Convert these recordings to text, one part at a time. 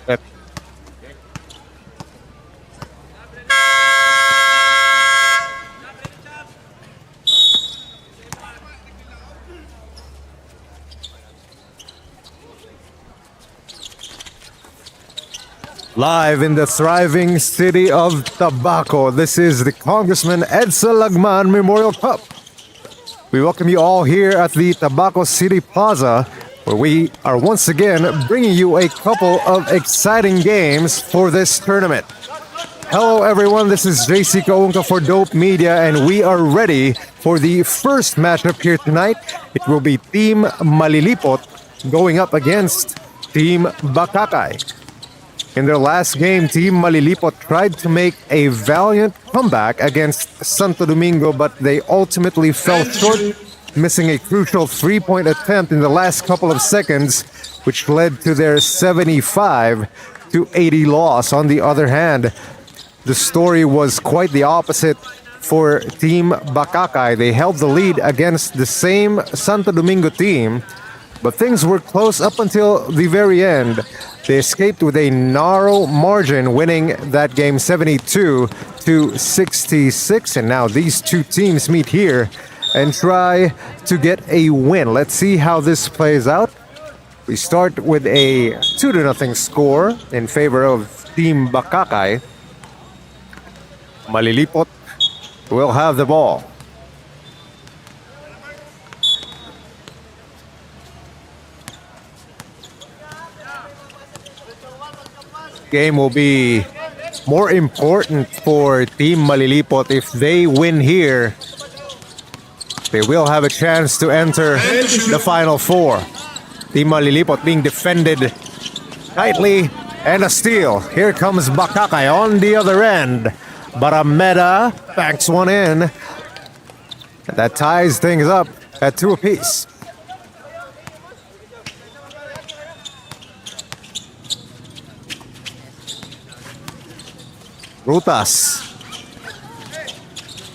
Set. Live in the thriving city of Tabaco, this is the Congressman Edcel Lagman Memorial Cup. We welcome you all here at the Tabaco City Plaza, where we are once again bringing you a couple of exciting games for this tournament. Hello everyone, this is JC Kaungka for Dope Media, and we are ready for the first matchup here tonight. It will be Team Malilipot going up against Team BACACAY. In their last game, Team Malilipot tried to make a valiant comeback against Santo Domingo, but they ultimately fell short, missing a crucial three-point attempt in the last couple of seconds, which led to their 75-80 loss. On the other hand, the story was quite the opposite for Team BACACAY. They held the lead against the same Santo Domingo team, but things were close up until the very end. They escaped with a narrow margin, winning that game 72-66. And now these two teams meet here and try to get a win. Let's see how this plays out. We start with a 2-0 score in favor of Team BACACAY. Malilipot will have the ball. Game will be more important for Team Malilipot. If they win here, they will have a chance to enter the Final Four. Team Malilipot being defended tightly, and a steal. Here comes BACACAY on the other end. Barameda banks one in. That ties things up at 2 apiece. Rutas.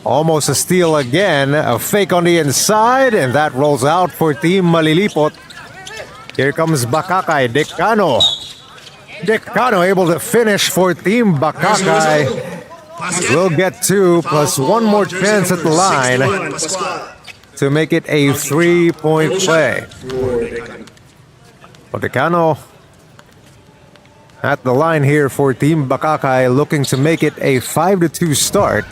Almost a steal again. A fake on the inside, and that rolls out for Team Malilipot. Here comes BACACAY. Decano able to finish for Team BACACAY. We'll get 2 plus one more chance at the line to make it a 3-point play. Decano at the line here for Team BACACAY, looking to make it a 5-2 start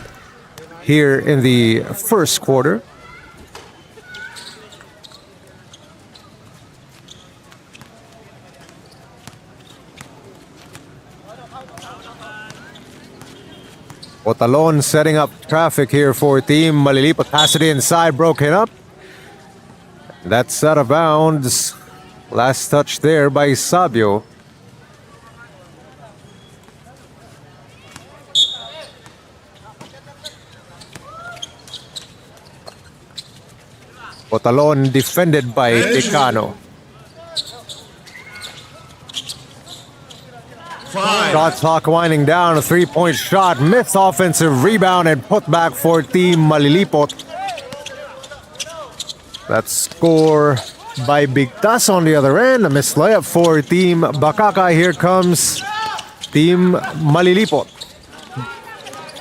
here in the first quarter. Otalon setting up traffic here for Team Malilipot. Pass it inside, broken up. That's out of bounds. Last touch there by Sabio. Otalon defended by Decano. Shot clock winding down, a 3-point shot, missed offensive rebound and put back for Team Malilipot. That score by Bigtas on the other end, a missed layup for Team BACACAY. Here comes Team Malilipot.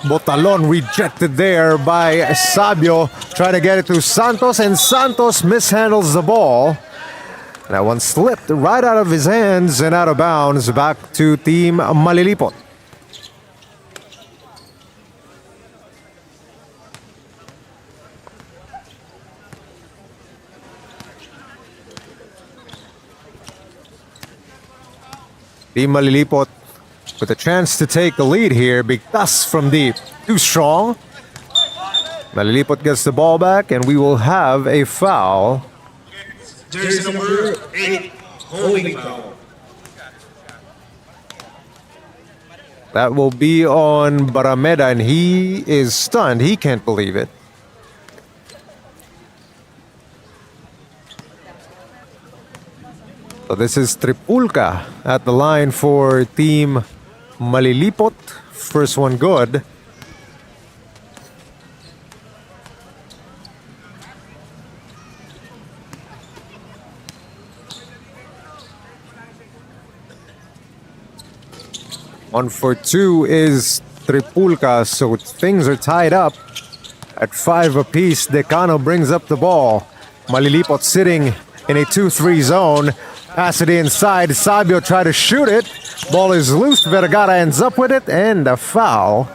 Botalon rejected there by Sabio, trying to get it to Santos, and Santos mishandles the ball. That one slipped right out of his hands and out of bounds, back to Team Malilipot. Team Malilipot with a chance to take the lead here. Big toss from deep. Too strong. Malilipot gets the ball back, and we will have a foul. Jersey number 8, holding foul. That will be on Barameda, and he is stunned. He can't believe it. So this is Tripulca at the line for Team Malilipot. First one good. 1 for 2 is Tripulca, so things are tied up at 5 apiece. Decano brings up the ball. Malilipot sitting in a 2-3 zone. Pass it inside. Sabio try to shoot it. Ball is loose. Vergara ends up with it, and a foul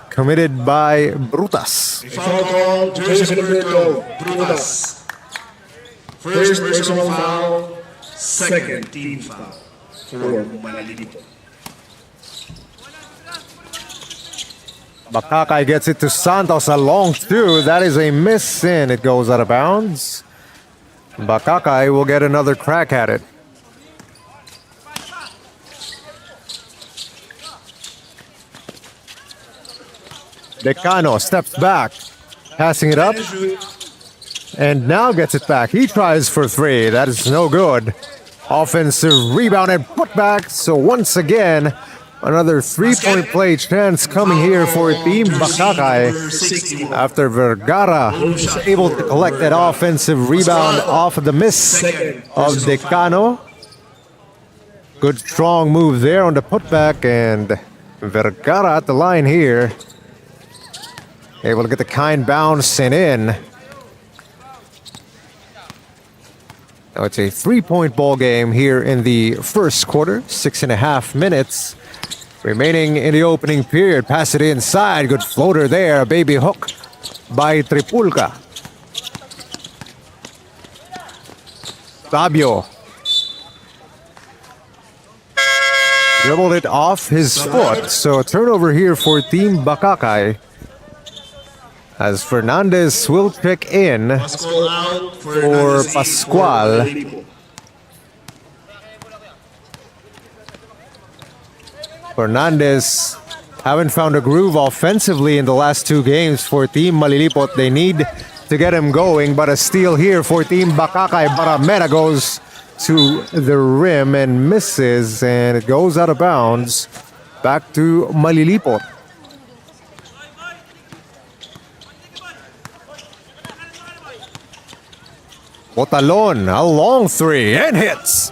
committed by Brutas. A foul call, jersey number 12, Brutas. First personal foul, second team foul for Malilipot. BACACAY gets it to Santos, a long two. That is a miss, and it goes out of bounds. BACACAY will get another crack at it. Decano steps back, passing it up, and now gets it back. He tries for three. That is no good. Offensive rebound and put back. So once again, another three-point play chance coming here for Team BACACAY after Vergara is able to collect that offensive rebound off of the miss of Decano. Good strong move there on the putback, and Vergara at the line here. Able to get the kind bounce and in. Now it's a three-point ball game here in the first quarter. 6.5 minutes remaining in the opening period. Pass it inside. Good floater there. A baby hook by Tripulca. Sabio dribbled it off his foot. So a turnover here for Team BACACAY, as Fernandez will check in for Pascual. Fernandez haven't found a groove offensively in the last two games for Team Malilipot. They need to get him going, but a steal here for Team BACACAY. Baramera goes to the rim and misses, and it goes out of bounds back to Malilipot. Botalon, a long three, and hits.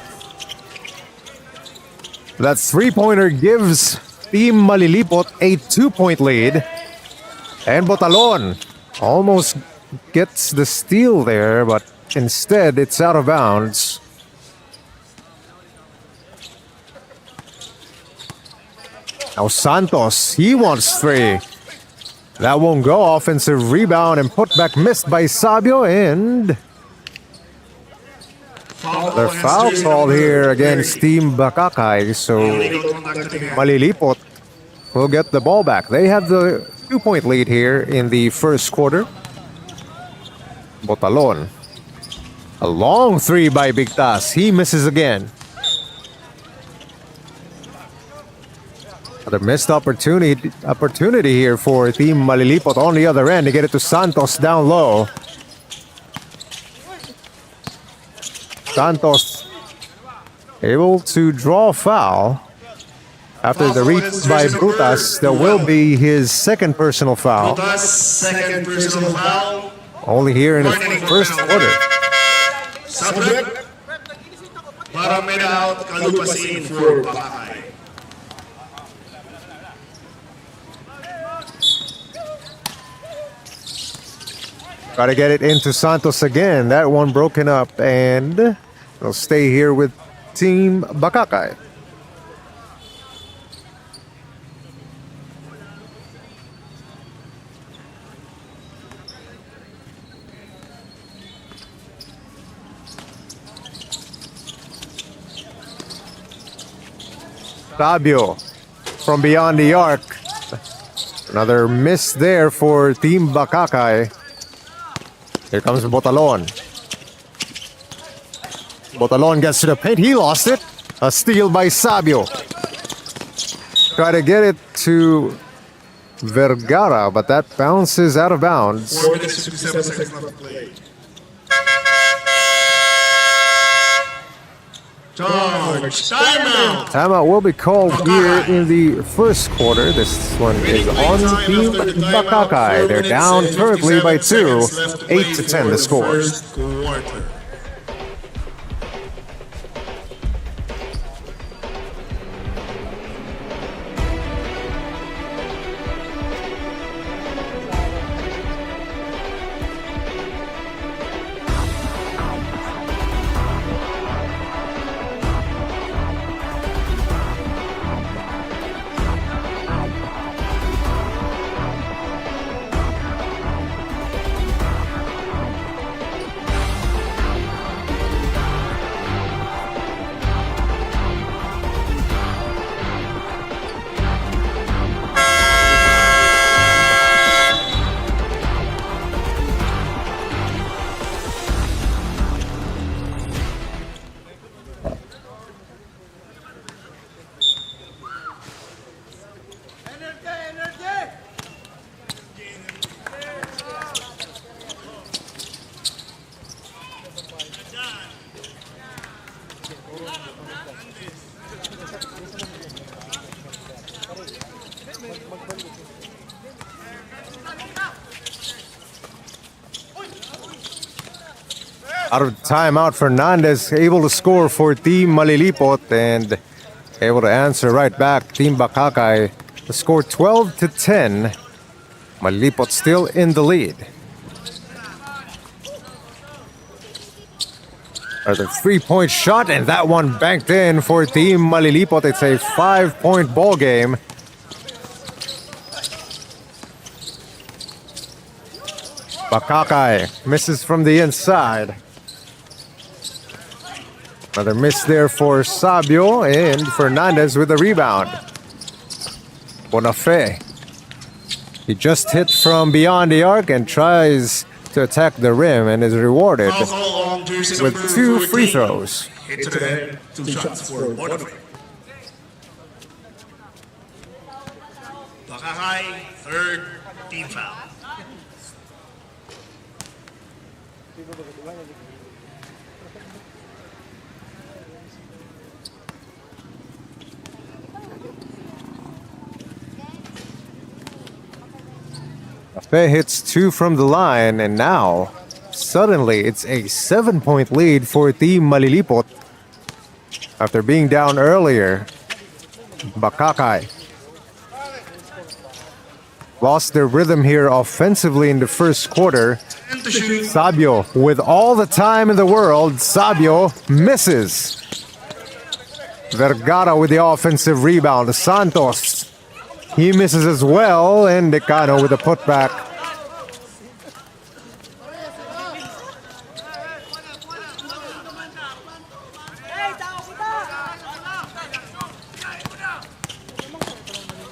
That three-pointer gives Team Malilipot a 2-point lead. And Botalon almost gets the steal there, but instead it's out of bounds. Now Santos, he wants three. That won't go. Offensive rebound and putback missed by Sabio, and the foul call here against Team BACACAY, so Malilipot will get the ball back. They have the 2-point lead here in the first quarter. Botalon, a long three by Bigtas. He misses again. Another missed opportunity here for Team Malilipot on the other end to get it to Santos down low. Santos able to draw a foul after the reach by Brutas. There will be his second personal foul. Brutas, second personal foul. Only here in the first quarter. Subject. Baramera out, Kalupasin for BACACAY. Try to get it into Santos again. That one broken up, and we'll stay here with Team BACACAY. Sabio from beyond the arc. Another miss there for Team BACACAY. Here comes Botalon. Botalon gets to the paint. He lost it. A steal by Sabio. Try to get it to Vergara, but that bounces out of bounds. 4 minutes, 57 seconds left to play. Charge. Timeout. Timeout will be called here in the first quarter. This one is on Team BACACAY. They're down currently by 2, 8-10 the score. First quarter. Out of timeout, Fernandez able to score for Team Malilipot and able to answer right back. Team BACACAY, the score 12-10. Malilipot still in the lead. Another three-point shot, and that one banked in for Team Malilipot. It's a 5-point ball game. BACACAY misses from the inside. Another miss there for Sabio, and Fernandez with the rebound. Bonafé. He just hit from beyond the arc and tries to attack the rim and is rewarded with 2 free throws. Hit to the head, 2 shots for Bonafé. BACACAY, third team foul. Bonafé hits 2 from the line, and now suddenly it's a 7-point lead for Team Malilipot after being down earlier. BACACAY lost their rhythm here offensively in the first quarter. Sabio, with all the time in the world, Sabio misses. Vergara with the offensive rebound. Santos, he misses as well, and Decano with a putback.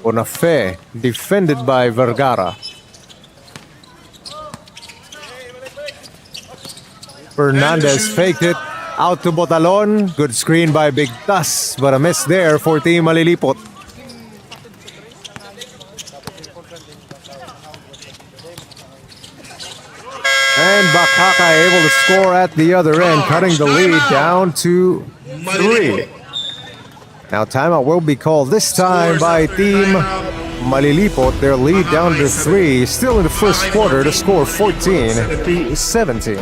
Bonafé defended by Vergara. Fernandez faked it out to Botalon. Good screen by Big Tas, but a miss there for Team Malilipot. And BACACAY able to score at the other end, cutting the lead down to 3. Now timeout will be called this time by Team Malilipot. Their lead down to 3. Still in the first quarter to score 14-17.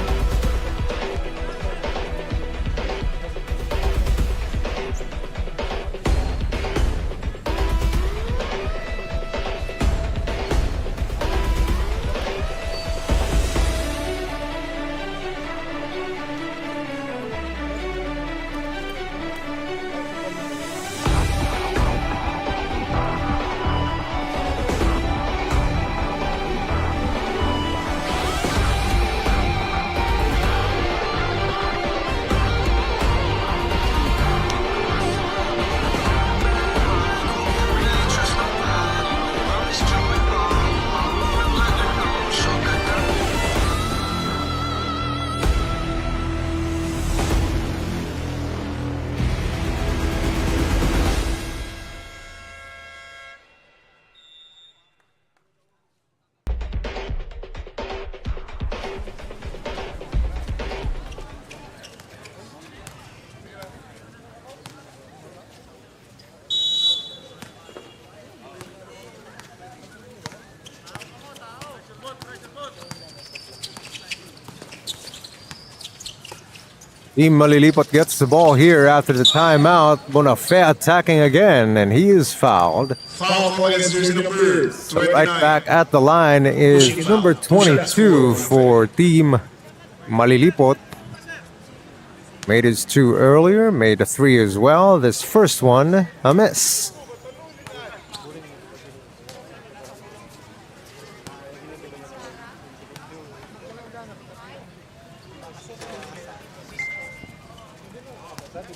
Team Malilipot gets the ball here after the timeout. Bonafé attacking again, and he is fouled. Foul for jersey number 29. Right back at the line is number 22 for Team Malilipot. Made his 2 earlier, made a 3 as well. This first one, a miss.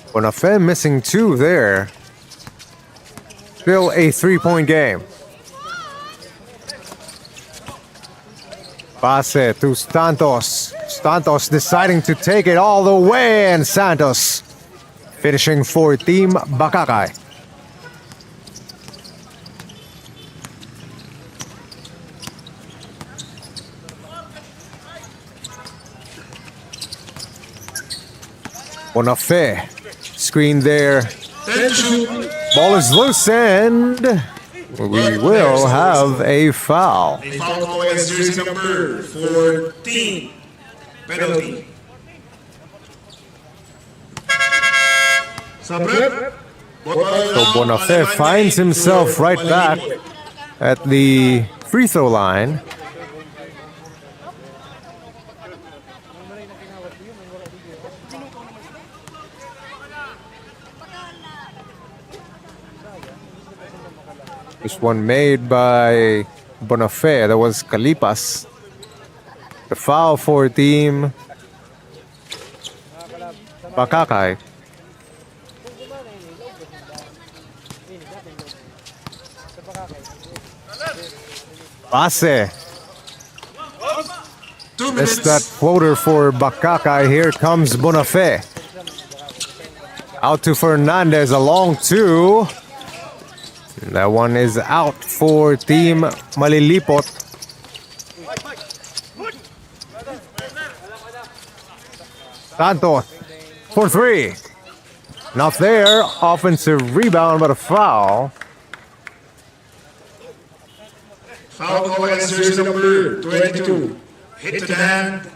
Bonafé missing 2 there. Still a 3-point game. Passe to Santos. Santos deciding to take it all the way, and Santos finishing for Team BACACAY. Bonafé. Screen there. Ball is loose, and we will have a foul. A foul call against jersey number 14. Penalty. Sa prep, So Bonafé finds himself right back at the free throw line. This one made by Bonafé. That was Calipas. The foul for team BACACAY. Base. 2 Missed minutes. that floater for BACACAY. Here comes Bonafé. Out to Fernandez, a long two. That one is out for team Malilipot. Santos for three. Not there. Offensive rebound, but a foul. Foul call against jersey number 22. Hit to the hand.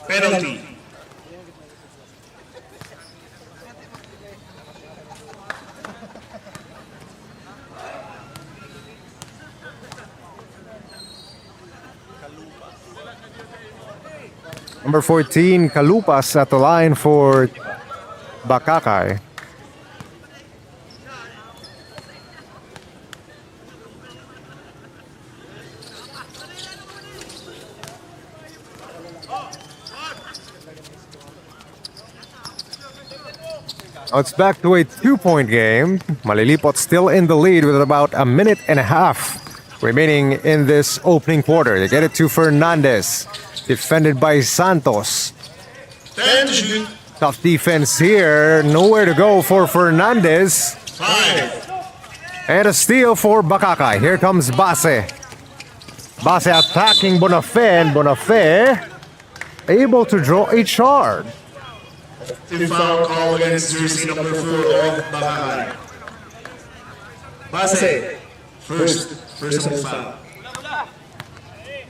Penalty. Number 14, Kalupas at the line for BACACAY. Now it's back to a 2-point game. Malilipot still in the lead with about a minute and a half remaining in this opening quarter. They get it to Fernandez, defended by Santos. 10 to shoot. Tough defense here. Nowhere to go for Fernandez. 5. And a steal for BACACAY. Here comes Base. Base attacking Bonafé, and Bonafé able to draw a charge. Team foul call against jersey number 4 of BACACAY. Base. First personal foul.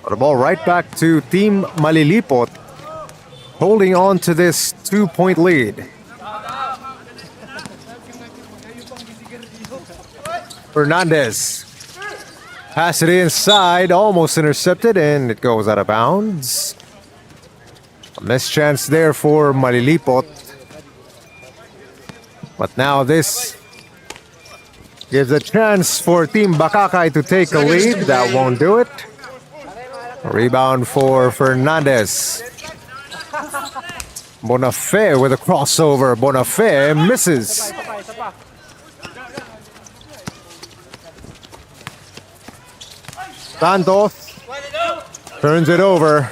The ball right back to Team Malilipot, holding on to this 2-point lead. Fernandez. Pass it inside, almost intercepted, and it goes out of bounds. A missed chance there for Malilipot. But now this gives a chance for Team BACACAY to take a lead. That won't do it. Rebound for Fernandez. Bonafé with a crossover. Bonafé misses. Santos turns it over.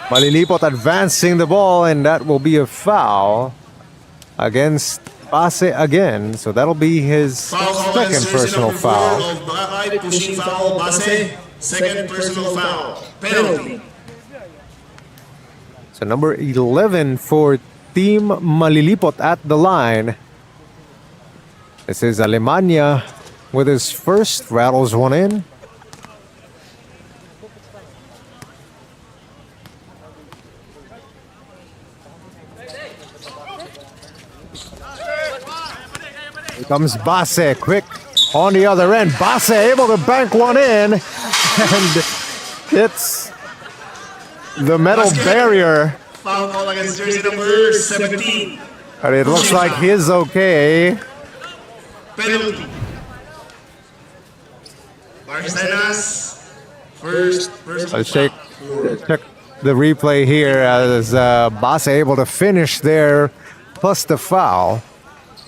Malilipot advancing the ball, and that will be a foul against Base again. So that'll be his Foul call second against jersey personal number 4 foul. of BACACAY. Pushing foul. Base. Second personal foul. Penalty. So number 11 for Team Malilipot at the line. This is Alemania with his first, rattles one in. Here comes Base, quick on the other end. Base able to bank one in and hits the metal Basket. barrier. Foul call against jersey number 17. But it looks like he's okay. Penalty. Barcenas. First personal Let's check foul. the replay here as Base able to finish there, plus the foul.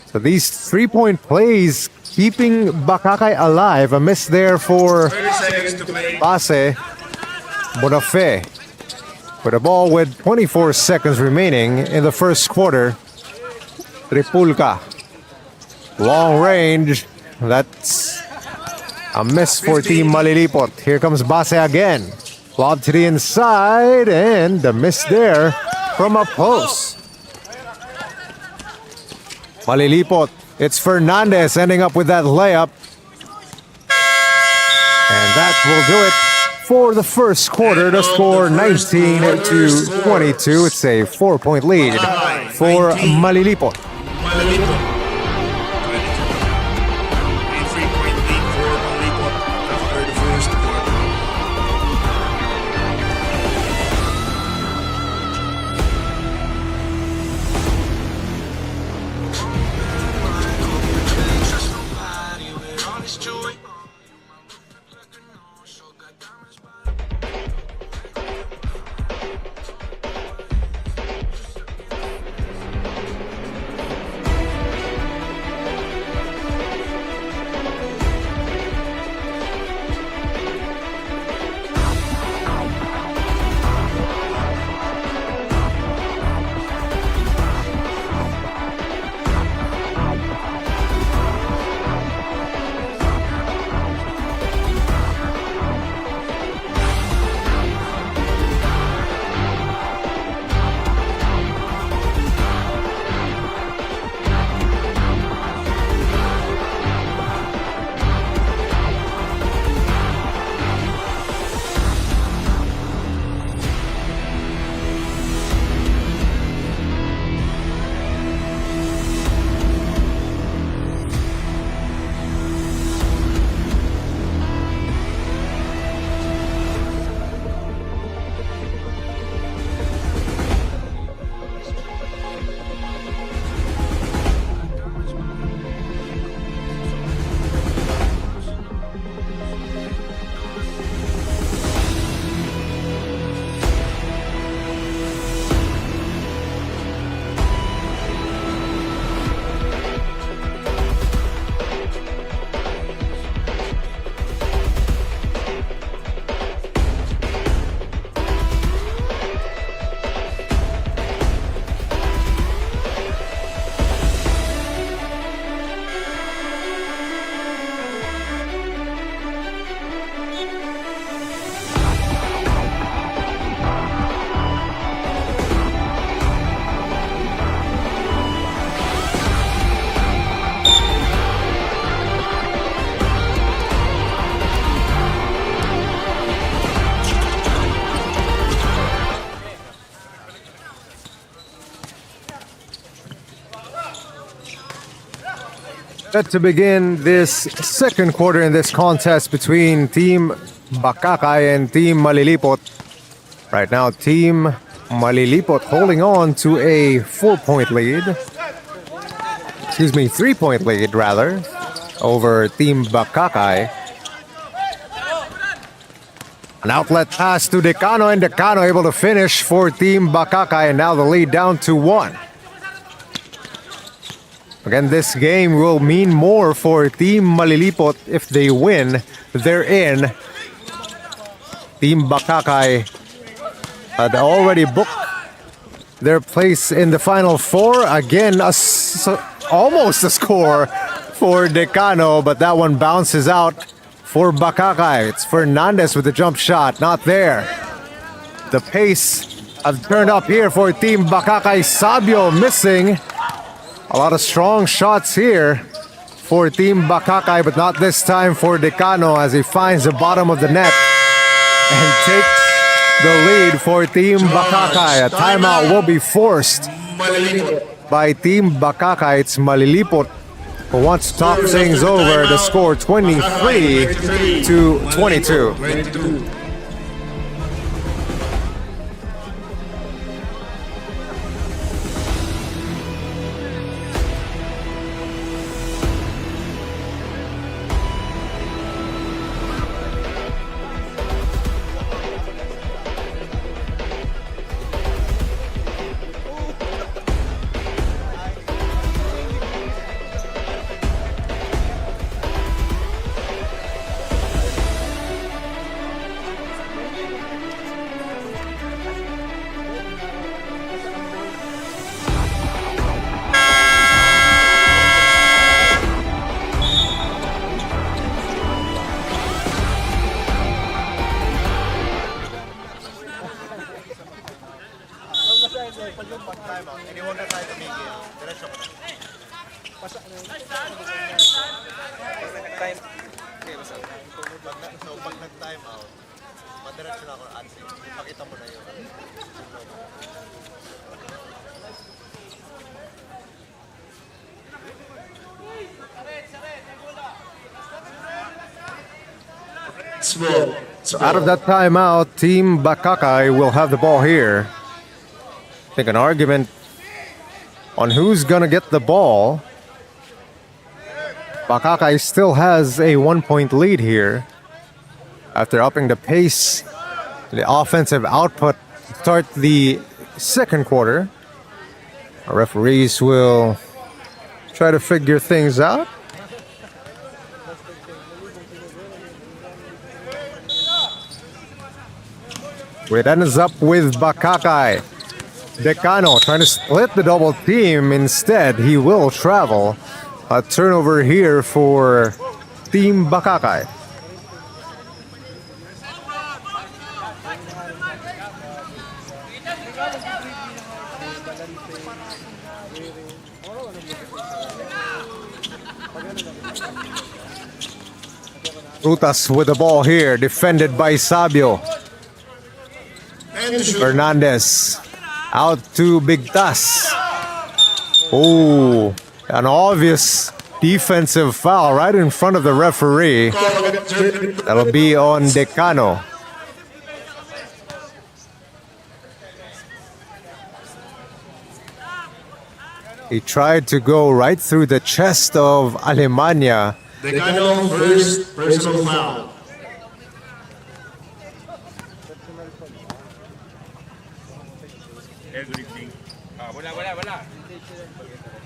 So these 3-point plays keeping BACACAY alive. A miss there for 30 seconds to play. Base. Bonafé with the ball with 24 seconds remaining in the first quarter. Tripulca. Long range. That's a miss for Team Malilipot. Here comes Base again. Lob to the inside, and the miss there from a post. Malilipot, it's Fernandez ending up with that layup. And that will do it for the first quarter. The score 19 to 22. It's a 4-point lead for Malilipot. Malilipot. A 3-point lead for Malilipot after the first quarter. Set to begin this second quarter in this contest between Team BACACAY and Team Malilipot. Right now, Team Malilipot holding on to a 4-point lead. Excuse me, 3-point lead rather, over Team BACACAY. An outlet pass to Decano, and Decano able to finish for Team BACACAY, and now the lead down to 1. Again, this game will mean more for Team Malilipot if they win. They're in. Team BACACAY had already booked their place in the Final Four. Again, almost a score for Decano, but that one bounces out for BACACAY. It's Fernandez with the jump shot, not there. The pace have turned up here for Team BACACAY. Sabio missing. A lot of strong shots here for Team BACACAY, but not this time for Decano as he finds the bottom of the net and takes the lead for Team BACACAY. A timeout will be forced by Team BACACAY. It's Malilipot who wants to talk things over. The score 23 to 22. Pag nag-time out, madiretso na ako ng ipakita mo na yun. Small. Out of that timeout, Team BACACAY will have the ball here. I think an argument on who's gonna get the ball. BACACAY still has a 1-point lead here after upping the pace, the offensive output to start the second quarter. Our referees will try to figure things out. It ends up with BACACAY. Decano trying to split the double team. Instead, he will travel. A turnover here for Team BACACAY. Rutas with the ball here, defended by Sabio. Fernandez out to Bigtas. Oh, an obvious defensive foul right in front of the referee. That'll be on Decano. He tried to go right through the chest of Alemania. Decano, first personal foul.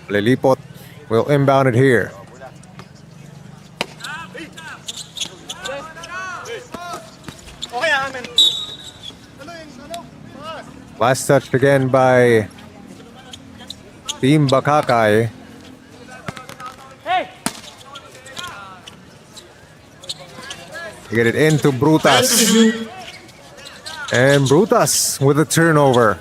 Malilipot will inbound it here. Last touched again by Team BACACAY. Get it into Brutas. And Brutas with a turnover.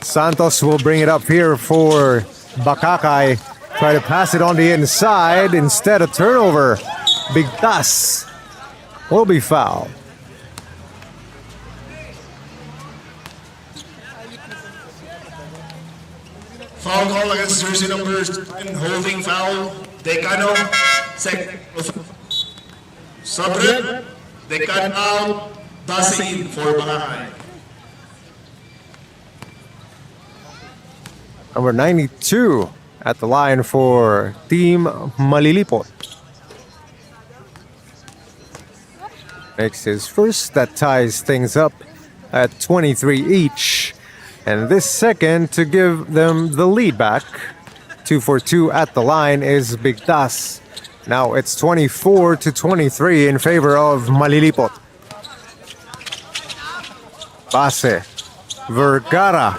Santos will bring it up here for BACACAY. Try to pass it on the inside. Instead, a turnover. Bigtas will be fouled. Foul call against jersey number 10, holding foul. Decano, second. Subred, Decano out, Dasin for BACACAY. Number 92 at the line for Team Malilipot. Makes his first, that ties things up at 23 each. And this second to give them the lead back. 2 for 2 at the line is Bigtas. Now it's 24-23 in favor of Malilipot. Base, Vergara.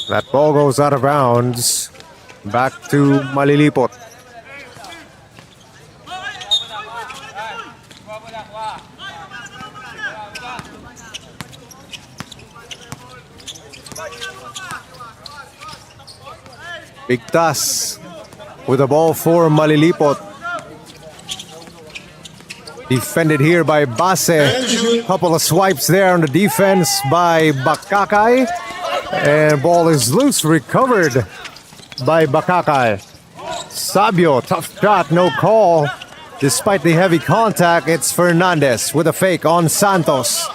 That ball goes out of bounds. Back to Malilipot. Bigtas with the ball for Malilipot. Defended here by Base. Couple of swipes there on the defense by BACACAY. And ball is loose, recovered by BACACAY. Sabio, tough shot, no call. Despite the heavy contact, it's Fernandez with a fake on Santos.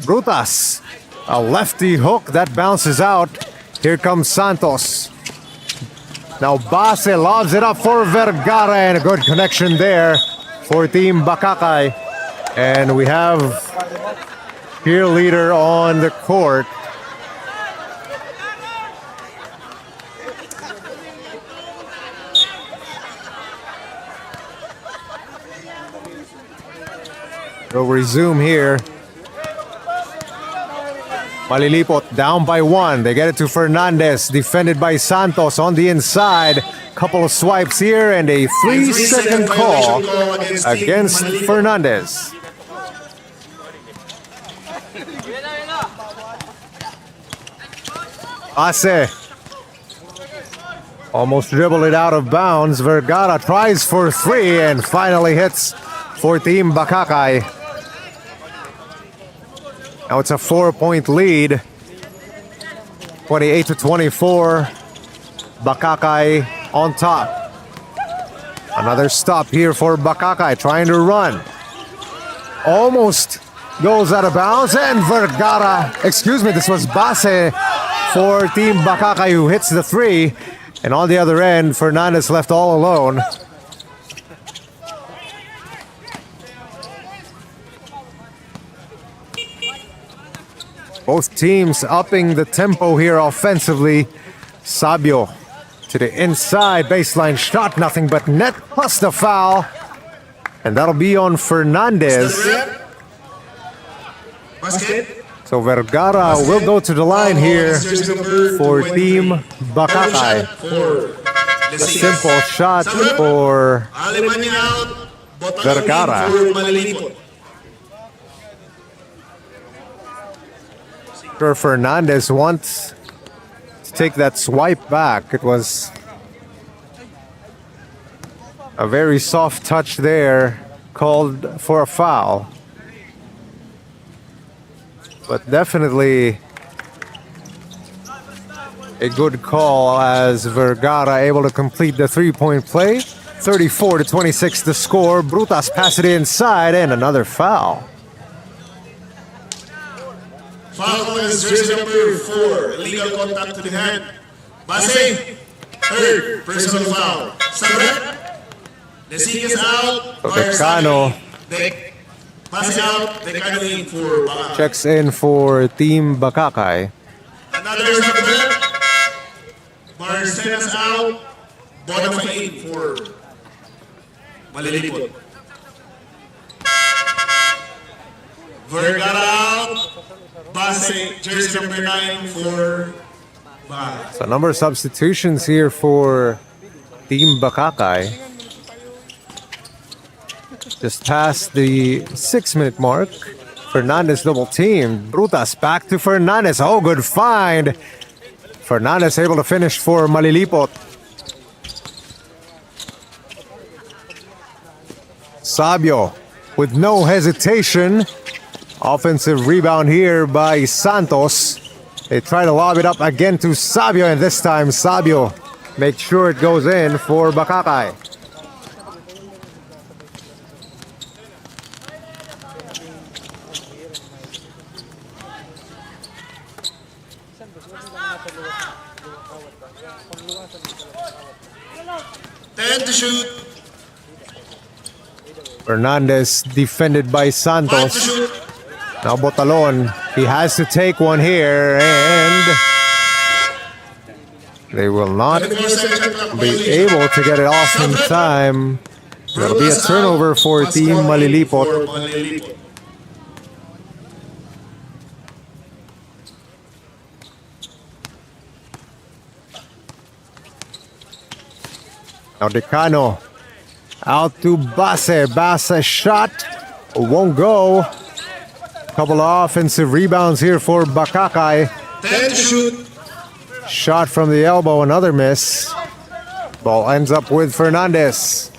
Brutas, a lefty hook that bounces out. Here comes Santos. Now Base lobs it up for Vergara, and a good connection there for Team BACACAY. And we have cheerleader on the court. We'll resume here. Malilipot down by 1. They get it to Fernandez, defended by Santos on the inside. Couple of swipes here and a 3-second call against Fernandez. Base almost dribbled it out of bounds. Vergara tries for 3 and finally hits for Team BACACAY. Now it's a 4-point lead. 28-24. BACACAY on top. Another stop here for BACACAY trying to run. Almost goes out of bounds, and Vergara, excuse me, this was Base for Team BACACAY who hits the three. And on the other end, Fernandez left all alone. Both teams upping the tempo here offensively. Sabio to the inside, baseline shot, nothing but net plus the foul. And that'll be on Fernandez. Basket. So Vergara will go to the line here for Team BACACAY. A simple shot for Alemania out. Vergara. For Malilipot. Sure, Fernandez wants to take that swipe back. It was a very soft touch there, called for a foul. But definitely a good call as Vergara able to complete the three-point play. 34-26 the score. Brutas pass it inside and another foul. Foul is jersey number 4. Illegal contact to the hand. Base. Third. Personal foul. Sabret. Lesig is out. So Decano Pass out. Decano in for BACACAY. checks in for Team BACACAY. Another Sabret. Barcenas out. Bottom in for Malilipot. Vergara out. Base, jersey number 9 for BACACAY. So a number of substitutions here for Team BACACAY. Just past the 6-minute mark. Fernandez double team. Brutas back to Fernandez. Oh, good find. Fernandez able to finish for Malilipot. Sabio with no hesitation. Offensive rebound here by Santos. They try to lob it up again to Sabio, and this time Sabio makes sure it goes in for BACACAY. Ten to shoot. Fernandez defended by 5 to Santos. shoot. Now Botalon, he has to take one here, and they will not 24 second clock be violation. able to get it off in time. That'll be a turnover for Team Malilipot. For Malilipot. Now Decano out to Base. Base shot won't go. Couple of offensive rebounds here for BACACAY. 10 to shoot. Shot from the elbow, another miss. Ball ends up with Fernandez.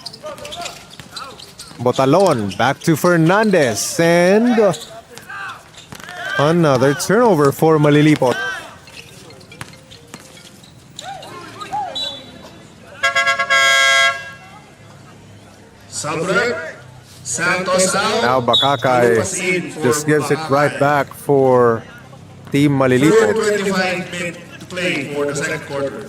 Botalon back to Fernandez, and another turnover for Malilipot. Sabret. Santos out. Now BACACAY just gives it right back for Team Malilipot. 4:25 minutes to play for the second quarter.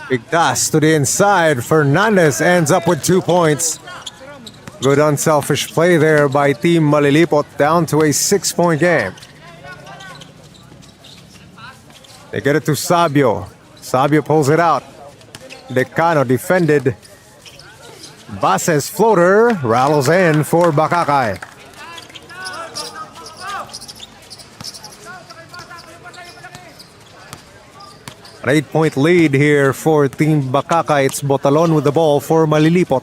Big pass to the inside. Fernandez ends up with 2 points. Good unselfish play there by Team Malilipot, down to a 6-point game. They get it to Sabio. Sabio pulls it out. Decano defended. Base's floater rattles in for BACACAY. An 8-point lead here for Team BACACAY. It's Botalon with the ball for Malilipot.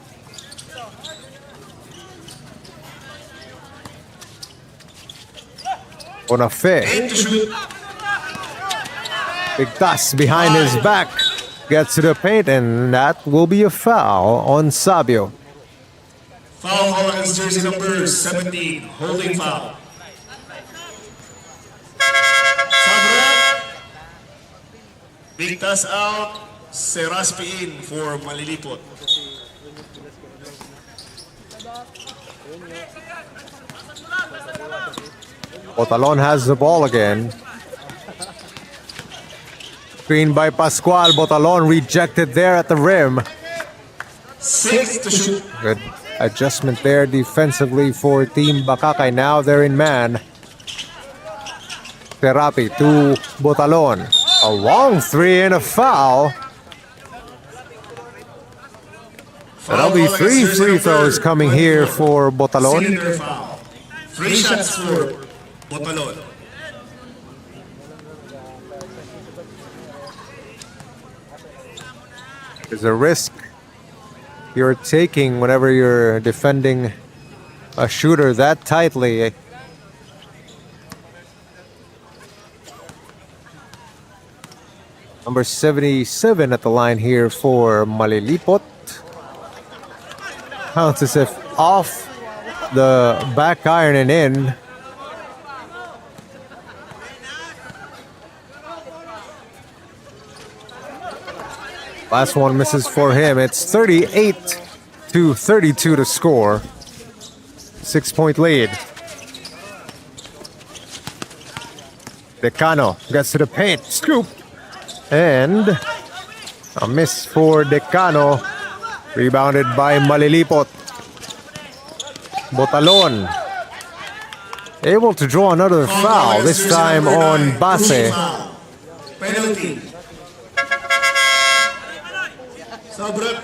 Bonafe. 8 to shoot. Big toss behind his back. Gets to the paint, and that will be a foul on Sabio. Foul against jersey number 17. Holding foul. Sabret. Bigtas out, Seraspi in for Malilipot. Botalon has the ball again. Screen by Pascual. Botalon rejected there at the rim. 6 to shoot. Good adjustment there defensively for Team BACACAY. Now they're in man. Terapi to Botalon. A long three and a foul. There'll be 3 free throws coming here for Botalon. Cylinder foul. 3 shots for Botalon. There's a risk you're taking whenever you're defending a shooter that tightly. Number 77 at the line here for Malilipot. Counts as if off the back iron and in. Last one misses for him. It's 38-32 to score. 6-point lead. Decano gets to the paint. Scoop. And a miss for Decano. Rebounded by Malilipot. Botalon able to draw another foul, this time on Base. Penalty. Sobrang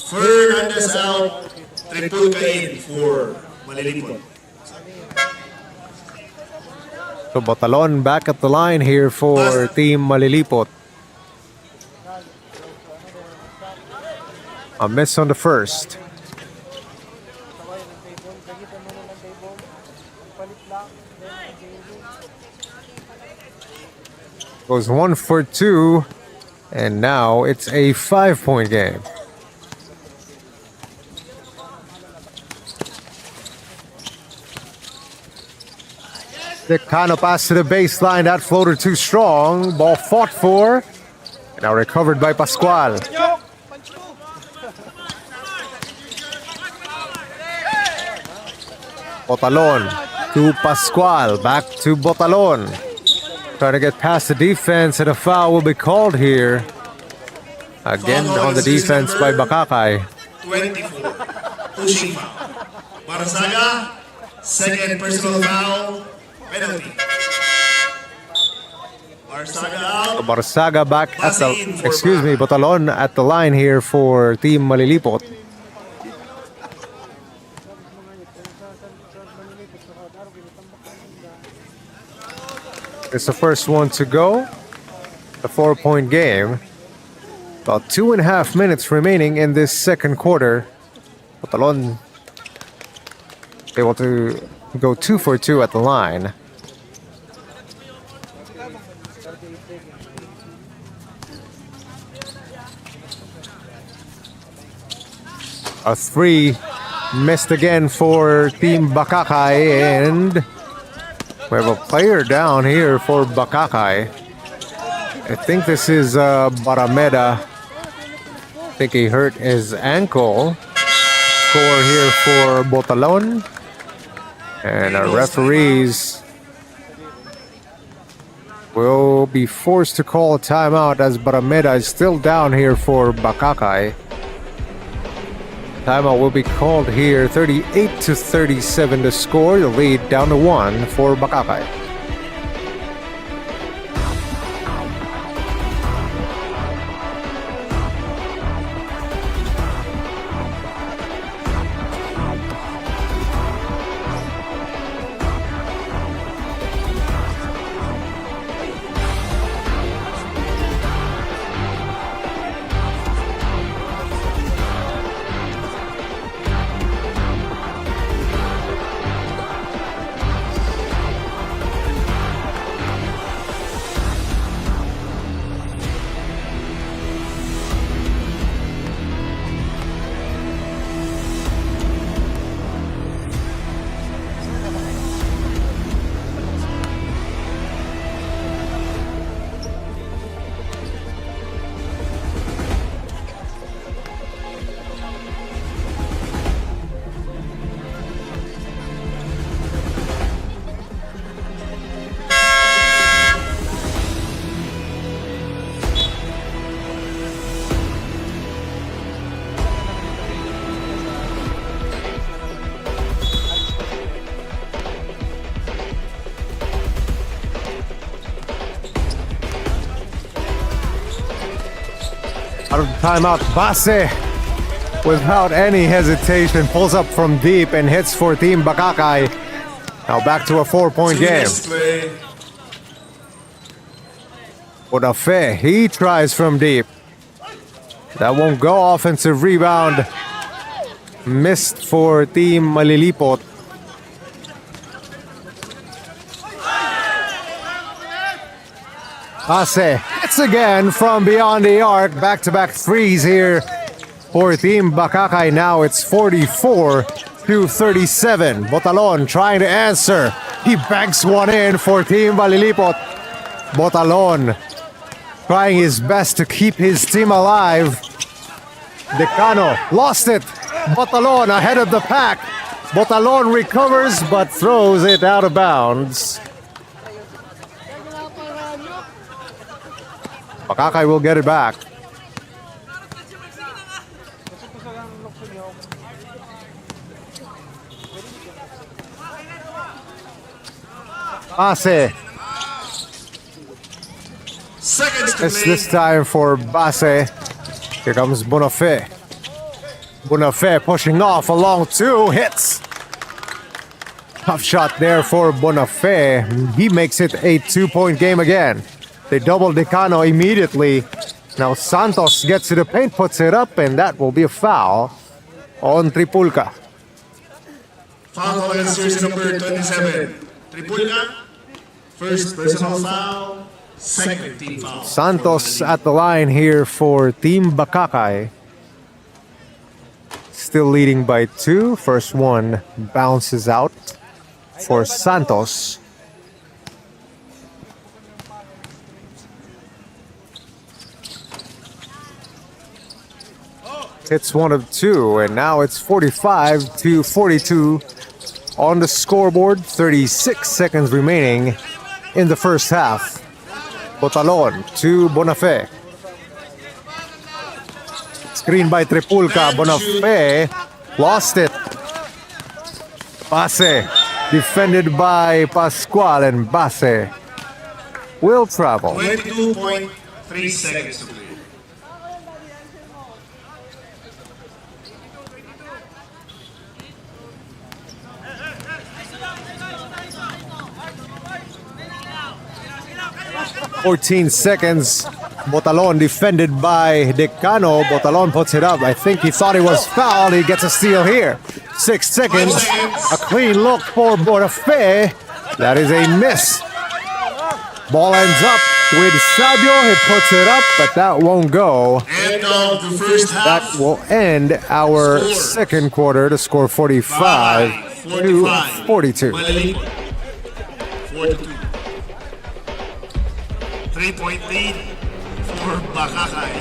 Fernandez out. Triple in for Malilipot. So Botalon back at the line here for Team Malilipot. A miss on the first. Goes 1 for 2, and now it's a 5-point game. Decano pass to the baseline. That floater too strong. Ball fought for. Now recovered by Pascual. Botalon to Pascual. Back to Botalon. Trying to get past the defense, and a foul will be called here. Again on the defense by BACACAY. 24. Pushing foul. Barsaga, second personal foul. Penalty. Barsaga out. Barsaga back at the, Botalon at the line here for Team Malilipot. It's the first one to go. A 4-point game. About 2.5 minutes remaining in this second quarter. Botalon able to go 2 for 2 at the line. A 3 missed again for Team BACACAY, and we have a player down here for BACACAY. I think this is Barameda. I think he hurt his ankle. Score here for Botalon. And our referees will be forced to call a timeout as Barameda is still down here for BACACAY. Timeout will be called here. 38-37 to score. The lead down to 1 for BACACAY. Out of timeout, Base, without any hesitation, pulls up from deep and hits for Team BACACAY. Now back to a 4-point game. Next play. Bonafe, he tries from deep. That won't go. Offensive rebound. Missed for Team Malilipot. Base hits again from beyond the arc. Back-to-back threes here for Team BACACAY. Now it's 44-37. Botalon trying to answer. He banks one in for Team Malilipot. Botalon trying his best to keep his team alive. Decano lost it. Botalon ahead of the pack. Botalon recovers but throws it out of bounds. BACACAY will get it back. Base. Seconds to It's play. this time for Base. Here comes Bonafe. Bonafe pushing off along two hits. Tough shot there for Bonafe. He makes it a 2-point game again. They double Decano immediately. Now Santos gets to the paint, puts it up, and that will be a foul on Tripulca. Foul against jersey number 27. Tripulca. First personal foul. Second team foul. Santos at the line here for Team BACACAY. Still leading by 2. First one bounces out for Santos. Hits one of 2, and now it's 45-42 on the scoreboard. 36 seconds remaining in the first half. Botalon to Bonafe. Screen by Tripulca. Bonafe lost it. Base defended by Pascual, and Base will travel. 22.3 seconds to play. 14 seconds. Botalon defended by Decano. Botalon puts it up. I think he thought he was fouled. He gets a steal here. 6 seconds. A clean look for Bonafe. That is a miss. Ball ends up with Sabio. He puts it up, but that won't go. End of the first That half. will end our second quarter to score 45-42. Malilipot. 42. 3-point lead for BACACAY.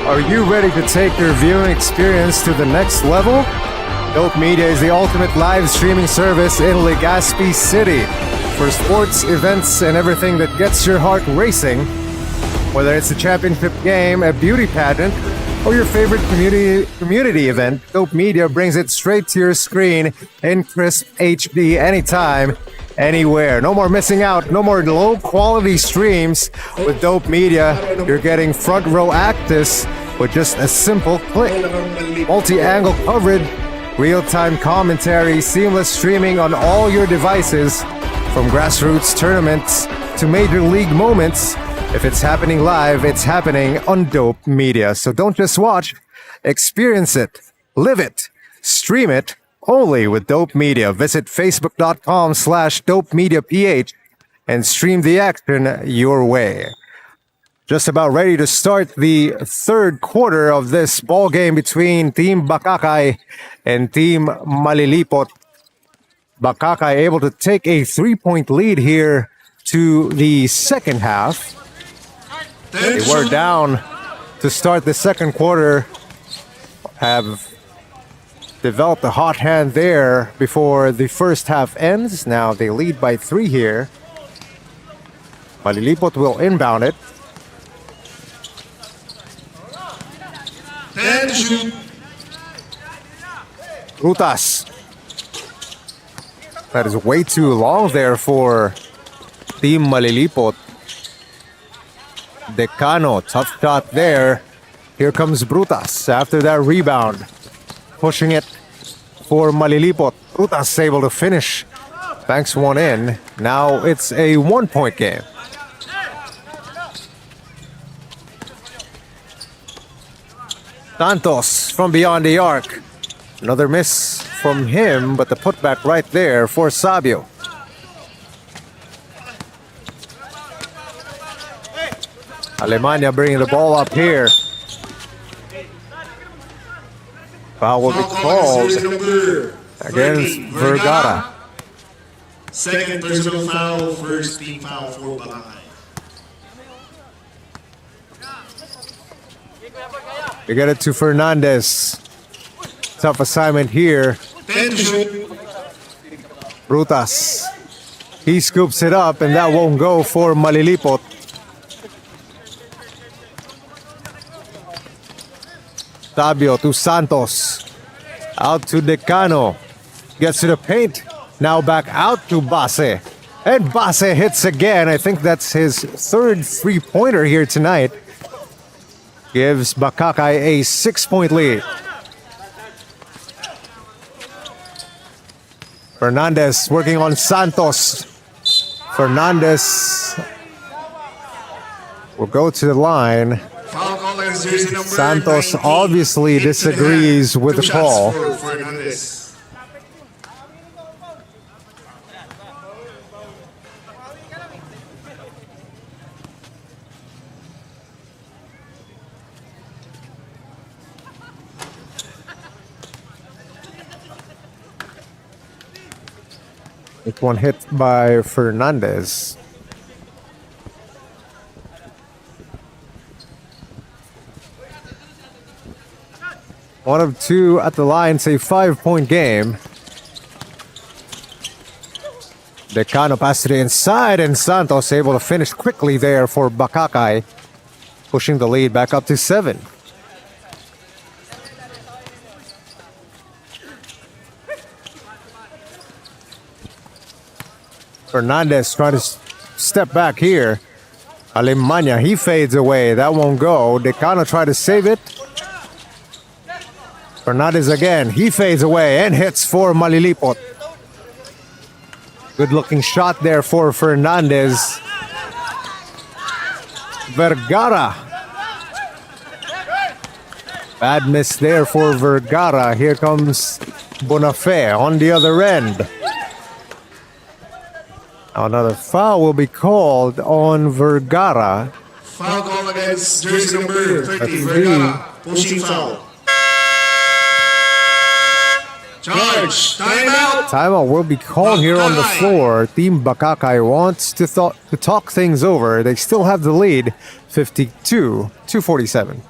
Are you ready to take your viewing experience to the next level? Dope Media is the ultimate live streaming service in Legazpi City for sports, events, and everything that gets your heart racing. Whether it's a championship game, a beauty pageant, or your favorite community event, Dope Media brings it straight to your screen in crisp HD anytime, anywhere. No more missing out, no more low quality streams. With Dope Media, you're getting front row access with just a simple click. Multi-angle coverage, real-time commentary, seamless streaming on all your devices, from grassroots tournaments to major league moments. If it's happening live, it's happening on Dope Media. So don't just watch, experience it, live it, stream it, only with Dope Media. Visit facebook.com/dopemediaph and stream the action your way. Just about ready to start the third quarter of this ball game between Team BACACAY and Team MALILIPOT. BACACAY able to take a 3-point lead here to the second half. They were down to start the second quarter, have developed a hot hand there before the first half ends. Now they lead by 3 here. MALILIPOT will inbound it. Rutas. That is way too long there for Team MALILIPOT. Decano, tough shot there. Here comes Brutas after that rebound. Pushing it for MALILIPOT. Brutas able to finish. Banks one in. Now it's a 1-point game. Santos from beyond the arc. Another miss from him, but the putback right there for Sabio. Alemania bringing the ball up here. Foul will be called against Vergara. Second personal foul, first team foul for BACACAY. They get it to Fernandez. Tough assignment here. Brutas. He scoops it up and that won't go for MALILIPOT. Sabio to Santos. Out to Decano. Gets to the paint. Now back out to Base. And Base hits again. I think that's his third 3-pointer here tonight. Gives BACACAY a 6-point lead. Fernandez working on Santos. Fernandez will go to the line. Santos obviously disagrees with the call. It's one hit by Fernandez. One of two at the line, it's a 5-point game. Decano passed to the inside and Santos able to finish quickly there for BACACAY, pushing the lead back up to 7. Fernandez trying to step back here. Alemania, he fades away. That won't go. Decano tried to save it. Fernandez again. He fades away and hits for MALILIPOT. Good looking shot there for Fernandez. Vergara. Bad miss there for Vergara. Here comes Bonafé on the other end. Another foul will be called on Vergara. Foul call against jersey number 30, Vergara. Pushing foul. Charge. Timeout. Timeout will be called here on the floor. Team BACACAY wants to talk things over. They still have the lead, 52-47.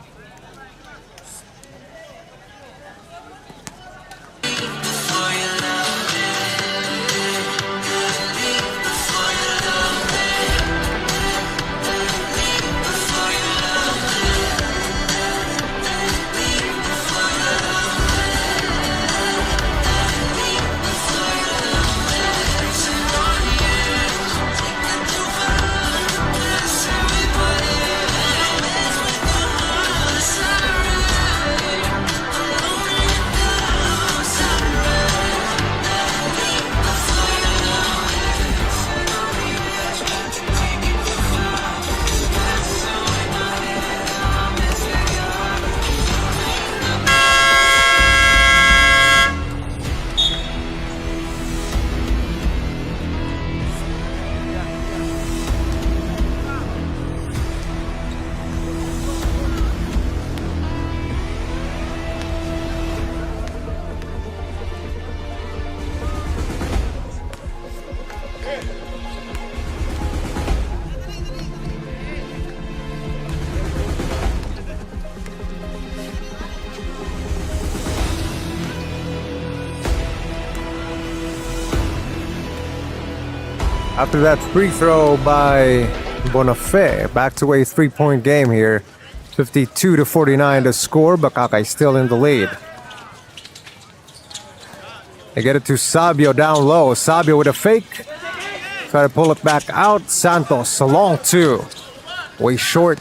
After that free throw by Bonafé, back to a 3-point game here. 52-49 to score. BACACAY still in the lead. They get it to Sabio down low. Sabio with a fake. Try to pull it back out. Santos, a long two. Way short.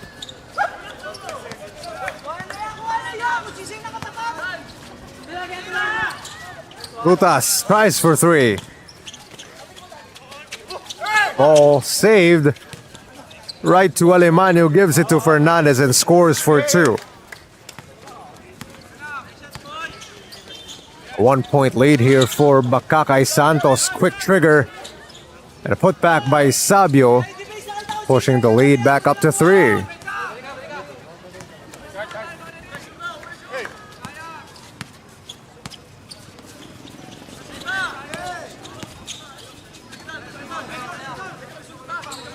Brutas tries for three. Ball saved. Right to Alemán, gives it to Fernandez and scores for two. 1-point lead here for BACACAY. Santos, quick trigger. And a putback by Sabio, pushing the lead back up to three.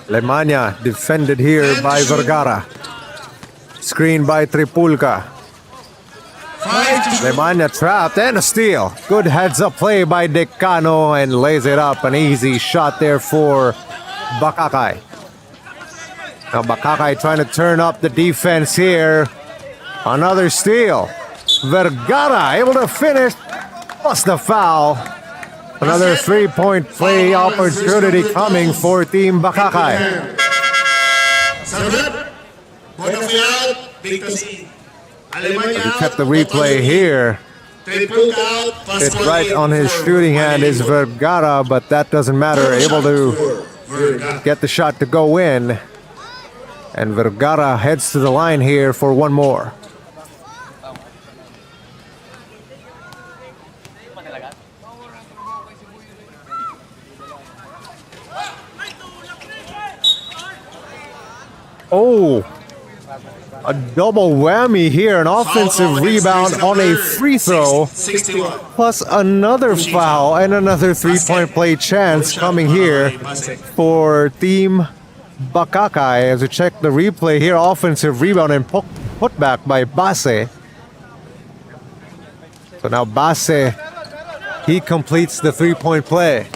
Lemania defended here by Vergara. Screen by Tripulca. Lemania trapped and a steal. Good heads-up play by Decano and lays it up. An easy shot there for BACACAY. Now BACACAY trying to turn up the defense here. Another steal. Vergara able to finish. Plus the foul. Another 3-point play opportunity coming for Team BACACAY. He kept the replay here. It's right on his shooting hand is Vergara, but that doesn't matter. Able to get the shot to go in. And Vergara heads to the line here for one more. Oh, a double whammy here. An offensive rebound on a free throw. Plus another foul and another 3-point play chance coming here for Team BACACAY. As we check the replay here, offensive rebound and putback by Base. So now Base, he completes the 3-point play.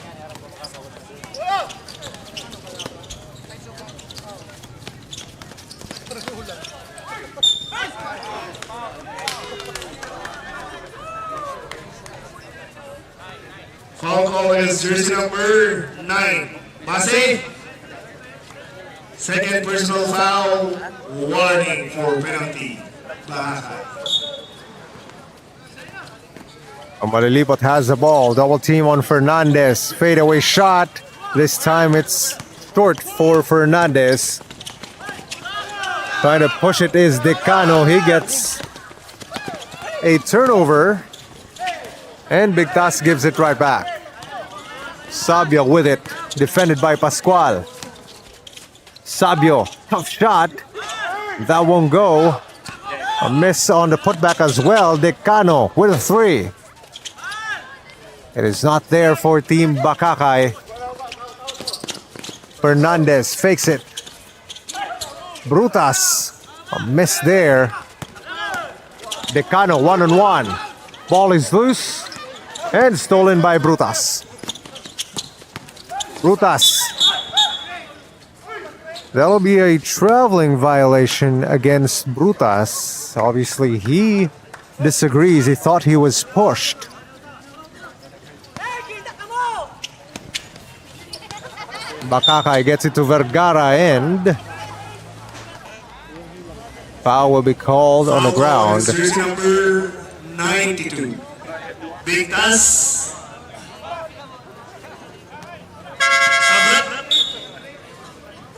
Cong is jersey number 9. Base. Second personal foul. Warning for penalty. MALILIPOT has the ball. Double team on Fernandez. Fadeaway shot. This time it's short for Fernandez. Trying to push it is Decano. He gets a turnover. And Bigtas gives it right back. Sabio with it. Defended by Pascual. Sabio. Tough shot. That won't go. A miss on the putback as well. Decano with a three. It is not there for Team BACACAY. Fernandez fakes it. Brutas. A miss there. Decano one-on-one. Ball is loose. And stolen by Brutas. Brutas. That'll be a traveling violation against Brutas. Obviously, he disagrees. He thought he was pushed. BACACAY gets it to Vergara and foul will be called on the ground. Jersey number 92. Bigtas.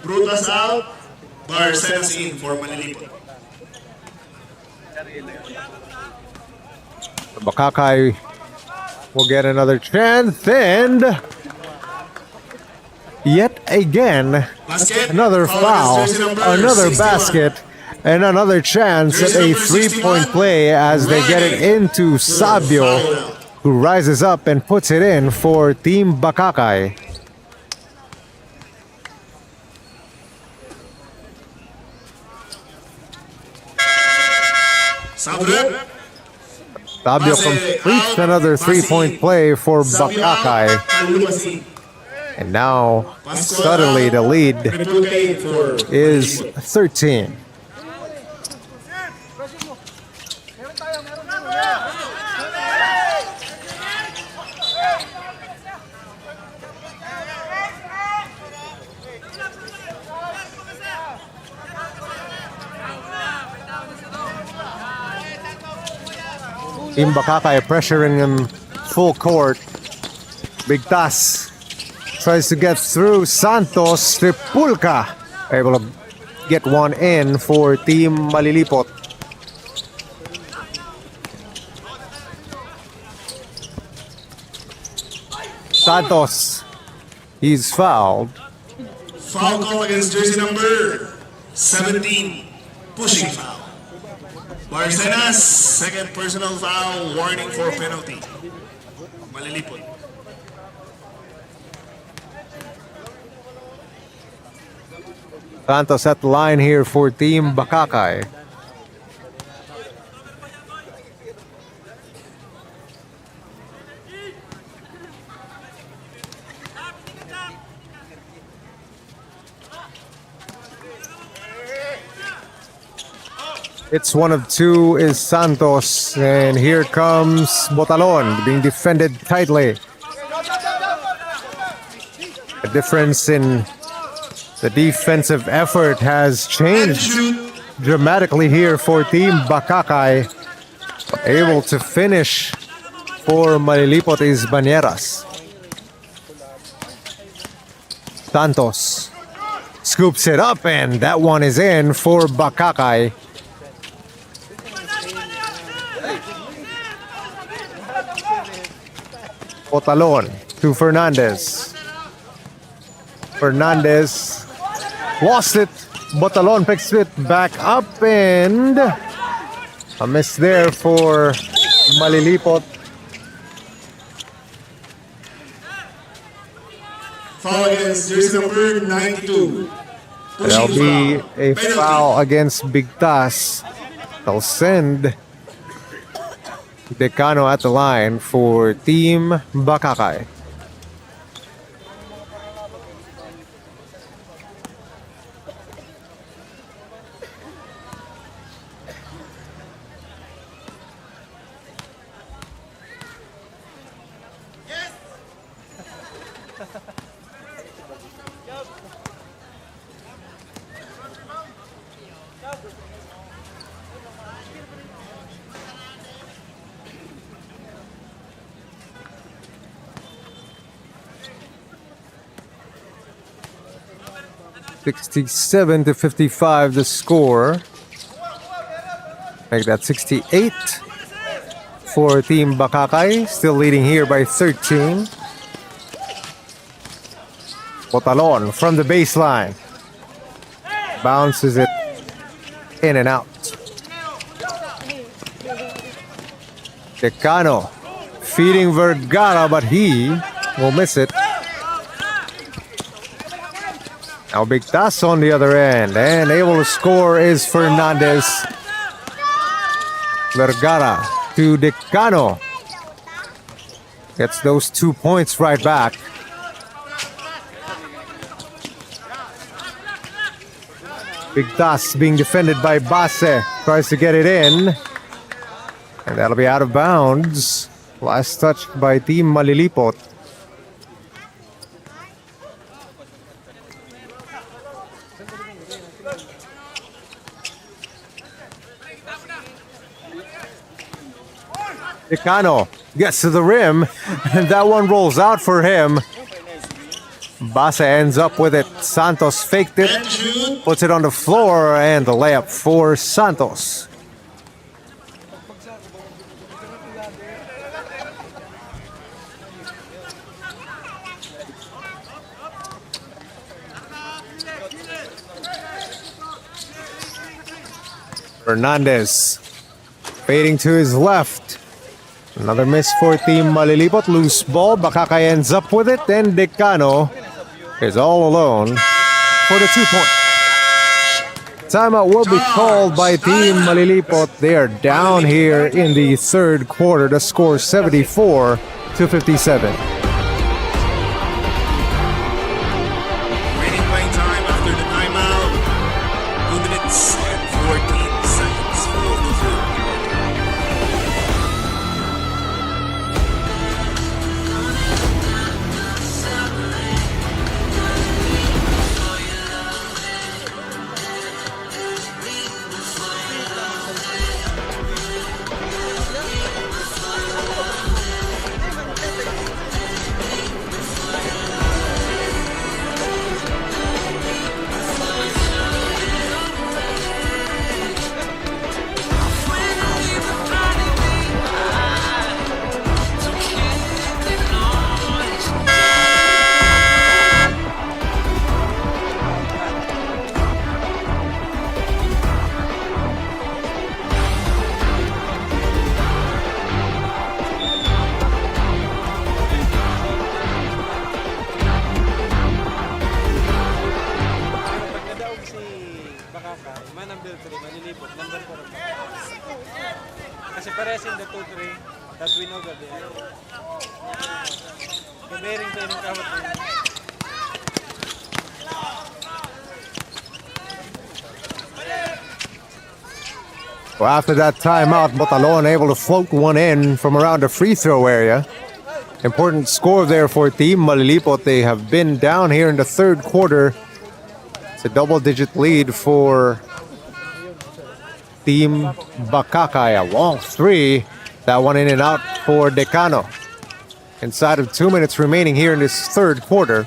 Brutas out. Barcenas in for MALILIPOT. BACACAY will get another chance and yet again another foul, another basket, and another chance at a 3-point play as they get it into Sabio, who rises up and puts it in for Team BACACAY. Sabio completes another 3-point play for BACACAY. And now, suddenly, the lead is 13. Team BACACAY pressuring him full court. Bigtas tries to get through. Santos Tripulca able to get one in for Team Malilipot. Santos, he's fouled. Foul call against jersey number 17. Pushing foul. Barcenas, second personal foul, warning for penalty. Malilipot. Santos at the line here for Team BACACAY. It's one of two is Santos, and here comes Botalon being defended tightly. The difference in the defensive effort has changed dramatically here for Team BACACAY. Able to finish for Malilipot is Bañeras. Santos scoops it up, and that one is in for BACACAY. Botalon to Fernandez. Fernandez lost it. Botalon picks it back up, and a miss there for Malilipot. Foul against jersey number 92. There'll be a foul against Bigtas. They'll send Decano at the line for Team BACACAY. $67-55 the score. Make that 68 for Team BACACAY. Still leading here by 13. Botalon from the baseline. Bounces it in and out. Decano feeding Vergara, but he will miss it. Now Bigtas on the other end, and able to score is Fernandez. Vergara to Decano. Gets those 2 points right back. Bigtas being defended by Base. Tries to get it in. And that'll be out of bounds. Last touch by Team Malilipot. Decano gets to the rim, and that one rolls out for him. Base ends up with it. Santos faked it, puts it on the floor, and the layup for Santos. Fernandez fading to his left. Another miss for Team Malilipot. Loose ball. BACACAY ends up with it. And Decano is all alone for the 2-point. Timeout will be called by Team Malilipot. They are down here in the third quarter. The score 74-57. BACACAY, man number 3, Malilipot, number 4 Kasi pares in the 2-3 that we know that they are. Kabearing tayo ng kawat din. Well, after that timeout, Botalon able to float one in from around the free throw area. Important score there for Team Malilipot. They have been down here in the third quarter. It's a double-digit lead for Team BACACAY. A long three. That one in and out for Decano. Inside of 2 minutes remaining here in this third quarter.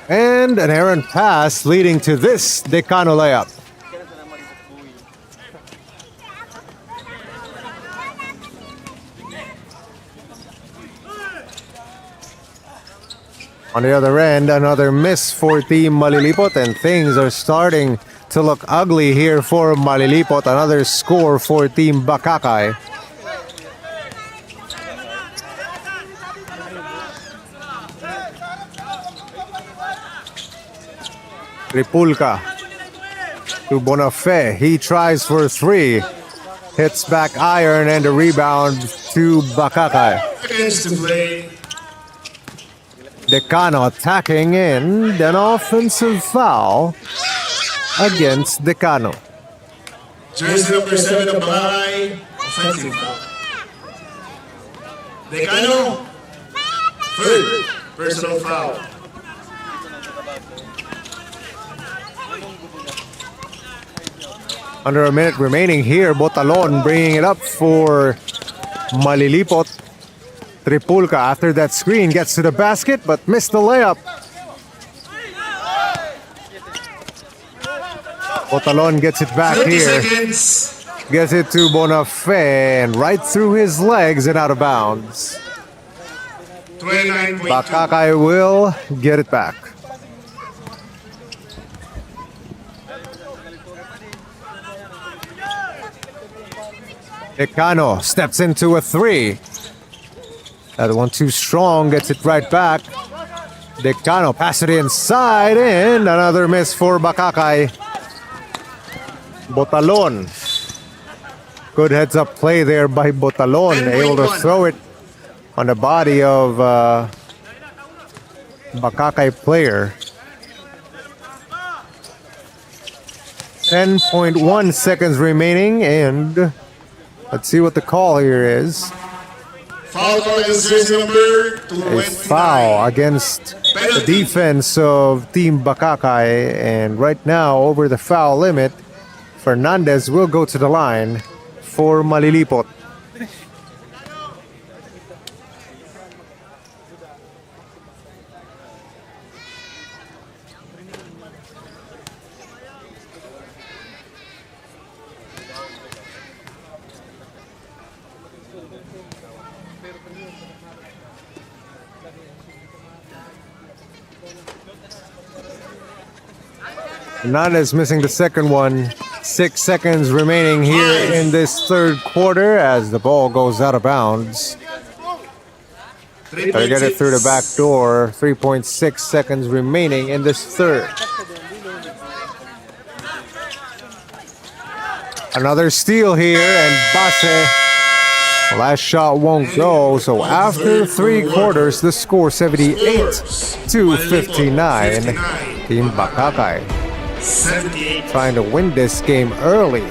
And an errant pass leading to this Decano layup. On the other end, another miss for Team Malilipot, and things are starting to look ugly here for Malilipot. Another score for Team BACACAY. Tripulca to Bonafé. He tries for three. Hits back iron, and a rebound to BACACAY. Against the play. Decano attacking in. An offensive foul against Decano. Jersey number 7 of BACACAY. Offensive foul. Decano. Third personal foul. Under a minute remaining here, Botalon bringing it up for Malilipot. Tripulca after that screen gets to the basket but missed the layup. Botalon gets it back 30 here. seconds. Gets it to Bonafé and right through his legs and out of bounds. 29.2. BACACAY will get it back. Decano steps into a three. That one too strong, gets it right back. Decano pass it inside and another miss for BACACAY. Botalon. Good heads up play there by Botalon. Able to throw it on the body of BACACAY player. 10.1 seconds remaining, and let's see what the call here is. Foul call against jersey number A 29. foul against the defense of Team BACACAY, and right now over the foul limit, Fernandez will go to the line for Malilipot. Fernandez missing the second one. 6 seconds remaining here in this third quarter as the ball goes out of bounds. Gotta get it through the back door. 3.6 seconds remaining in this third. Another steal here, and Base. Last shot won't go, so after 3 quarters, the score 78-59. Team BACACAY 78. trying to win this game early.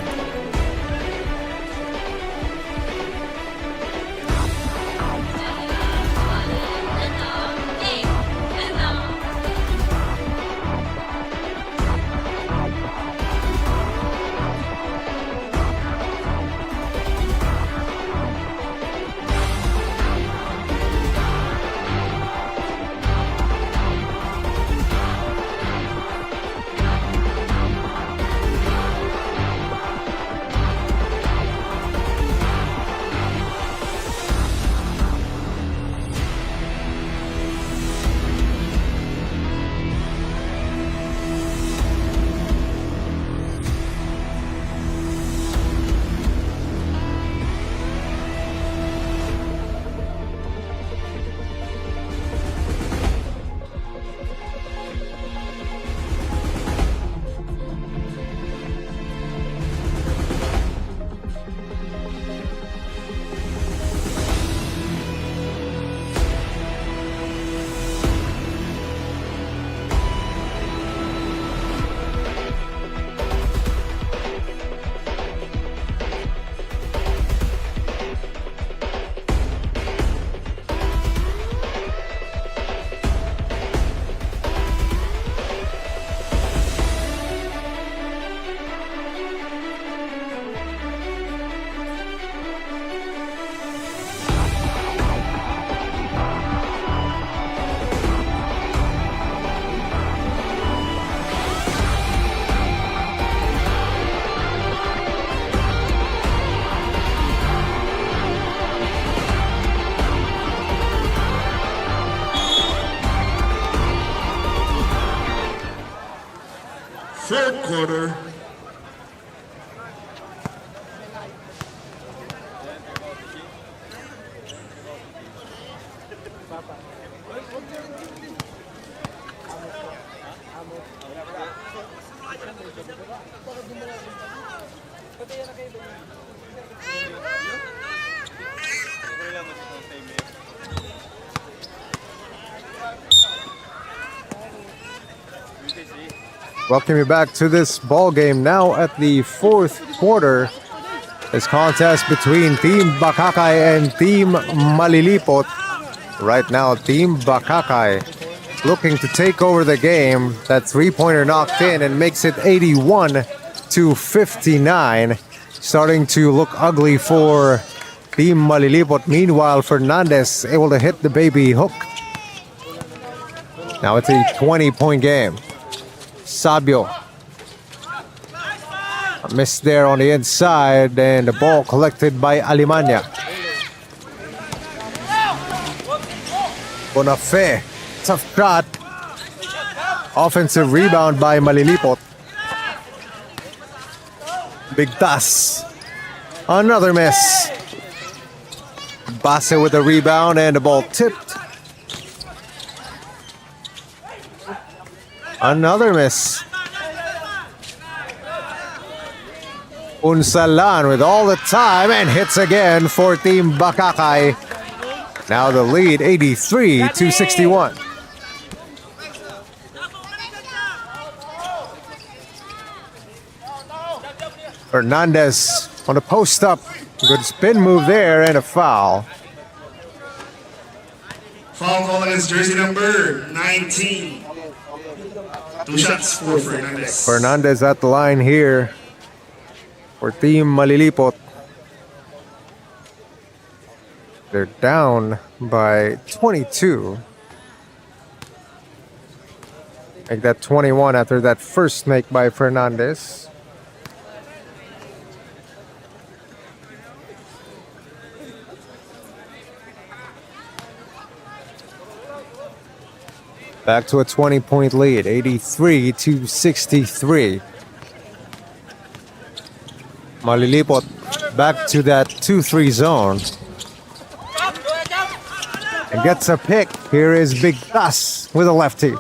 fourth quarter. Welcome you back to this ball game now at the fourth quarter. This contest between Team BACACAY and Team MALILIPOT. Right now, Team BACACAY looking to take over the game. That three-pointer knocked in and makes it 81-59. Starting to look ugly for Team MALILIPOT. Meanwhile, Fernandez able to hit the baby hook. Now it's a 20-point game. Sabio. A miss there on the inside, and the ball collected by Alemania. Bonafé. Tough shot. Offensive rebound by Malilipot. Bigtas. Another miss. Base with the rebound, and the ball tipped. Another miss. Unsalan with all the time and hits again for Team BACACAY. Now the lead 83-61. Fernandez on the post up. Good spin move there and a foul. Foul call against jersey number 19. 2 shots for Fernandez. Fernandez at the line here for Team Malilipot. They're down by 22. Make that 21 after that first make by Fernandez. Back to a 20-point lead, 83-63. Malilipot back to that 2-3 zone. And gets a pick. Here is Bigtas with a lefty.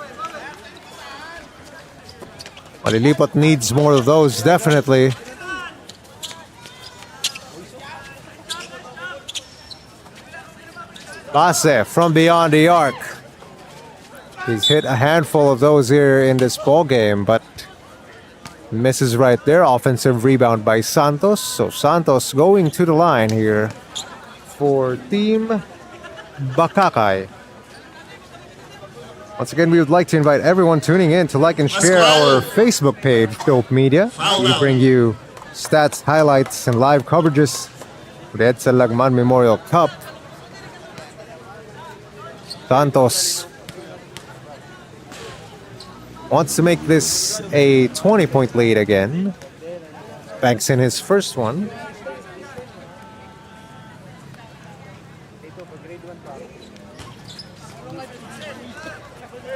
Malilipot needs more of those, definitely. Base from beyond the arc. He's hit a handful of those here in this ball game, but misses right there. Offensive rebound by Santos. So Santos going to the line here for Team BACACAY. Once again, we would like to invite everyone tuning in to like and share our Facebook page, Dope Media. We bring you stats, highlights, and live coverages for the Edcel Lagman Memorial Cup. Santos wants to make this a 20-point lead again. Banks in his first one.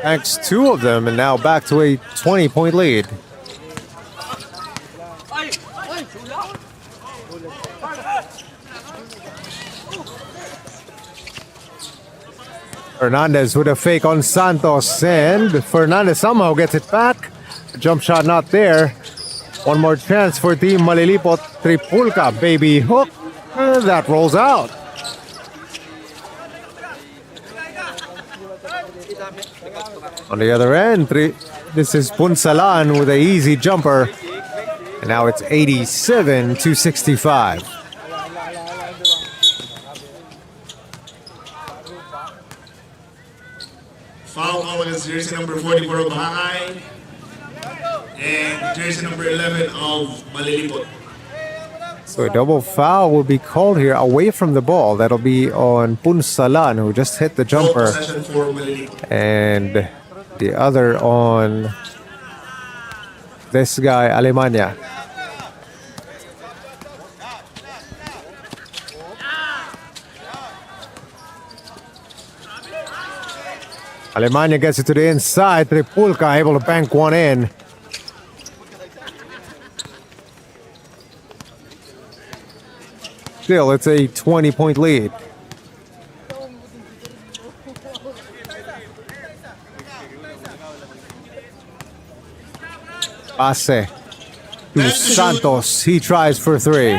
Banks 2 of them, and now back to a 20-point lead. Fernandez with a fake on Santos, and Fernandez somehow gets it back. Jump shot not there. One more chance for Team Malilipot. Tripulka, baby hook. That rolls out. On the other end, this is Punsalan with an easy jumper. And now it's 87-65. Foul call against jersey number 44 of BACACAY and jersey number 11 of Malilipot. So a double foul will be called here away from the ball. That'll be on Punsalan, who just hit the jumper. Possession for Malilipot. And the other on this guy, Alemania. Alemania gets it to the inside. Tripulka able to bank one in. Still, it's a 20-point lead. Passe to Santos. He tries for three.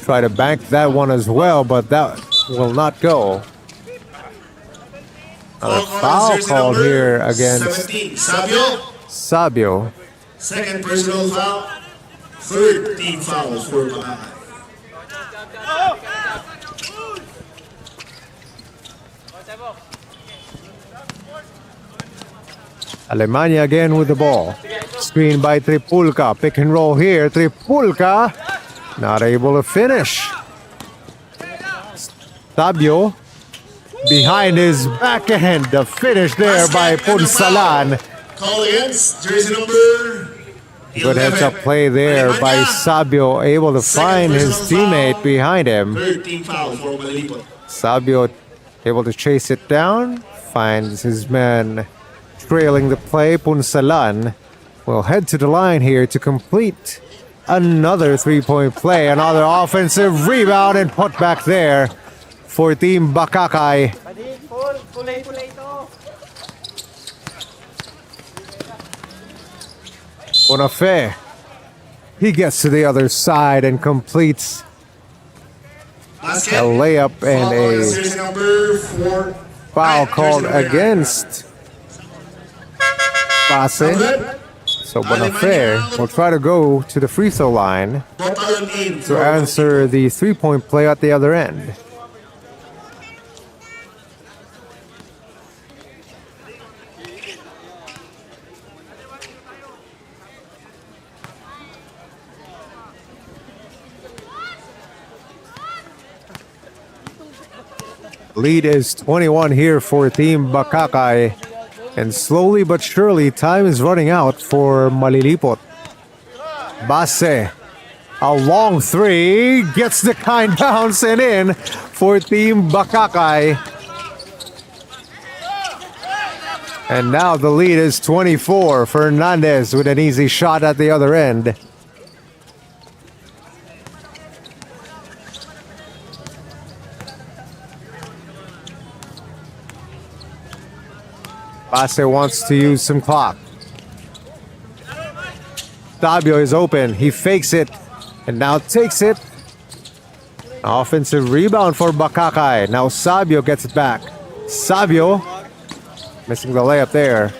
Try to bank that one as well, but that will not go. Another foul called here against 17, Sabio. Sabio. Second personal foul. Third team fouls for BACACAY. Alemania again with the ball. Screen by Tripulka. Pick and roll here. Tripulka not able to finish. Sabio behind his backhand. The finish there by Punsalan. Call against jersey number Good 11. heads up play there by Sabio, able to find his teammate behind him. 13 fouls for MALILIPOT. Sabio able to chase it down, finds his man trailing the play. Punsalan will head to the line here to complete another 3-point play. Another offensive rebound and put back there for Team BACACAY. Kulay ito. Bonafe. He gets to the other side and completes Basket. a layup and Foul a against jersey number 4. foul Jersey called number 9. against Passe. So Bonafe will try to go to the free throw line Botalon in to for answer the 3-point play at the other end. Lead is 21 here for Team BACACAY. And slowly but surely, time is running out for Malilipot. Basse, a long three, gets the kind bounce and in for Team BACACAY. And now the lead is 24. Fernandez with an easy shot at the other end. Basse wants to use some clock. Sabio is open. He fakes it and now takes it. Offensive rebound for BACACAY. Now Sabio gets it back. Sabio missing the layup there.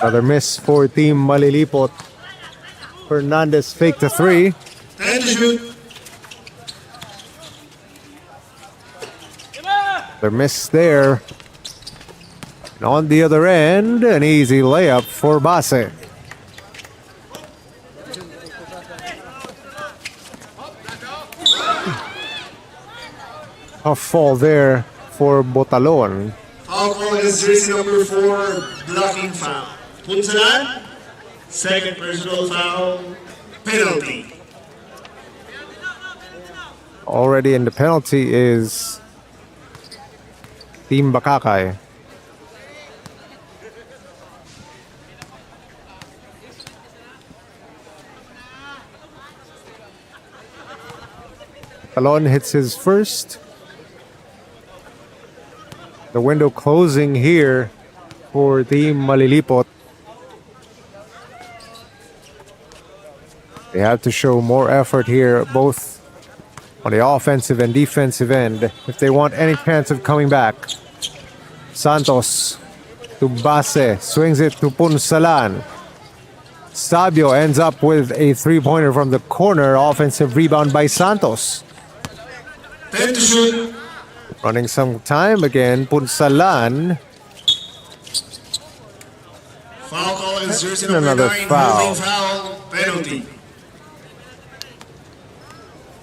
Another miss for Team Malilipot. Fernandez faked the three. 10 to shoot. Their miss there. And on the other end, an easy layup for Basse. A fall there for Botalon. Foul call against jersey number 4. Blocking foul. Punsalan. Second personal foul. Penalty. Already in the penalty is Team BACACAY. Talon hits his first. The window closing here for Team Malilipot. They have to show more effort here, both on the offensive and defensive end, if they want any chance of coming back. Santos to Basse, swings it to Punsalan. Sabio ends up with a three-pointer from the corner. Offensive rebound by Santos. 10 to shoot. Running some time again, Punsalan. Foul call against jersey And number another 9. foul. Holding foul. Penalty.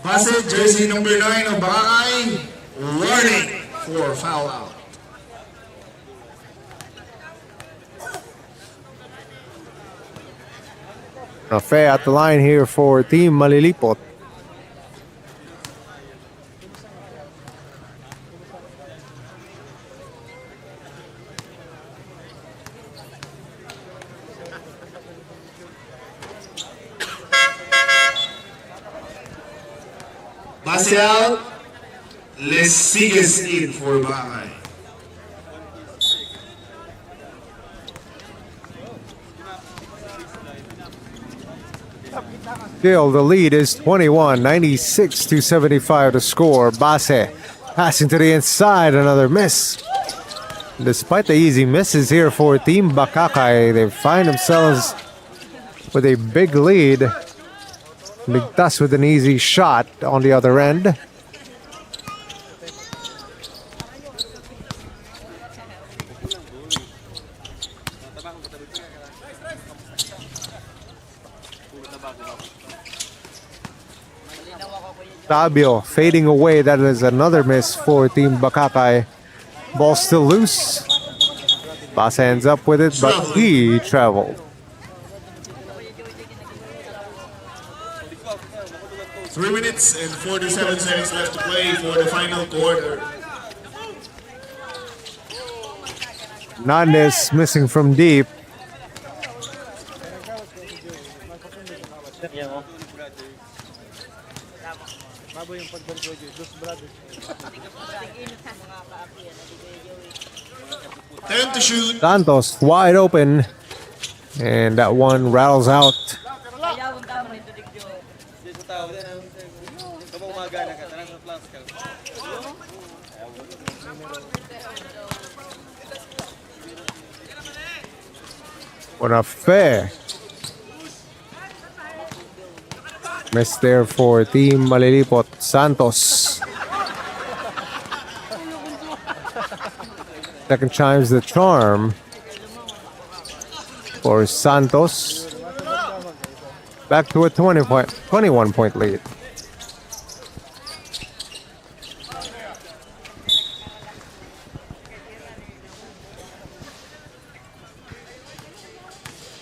Basse, jersey number 9 of BACACAY. Warning for foul out. Rafe at the line here for Team Malilipot. Base out. Lesigas in for BACACAY. Still, the lead is 21, 96 to 75 to score. Base passing to the inside, another miss. Despite the easy misses here for Team BACACAY, they find themselves with a big lead. Ligtas with an easy shot on the other end. Tabio fading away. That is another miss for Team BACACAY. Ball still loose. Base ends up with it, but he traveled. 3 minutes and 47 seconds left to play for the final quarter. Nandes missing from deep. Time to shoot. Santos wide open. And that one rattles out. What a fair. Miss there for Team Malilipot. Santos. Second chimes the charm for Santos. Back to a 21 point lead.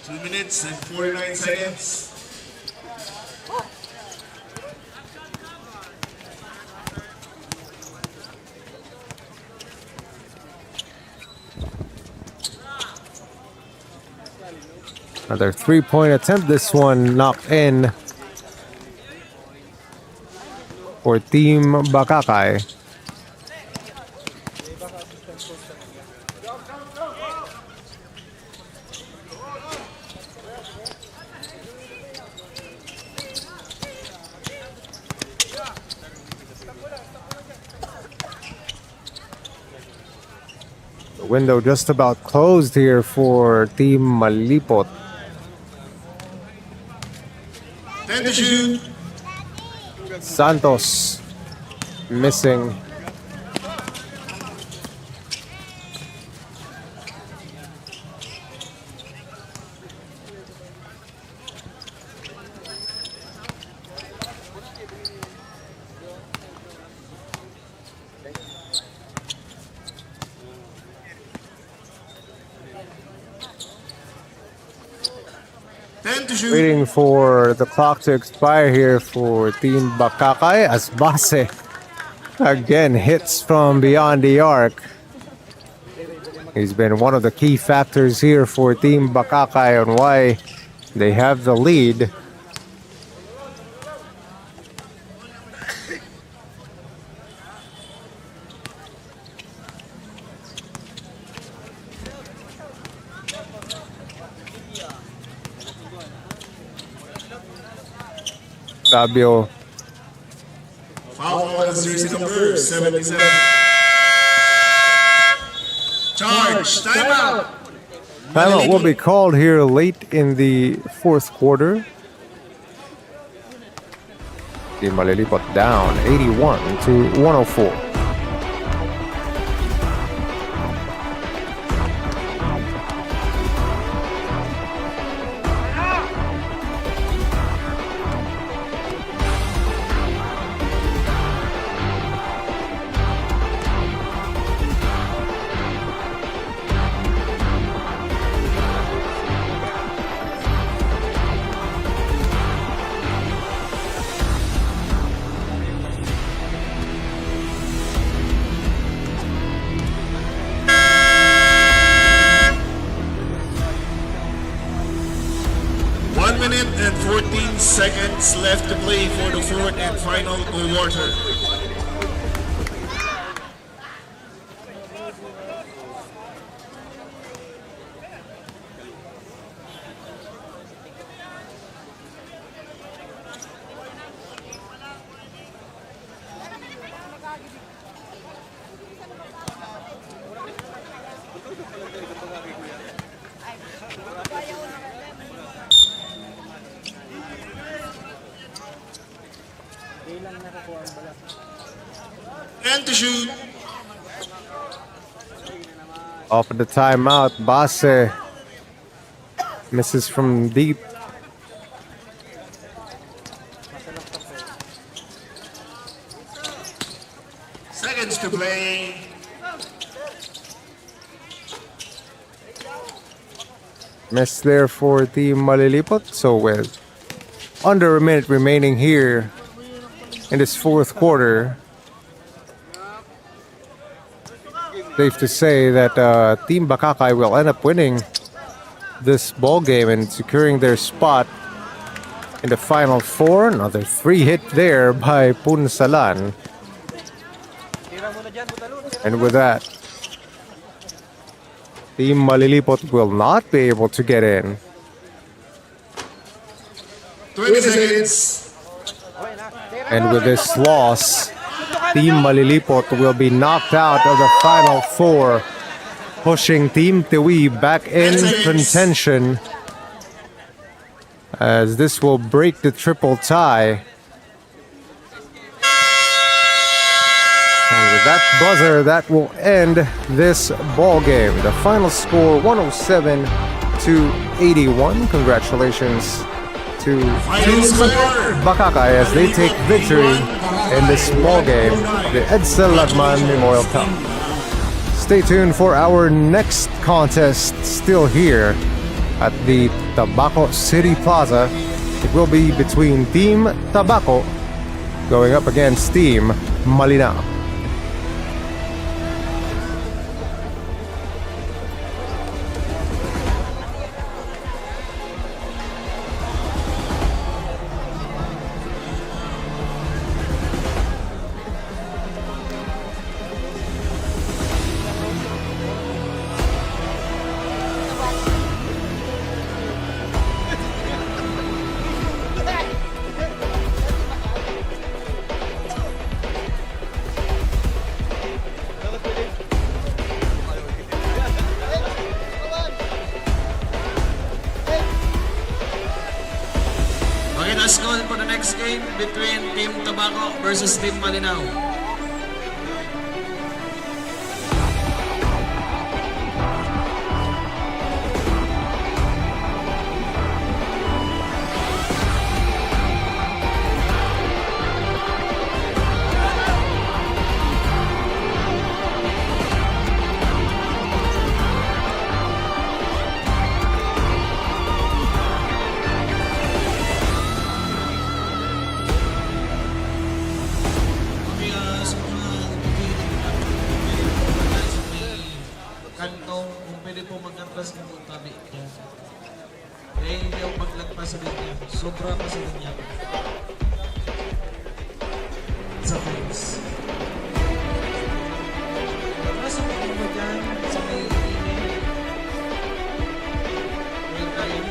Two minutes and 49 seconds. Another 3-point attempt. This one knocked in for Team BACACAY. The window just about closed here for Team Malilipot. Time to shoot. Santos missing. Time to shoot. Waiting for the clock to expire here for Team BACACAY as Base again hits from beyond the arc. He's been one of the key factors here for Team BACACAY on why they have the lead. Fabio Foul on jersey number 77. Charge. Timeout. timeout will be called here late in the fourth quarter. Team Malilipot down 81 to 104. 1 minute and 14 seconds left to play for the fourth and final quarter. And to shoot. Off of the timeout, Base misses from deep. Seconds to play. Miss there for Team Malilipot. So with under a minute remaining here in this fourth quarter, safe to say that Team BACACAY will end up winning this ball game and securing their spot in the final four. Another 3-hit there by Punsalan. And with that, Team Malilipot will not be able to get in. 20 seconds. And with this loss, Team Malilipot will be knocked out of the final four, pushing Team Tiwi back in contention, as this will break the triple tie. And with that buzzer, that will end this ball game. The final score 107-81. Congratulations to Team BACACAY as they take victory in this ball game, the Edcel Lagman Memorial Cup. Stay tuned for our next contest, still here at the Tabaco City Plaza. It will be between Team Tabaco going up against Team Malinao. Okay, let's go for the next game between Team Tabaco versus Team Malinao. Kantong, kung pwede po magkantas ng tabi niya. Eh, hindi ako maglagpas sa linya. Sobra pa sa linya. Sa face. Nasa mga mo dyan, sa may init. Well, tayo.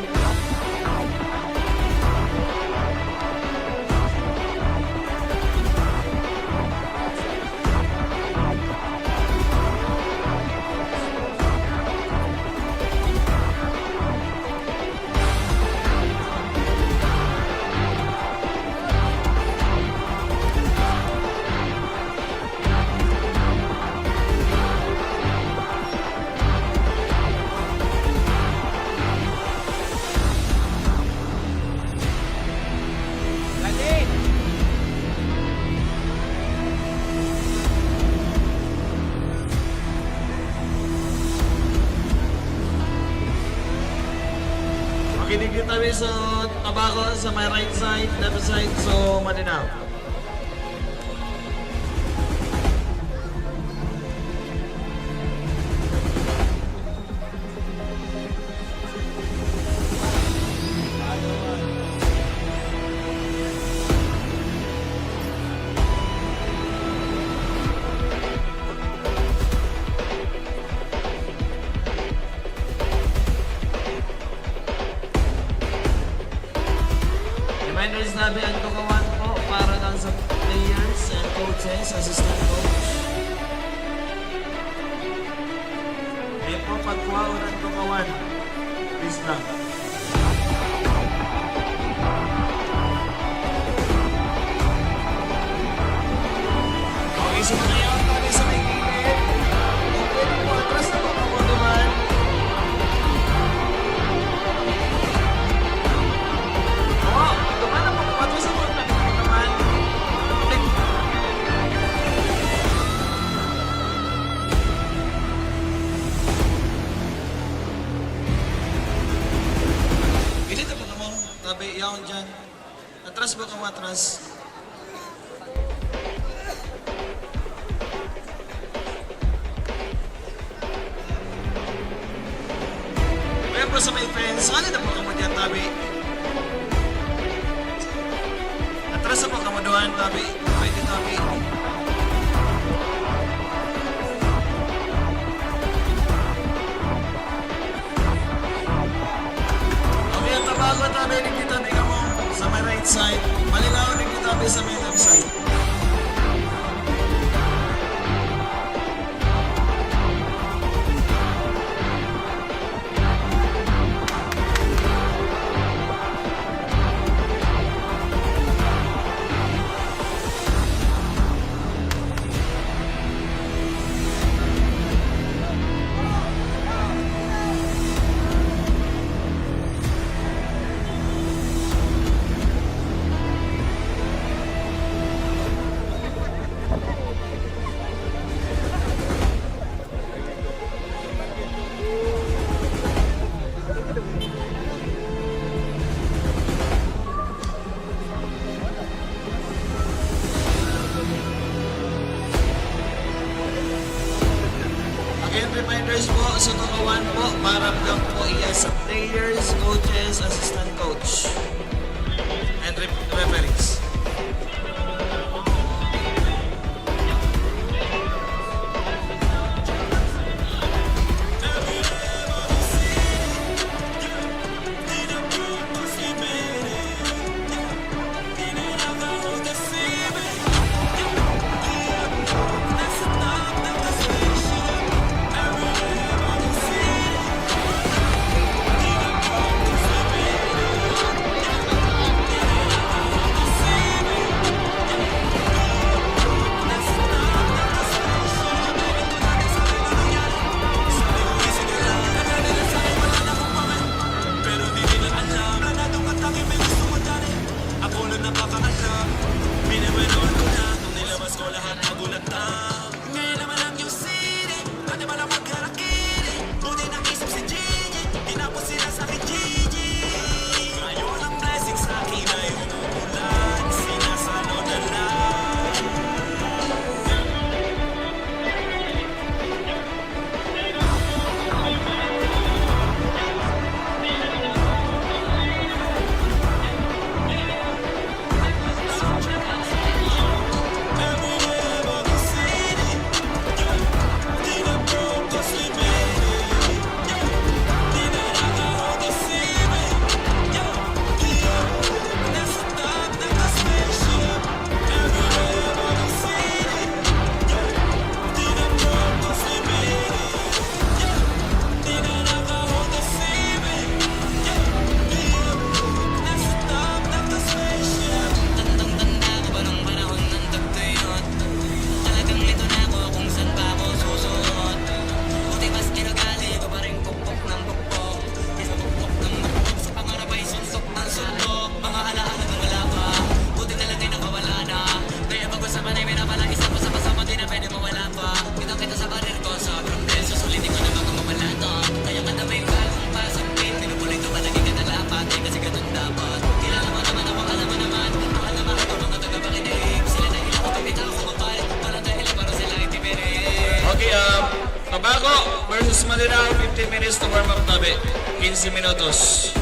Makinig din tayo sa Tabaco sa my right side, left side, so Malinao. Players Tabi ang tukawan po para lang sa players and coaches, assistant coach. May po pagkuhaon ang tukawan. Please lang. Okay, so ngayon kami sa may gilid. Okay po, atras na po ako naman. Oo, duman na po, atras na po naman. Pilit na po ka mo, tabi, yaon dyan. Atras ba ka matras? Remember sa may friends, ano na po ka mo dyan, tabi? Atras na po ka mo doon, tabi. Pwede, tabi. Okay, ang tabago, tabi, nagkitabi ka mo sa may right side. Malinao, nagkitabi sa may left side. Again, reminders po sa tukawan po para lang po iya sa players, coaches, assistant coach, and referees. TABACO versus MALINAO, 15 minutes to warm up tabi. 15 minutos.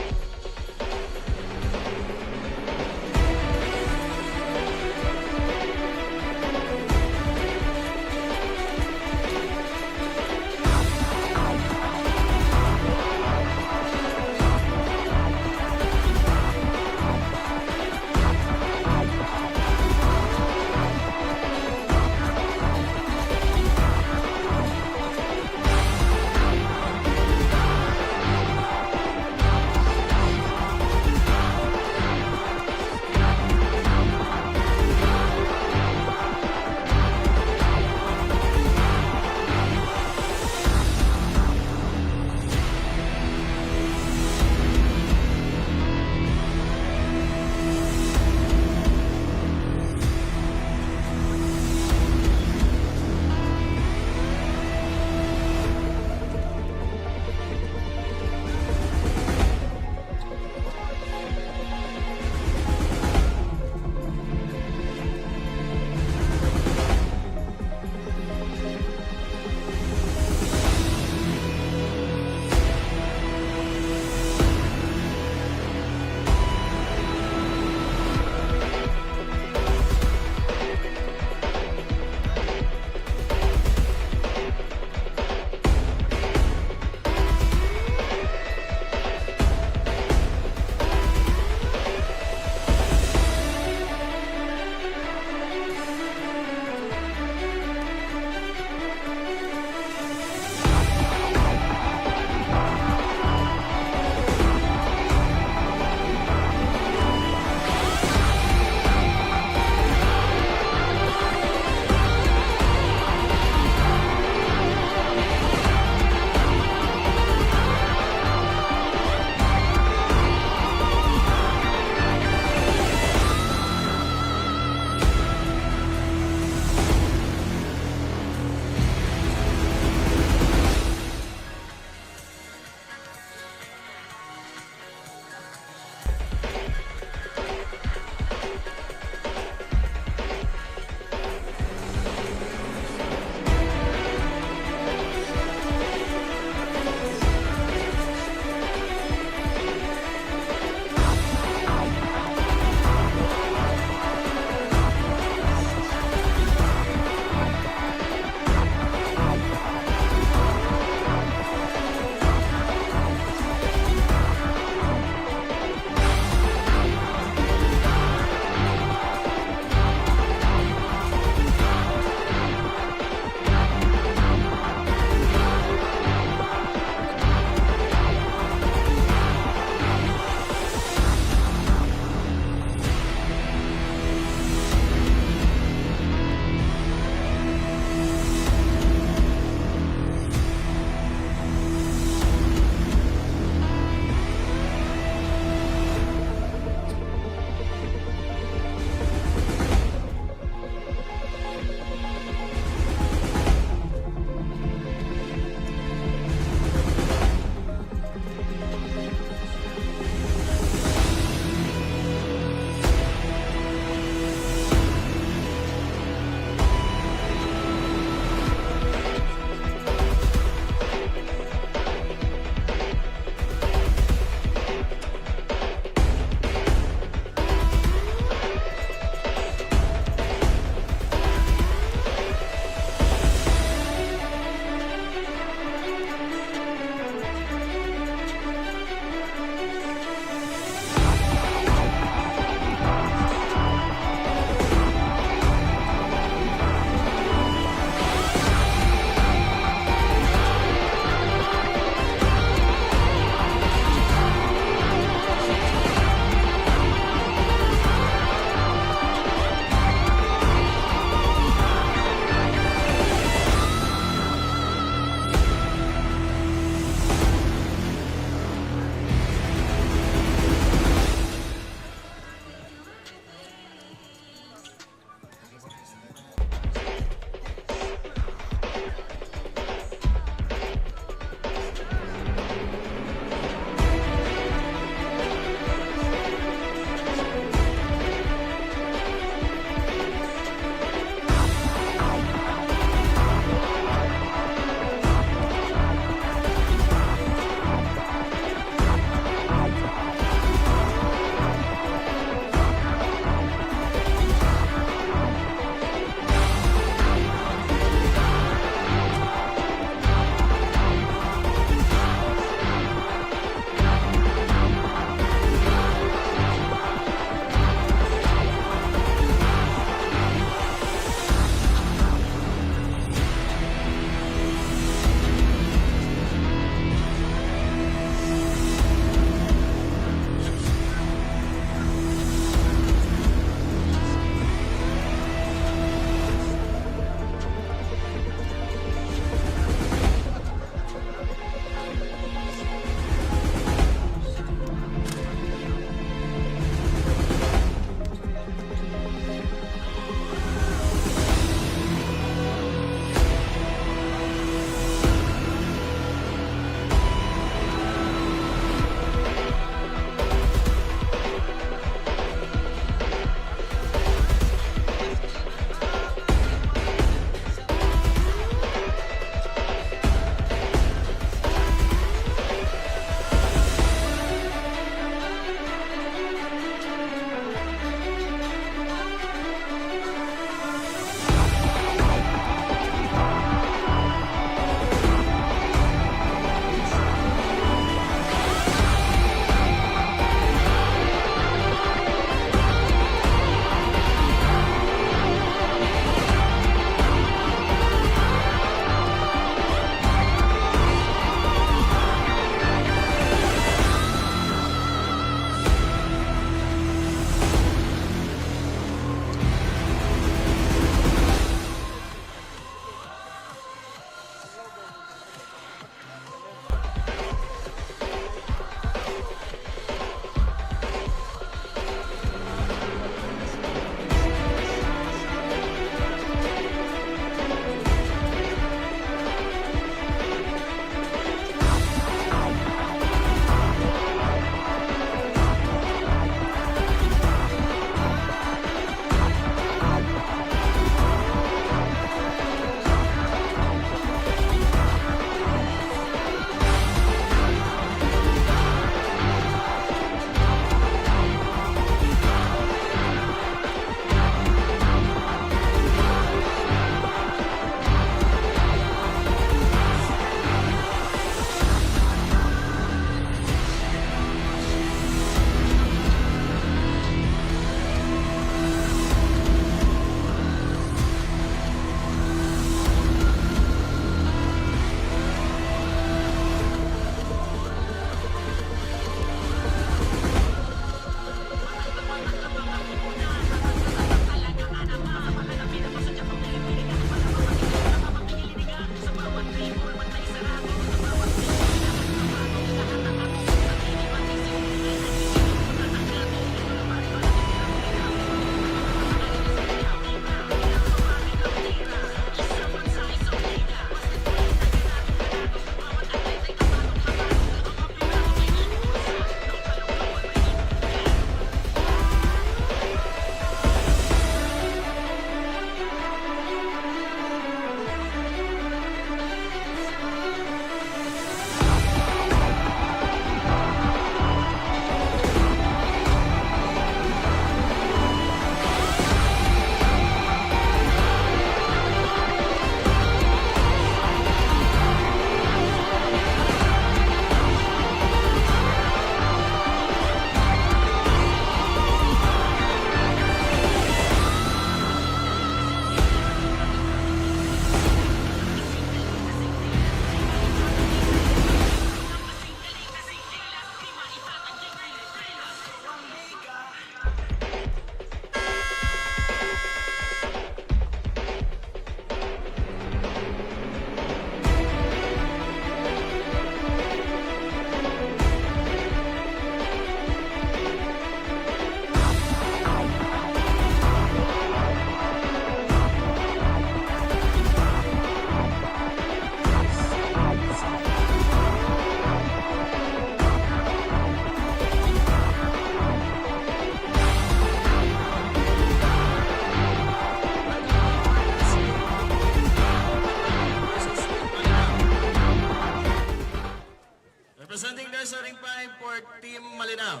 Representing the starting 5 for Team Malinao.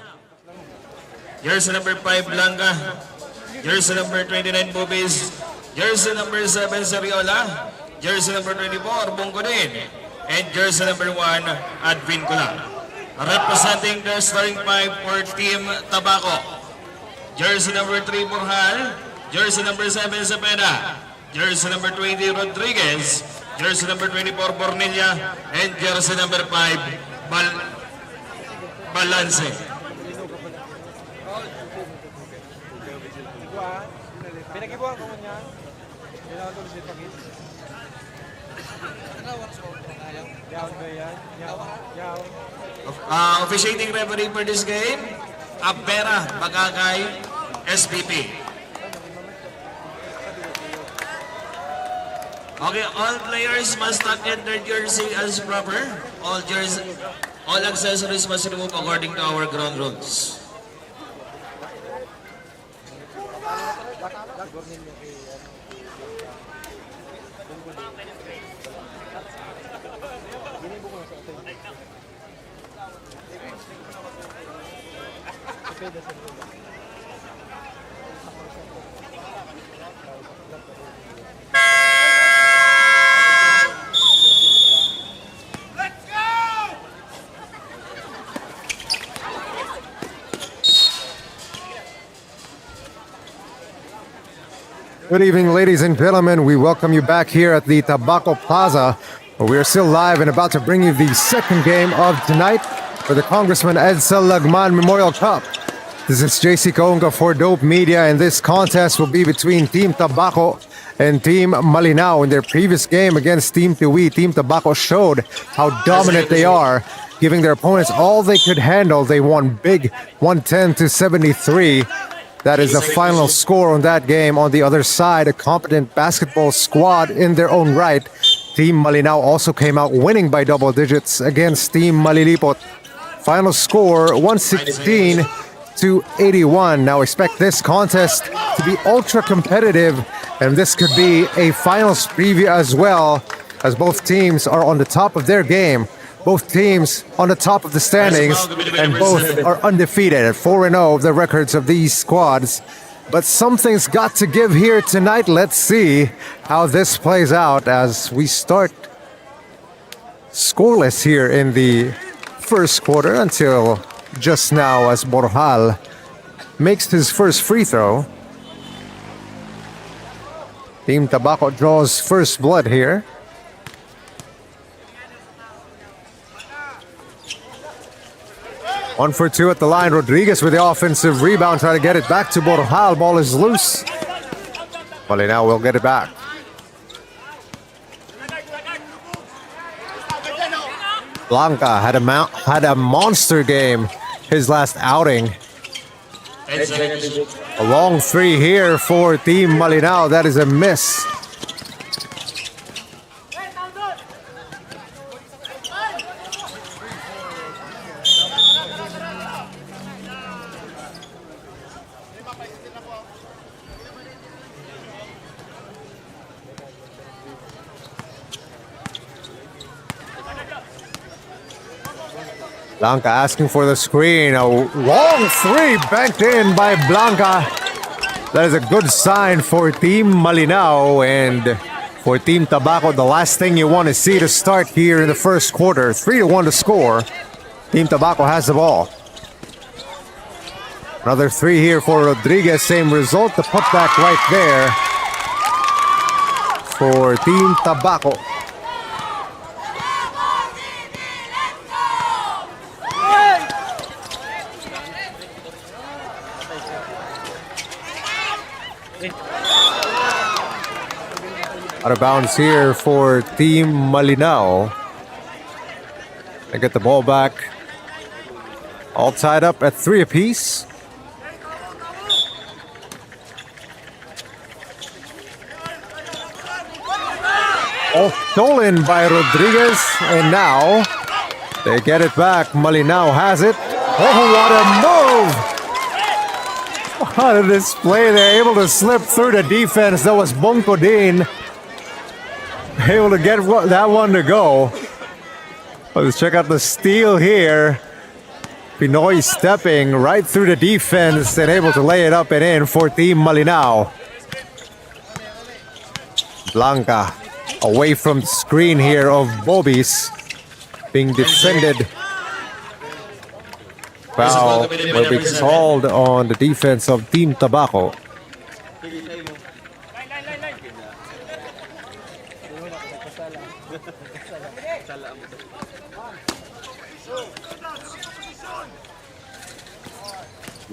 Jersey number 5, Blanca. Jersey number 29, Bubis. Jersey number 7, Seriola. Jersey number 24, Bunggodin. And jersey number 1, Advin Kula. Representing the starting 5 for Team Tabaco. Jersey number 3, Burhal. Jersey number 7, Cepeda. Jersey number 20, Rodriguez. Jersey number 24, Bornilla. And jersey number 5, Balance. Pinagibuhan ko mo niya. Kailangan ko siya pagis. Yawn ba yan? Yawn. Officiating referee for this game, Abera, BACACAY, SPP. Okay, all players must tuck in their jersey as proper. All accessories must remove according to our ground rules. Good evening, ladies and gentlemen. We welcome you back here at the Tabaco Plaza, where we are still live and about to bring you the second game of tonight for the Congressman Edcel Lagman Memorial Cup. This is JC Cong for Dope Media, and this contest will be between Team Tabaco and Team Malinao. In their previous game against Team Tiwi, Team Tabaco showed how dominant they are, giving their opponents all they could handle. They won big, 110-73. That is the final score on that game. On the other side, a competent basketball squad in their own right. Team Malinao also came out winning by double digits against Team Malilipot. Final score 116-81. Now expect this contest to be ultra competitive, and this could be a finals preview as well, as both teams are on the top of their game. Both teams on the top of the standings, and both are undefeated at 4-0, the records of these squads. But something's got to give here tonight. Let's see how this plays out as we start scoreless here in the first quarter until just now, as Borjal makes his first free throw. Team Tabaco draws first blood here. One for two at the line. Rodriguez with the offensive rebound, try to get it back to Borjal. Ball is loose. Malinao will get it back. Blanca had a monster game his last outing. A long three here for Team Malinao. That is a miss. Blanca asking for the screen. A long three banked in by Blanca. That is a good sign for Team Malinao, and for Team Tabaco, the last thing you want to see to start here in the first quarter. 3-1 to score. Team Tabaco has the ball. Another three here for Rodriguez. Same result. The putback right there for Team Tabaco. Out of bounds here for Team Malinao. They get the ball back. All tied up at 3 apiece. All stolen by Rodriguez, and now they get it back. Malinao has it. Oh, what a move! What a display. They're able to slip through the defense. That was Bongkodin able to get that one to go. Let's check out the steal here. Pinoy stepping right through the defense and able to lay it up and in for Team Malinao. Blanca away from the screen here of Bobis, being defended. Foul will be called on the defense of Team Tabaco.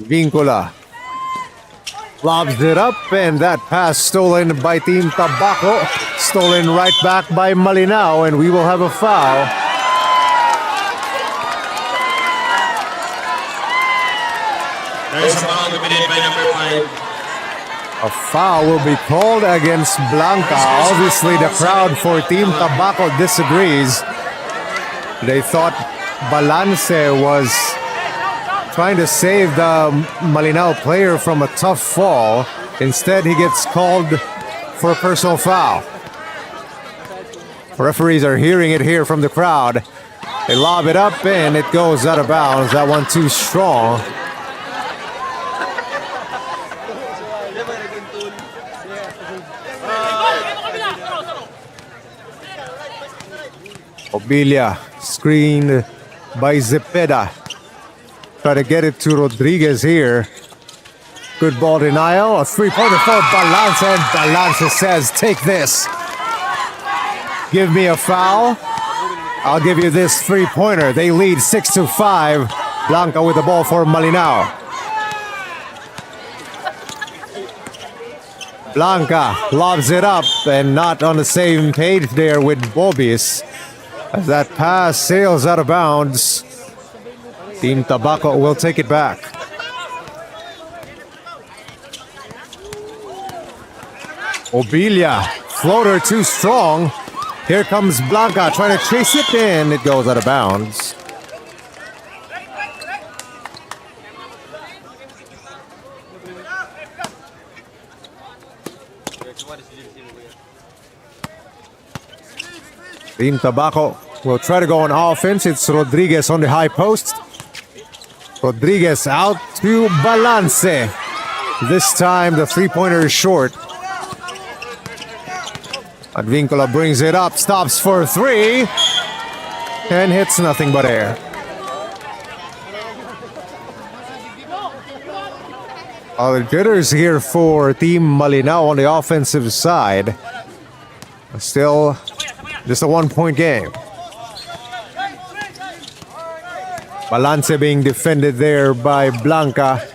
Vincula lobs it up, and that pass stolen by Team Tabaco, stolen right back by Malinao, and we will have a foul. There is a foul committed by number 5. A foul will be called against Blanca. Obviously, the crowd for Team Tabaco disagrees. They thought Balance was trying to save the Malinao player from a tough fall. Instead, he gets called for a personal foul. Referees are hearing it here from the crowd. They lob it up and it goes out of bounds. That one too strong. Obilia screened by Zepeda. Try to get it to Rodriguez here. Good ball denial. A three-pointer for Balance, and Balance says, take this. Give me a foul. I'll give you this three-pointer. They lead 6-5. Blanca with the ball for Malinao. Blanca lobs it up and not on the same page there with Bobis. As that pass sails out of bounds, Team Tabaco will take it back. Obilia, floater too strong. Here comes Blanca trying to chase it in. It goes out of bounds. Team Tabaco will try to go on offense. It's Rodriguez on the high post. Rodriguez out to Balance. This time the three-pointer is short. Advincula brings it up, stops for three, and hits nothing but air. All the jitters here for Team Malinao on the offensive side. Still just a one-point game. Balance being defended there by Blanca.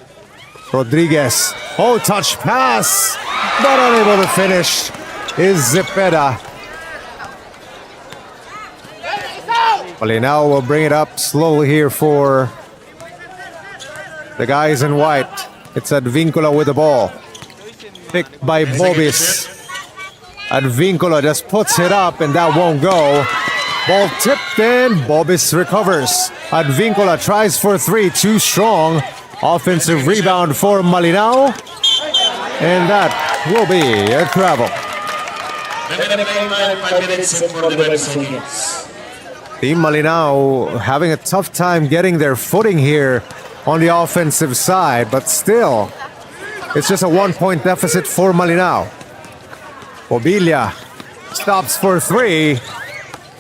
Rodriguez. Oh, touch pass, but unable to finish is Zepeda. Malinao will bring it up slowly here for the guys in white. It's Advincula with the ball. Picked by Bobis. Advincula just puts it up and that won't go. Ball tipped and Bobis recovers. Advincula tries for three, too strong. Offensive rebound for Malinao. And that will be a travel. Team Malinao having a tough time getting their footing here on the offensive side, but still, it's just a one-point deficit for Malinao. Obilia stops for three.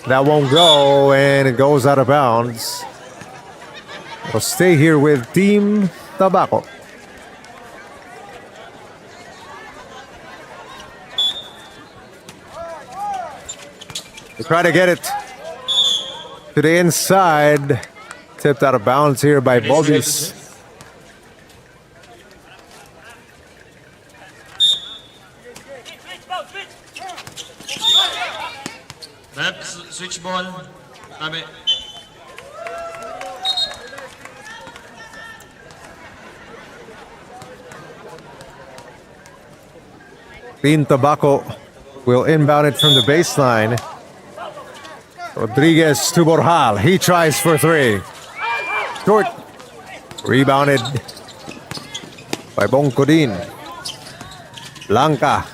That won't go, and it goes out of bounds. We'll stay here with Team Tabaco. They try to get it to the inside. Tipped out of bounds here by Bobis. Switch ball. Tabi. Team Tabaco will inbound it from the baseline. Rodriguez to Borjal. He tries for three. Short. Rebounded by Bongkodin. Blanca.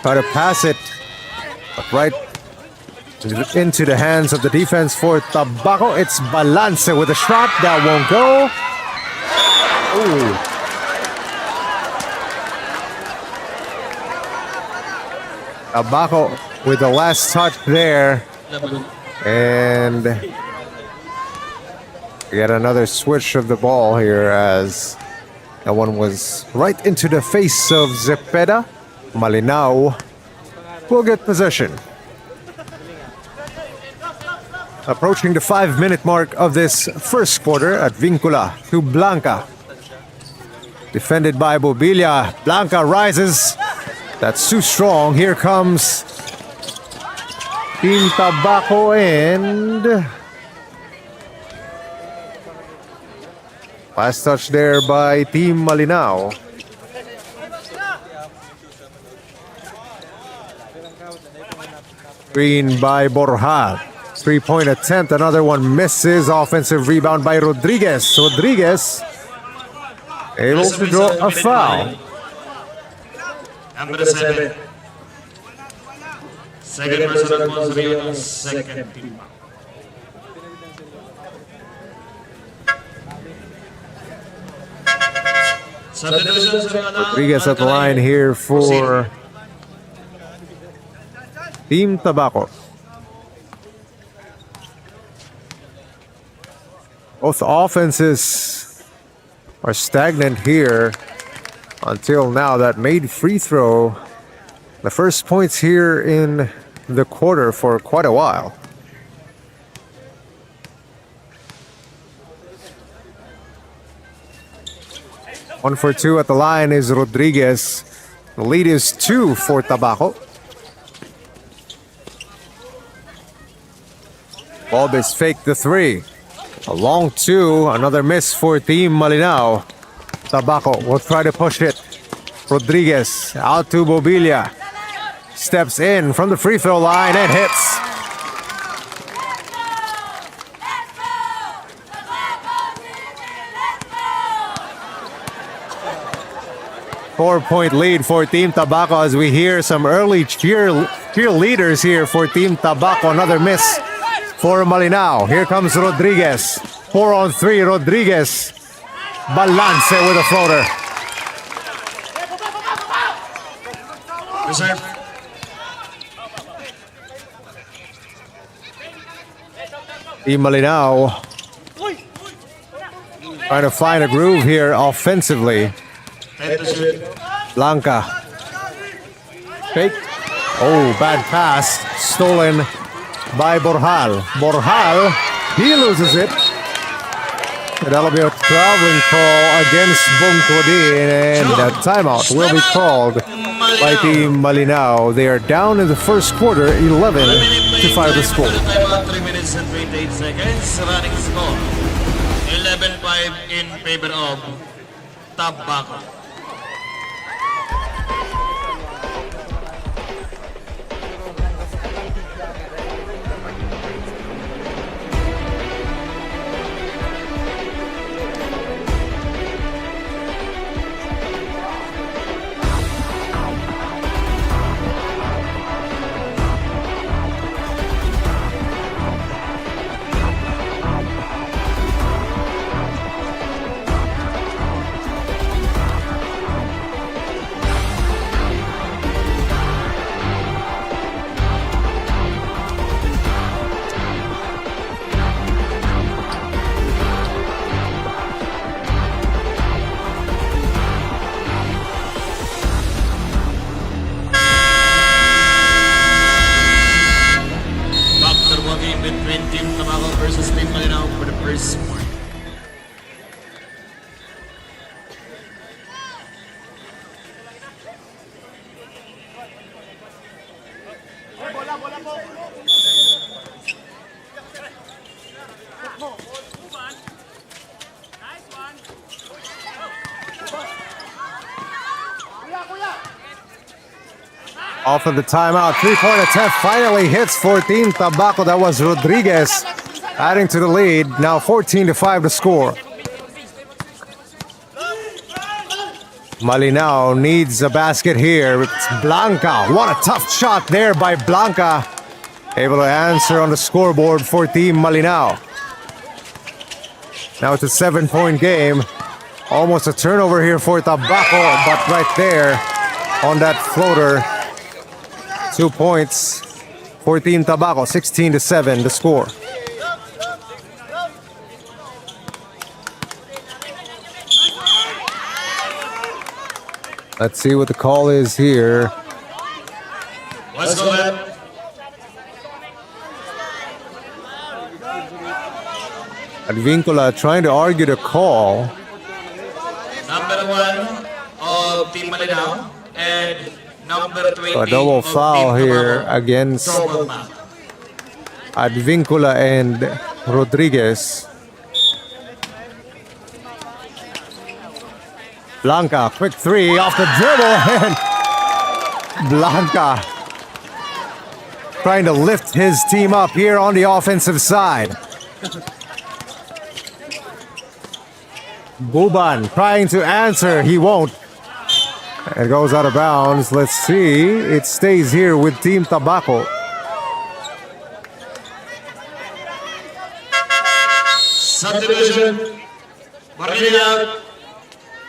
Try to pass it. But right into the hands of the defense for Tabaco. It's Balance with a shot that won't go. Ooh. Tabaco with the last touch there. And yet another switch of the ball here as that one was right into the face of Zepeda. Malinao will get possession. Approaching the 5-minute mark of this first quarter at Vincula to Blanca. Defended by Bobilla. Blanca rises. That's too strong. Here comes Team Tabaco and last touch there by Team Malinao. Screen by Borja. 3-point attempt. Another one misses. Offensive rebound by Rodriguez. Rodriguez able to draw a foul. Number 7. Second personal calls Rio, second team. Substitutions Rodriguez at the line here for Team Tabaco. Both offenses are stagnant here until now. That made free throw the first points here in the quarter for quite a while. One for two at the line is Rodriguez. The lead is 2 for Tabaco. Balbis faked the 3. A long 2, another miss for Team Malinao. Tabaco will try to push it. Rodriguez out to Bobilla. Steps in from the free throw line and hits. Four-point lead for Team Tabaco as we hear some early cheerleaders here for Team Tabaco. Another miss for Malinao. Here comes Rodriguez. 4-on-3, Rodriguez. Balance with a floater. Reserve. Team Malinao trying to find a groove here offensively. Blanca. Fake. Oh, bad pass. Stolen by Borjal. Borjal, he loses it. And that'll be a traveling call against Bongkodin, and a timeout will be called by Team Malinao. They are down in the first quarter, 11-5 the score. 3 minutes and 28 seconds. Running score 11-5 in favor of Tabaco. Between Team Tabaco versus Team Malinao for the first point. Off of the timeout, 3-point attempt finally hits for Team Tabaco. That was Rodriguez adding to the lead. Now 14-5 to score. Malinao needs a basket here. It's Blanca. What a tough shot there by Blanca. able to answer on the scoreboard for Team Malinao. Now it's a 7-point game. Almost a turnover here for Tabaco, but right there on that floater, 2 points for Team Tabaco, 16-7 the score. Let's see what the call is here. Let's go back. Advincula trying to argue the call. Number 1 of Team Malinao and number 20 So a double of foul Team here Tabaco. against Trouble map. Advincula and Rodriguez. Blanca, quick three off the dribble, and Blanca trying to lift his team up here on the offensive side. Buban trying to answer, he won't. It goes out of bounds. Let's see, it stays here with Team Tabaco. Subdivision. Marina.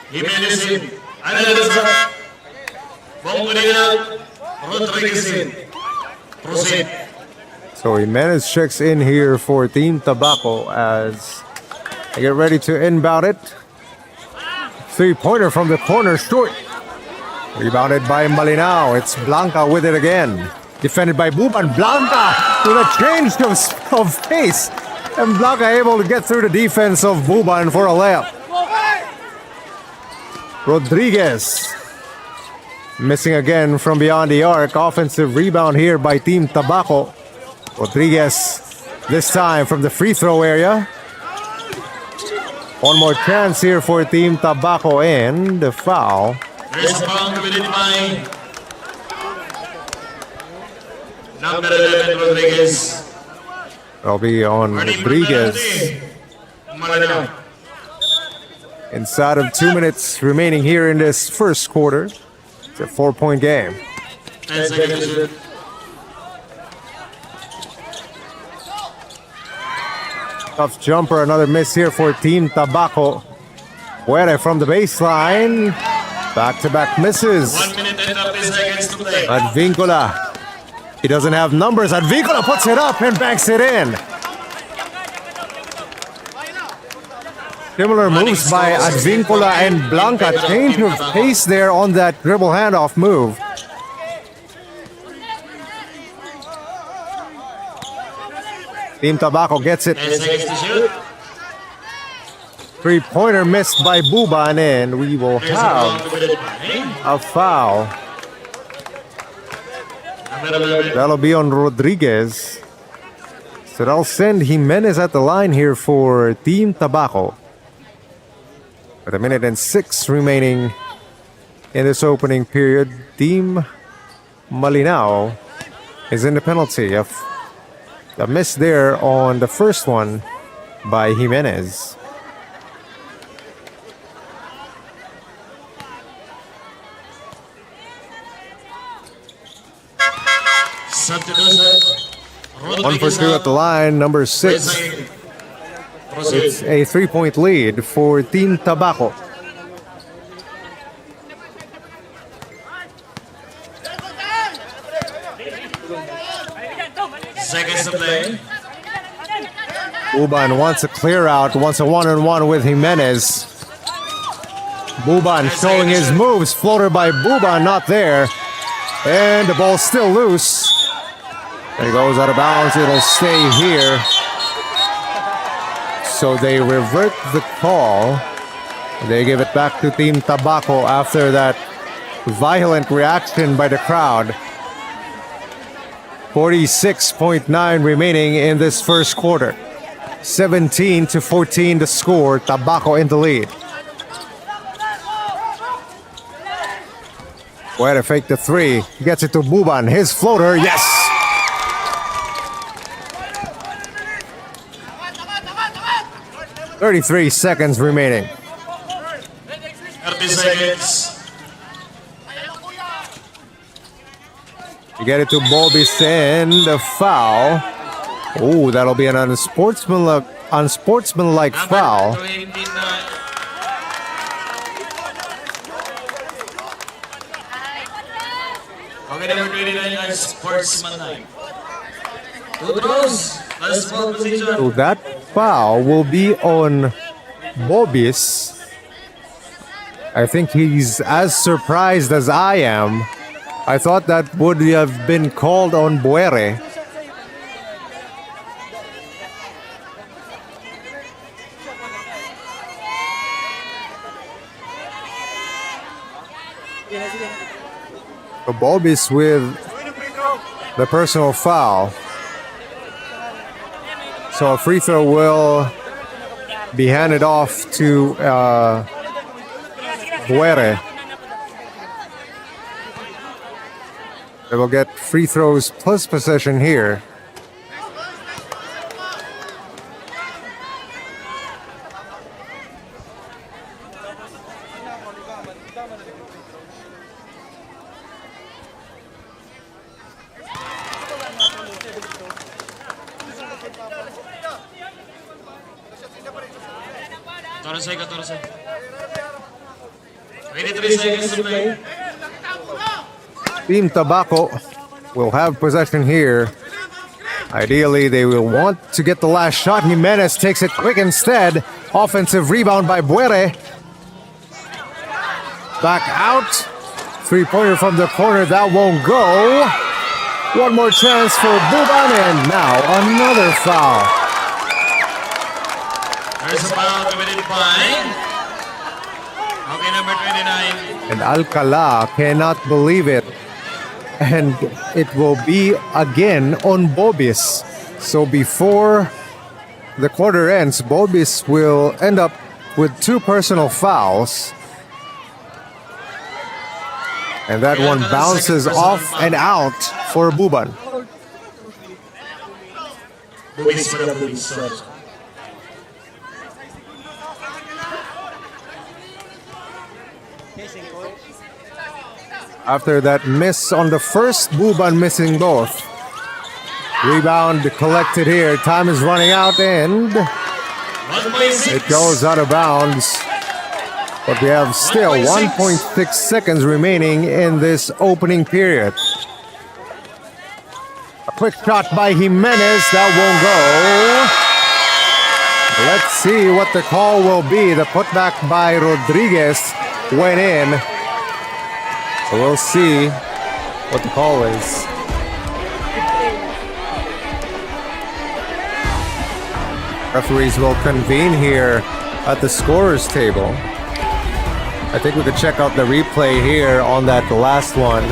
Jimenez in. Analisa. Bongrina. Rodriguez in. Proceed. So Jimenez checks in here for Team Tabaco as they get ready to inbound it. 3-pointer from the corner, short. Rebounded by Malinao. It's Blanca with it again. Defended by Buban. Blanca with a change of pace. And Blanca able to get through the defense of Buban for a layup. Rodriguez missing again from beyond the arc. Offensive rebound here by Team Tabaco. Rodriguez this time from the free throw area. One more chance here for Team Tabaco, and the foul. There's a foul committed by number 11 Rodriguez. That'll be on Rodriguez. Malinao. Inside of 2 minutes remaining here in this first quarter. It's a 4-point game. 10 seconds to shoot. Tough jumper, another miss here for Team Tabaco. Puere from the baseline. Back-to-back misses. 1 minute and 30 seconds to play. Advincula. He doesn't have numbers. Advincula puts it up and banks it in. Similar moves by Advincula and Blanca. Change of pace there on that dribble handoff move. Team Tabaco gets it. 10 seconds to shoot. 3-pointer missed by Buban, and we will There's a foul have committed by a foul. number 11. That'll be on Rodriguez. So that'll send Jimenez at the line here for Team Tabaco. With 1 minute and 6 remaining in this opening period, Team Malinao is in the penalty. A miss there on the first one by Jimenez. Substitution. 1 for 2 at the line, number 6. It's a 3-point lead for Team Tabaco. Seconds to play. Buban wants a clear out, wants a one-on-one with Jimenez. Buban showing his moves, floater by Buban, not there. And the ball's still loose. It goes out of bounds, it'll stay here. So they revert the call. They give it back to Team Tabaco after that violent reaction by the crowd. 46.9 remaining in this first quarter. 17-14 the score. Tabaco in the lead. Way to fake the three. Gets it to Buban. His floater, yes! "33 seconds remaining. 30 seconds. You get it to Bobis and the foul. Oh, that'll be an unsportsmanlike foul. Number 29. Okay, number 29 is sportsmanlike. Two throws. Last ball position. So that foul will be on Bobis. I think he's as surprised as I am. I thought that would have been called on Buere. So Bobis with the personal foul. So a free throw will be handed off to Buere. They will get free throws plus possession here. Torres, 14. 23 seconds to play. Team Tabaco will have possession here. Ideally, they will want to get the last shot. Jimenez takes it quick instead. Offensive rebound by Buere. Back out. Three-pointer from the corner. That won't go. One more chance for Buban, and now another foul. There's a foul committed by. Okay, number 29. And Alcala cannot believe it. And it will be again on Bobis. So before the quarter ends, Bobis will end up with 2 personal fouls. And that one bounces off and out for Buban. Bubis for the Bubis. After that miss on the first, Buban missing both. Rebound collected here. Time is running out and 1.6. it goes out of bounds. But we have still 1.6 seconds remaining in this opening period. A quick shot by Jimenez. That won't go. Let's see what the call will be. The putback by Rodriguez went in. So we'll see what the call is. Referees will convene here at the scorer's table. I think we could check out the replay here on that last one.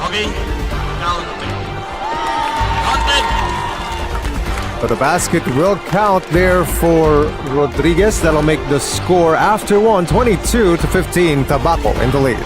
Okay, counted. But the basket will count there for Rodriguez. That'll make the score after one, 22-15, Tabaco in the lead.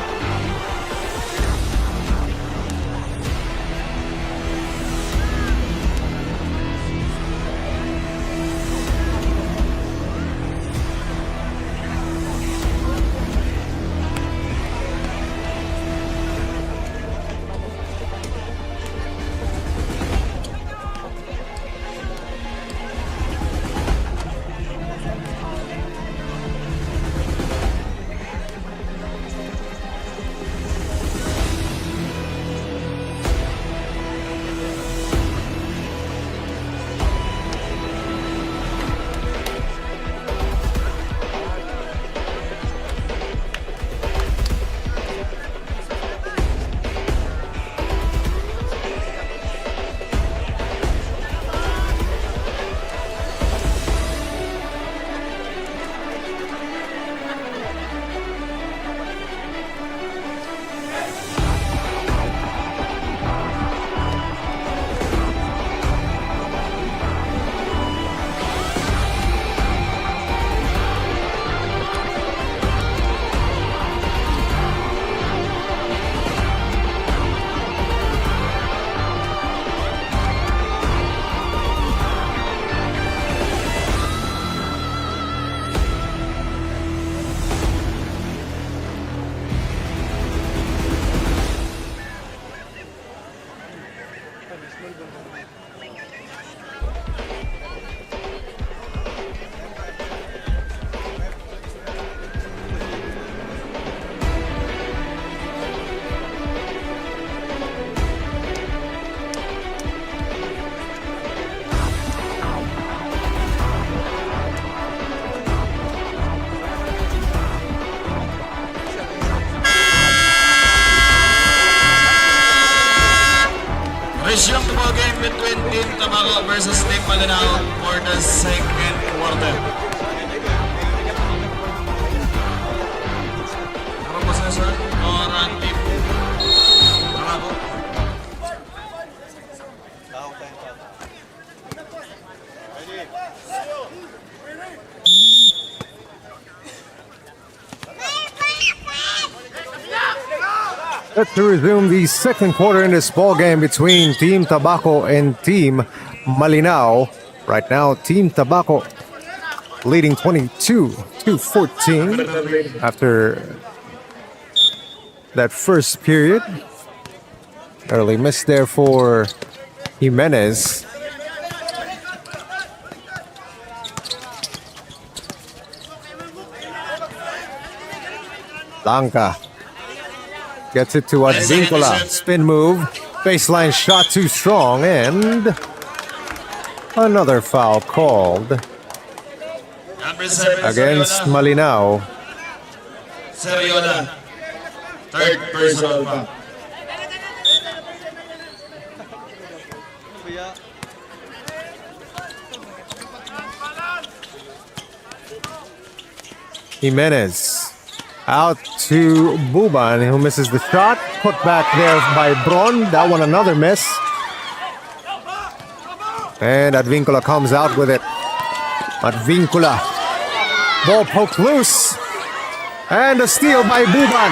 Resume the ball game between Team Tabaco versus Team Malinao for the second quarter. Ano po sa sir? Orang Team Tabaco. Let's resume the second quarter in this ball game between Team Tabaco and Team Malinao. Right now, Team Tabaco leading 22-14 after that first period. Early miss there for Jimenez. Blanca gets it to Advincola. Spin move. Baseline shot too strong. And another foul called Number 7, against Malinao. Seriola. Third personal foul. Jimenez out to Buban, who misses the shot. Put back there by Bron. That one another miss. And Advincola comes out with it. Advincola. Ball poked loose. And a steal by Buban.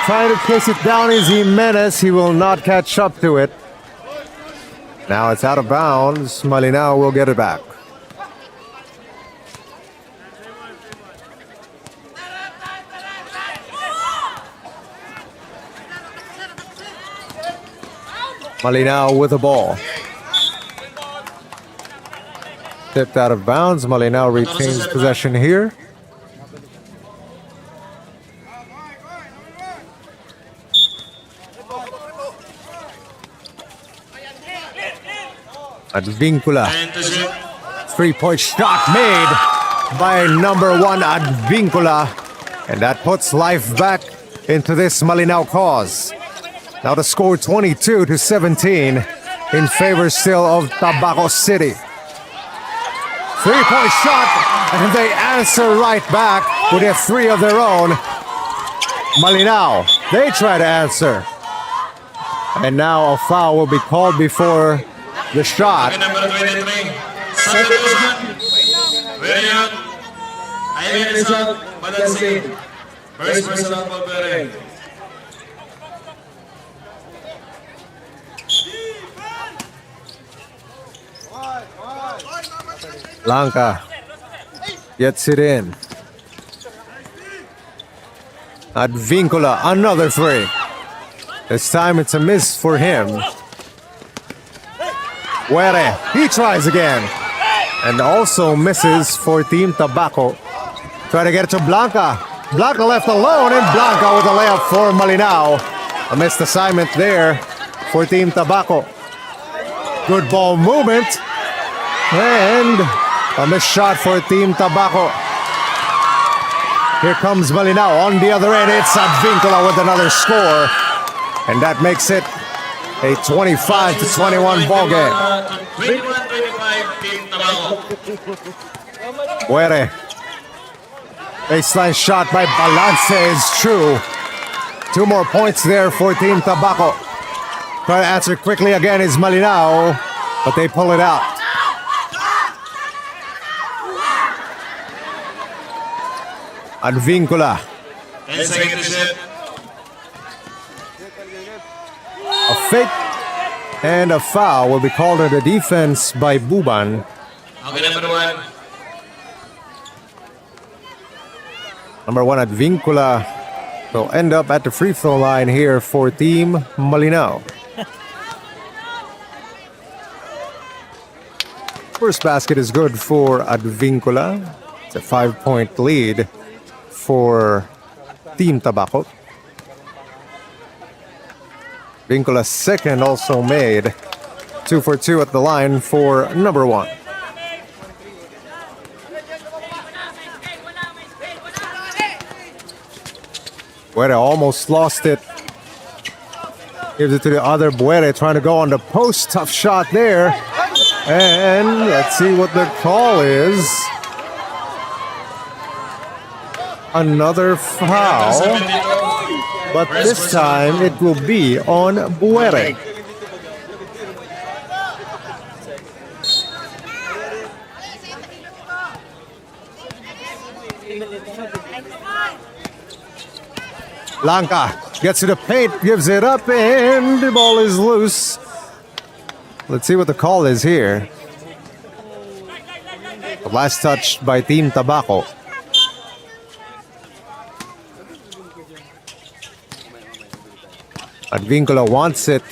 Trying to chase it down is Jimenez. He will not catch up to it. Now it's out of bounds. Malinao will get it back. Malinao with the ball. Tipped out of bounds. Malinao retains possession here. Advincola. Three-point shot made by number 1 Advincola. And that puts life back into this Malinao cause. Now the score 22-17 in favor still of Tabaco City. Three-point shot, and they answer right back with a three of their own. Malinao, they try to answer. And now a foul will be called before the shot. Number 23, substitution. Very young. Ayan is out. Balancing. First personal foul Pere. Blanca gets it in. Advincola, another three. This time it's a miss for him. Were, he tries again. And also misses for Team Tabaco. Try to get it to Blanca. Blanca left alone, and Blanca with a layup for Malinao. A missed assignment there for Team Tabaco. Good ball movement. And a missed shot for Team Tabaco. Here comes Malinao on the other end. It's Advincola with another score. And that makes it a 25-21 ball game. 21-25 Team Tabaco. Were. Baseline shot by Balance is true. 2 more points there for Team Tabaco. Try to answer quickly again is Malinao, but they pull it out. Advincola. 10 seconds to shoot. A fake and a foul will be called on the defense by Buban. Okay, number 1. Number 1 Advincola will end up at the free throw line here for Team Malinao. First basket is good for Advincula. It's a 5-point lead for Team Tabaco. Vincula's second also made. 2 for 2 at the line for number 1. Buere almost lost it. Gives it to the other Buere, trying to go on the post. Tough shot there. And let's see what the call is. Another foul. But this time it will be on Buere. Blanca gets to the paint, gives it up, and the ball is loose. Let's see what the call is here. The last touch by Team Tabaco. Advincula wants it.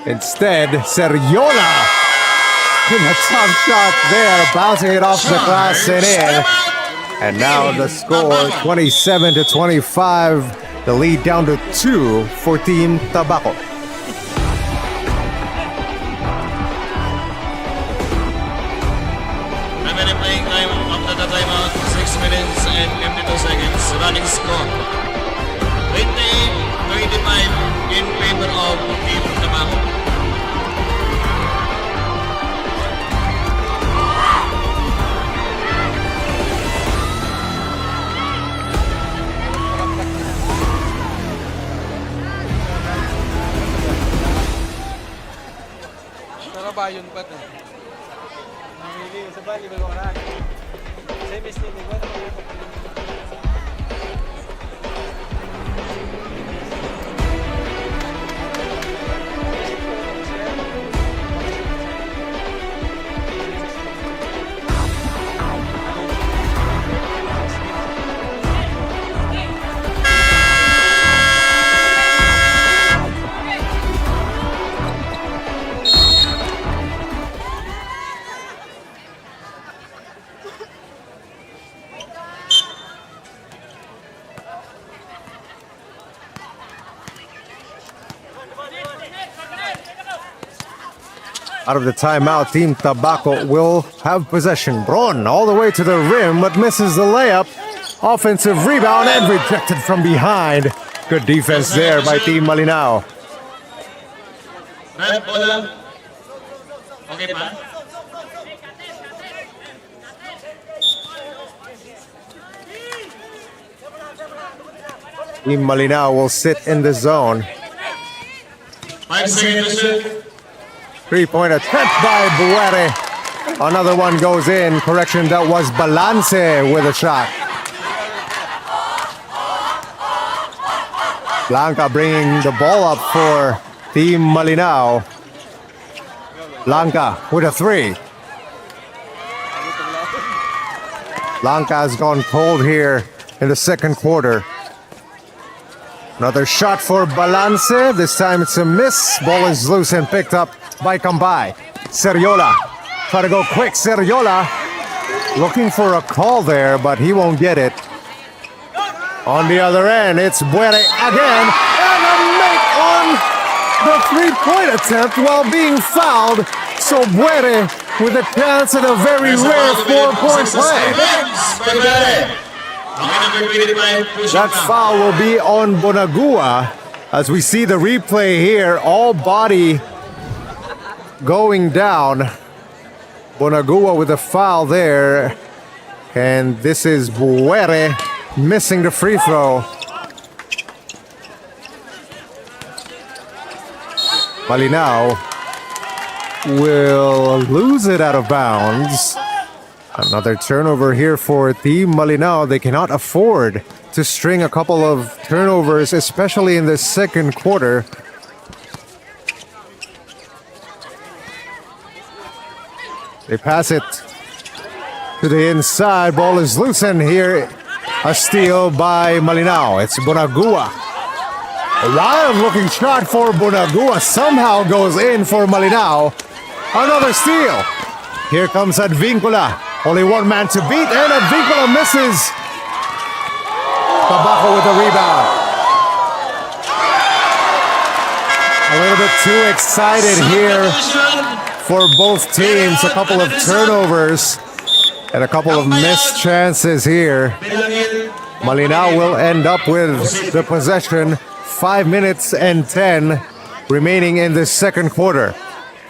Instead, Seriola with a tough shot there, bouncing it off the glass and in. And now the score 27-25. The lead down to 2 for Team Tabaco. Remaining playing time after the timeout, 6 minutes and 52 seconds. Running score 28-25 in favor of Team Tabaco. Bayon pa ito. Namili sa bali, bago ka na. Same is nini ko. Out of the timeout, Team Tabaco will have possession. Bron all the way to the rim, but misses the layup. Offensive rebound and rejected from behind. Good defense there by Team Malinao. Red ball. Okay pa? Team Malinao will sit in the zone. 5 seconds to shoot. 3-point attempt by Buere. Another one goes in. Correction, that was Balance with a shot. Blanca bringing the ball up for Team Malinao. Blanca with a 3. Blanca has gone cold here in the second quarter. Another shot for Balance. This time it's a miss. Ball is loose and picked up by Cambay. Seriola. Try to go quick. Seriola looking for a call there, but he won't get it. On the other end, it's Buere again. And a make on the 3-point attempt while being fouled. So Buere with a chance at a very rare 4-point play. That foul will be on Bonagua. As we see the replay here, all body going down. Bonagua with a foul there. And this is Buere missing the free throw. Malinao will lose it out of bounds. Another turnover here for Team Malinao. They cannot afford to string a couple of turnovers, especially in the second quarter. They pass it to the inside. Ball is loosened here. A steal by Malinao. It's Bonagua. A wild-looking shot for Bonagua somehow goes in for Malinao. Another steal. Here comes Advincula. Only one man to beat, and Advincula misses. Tabaco with the rebound. A little bit too excited here for both teams. A couple of turnovers and a couple of missed chances here. Malinao will end up with the possession. 5 minutes and 10 remaining in the second quarter.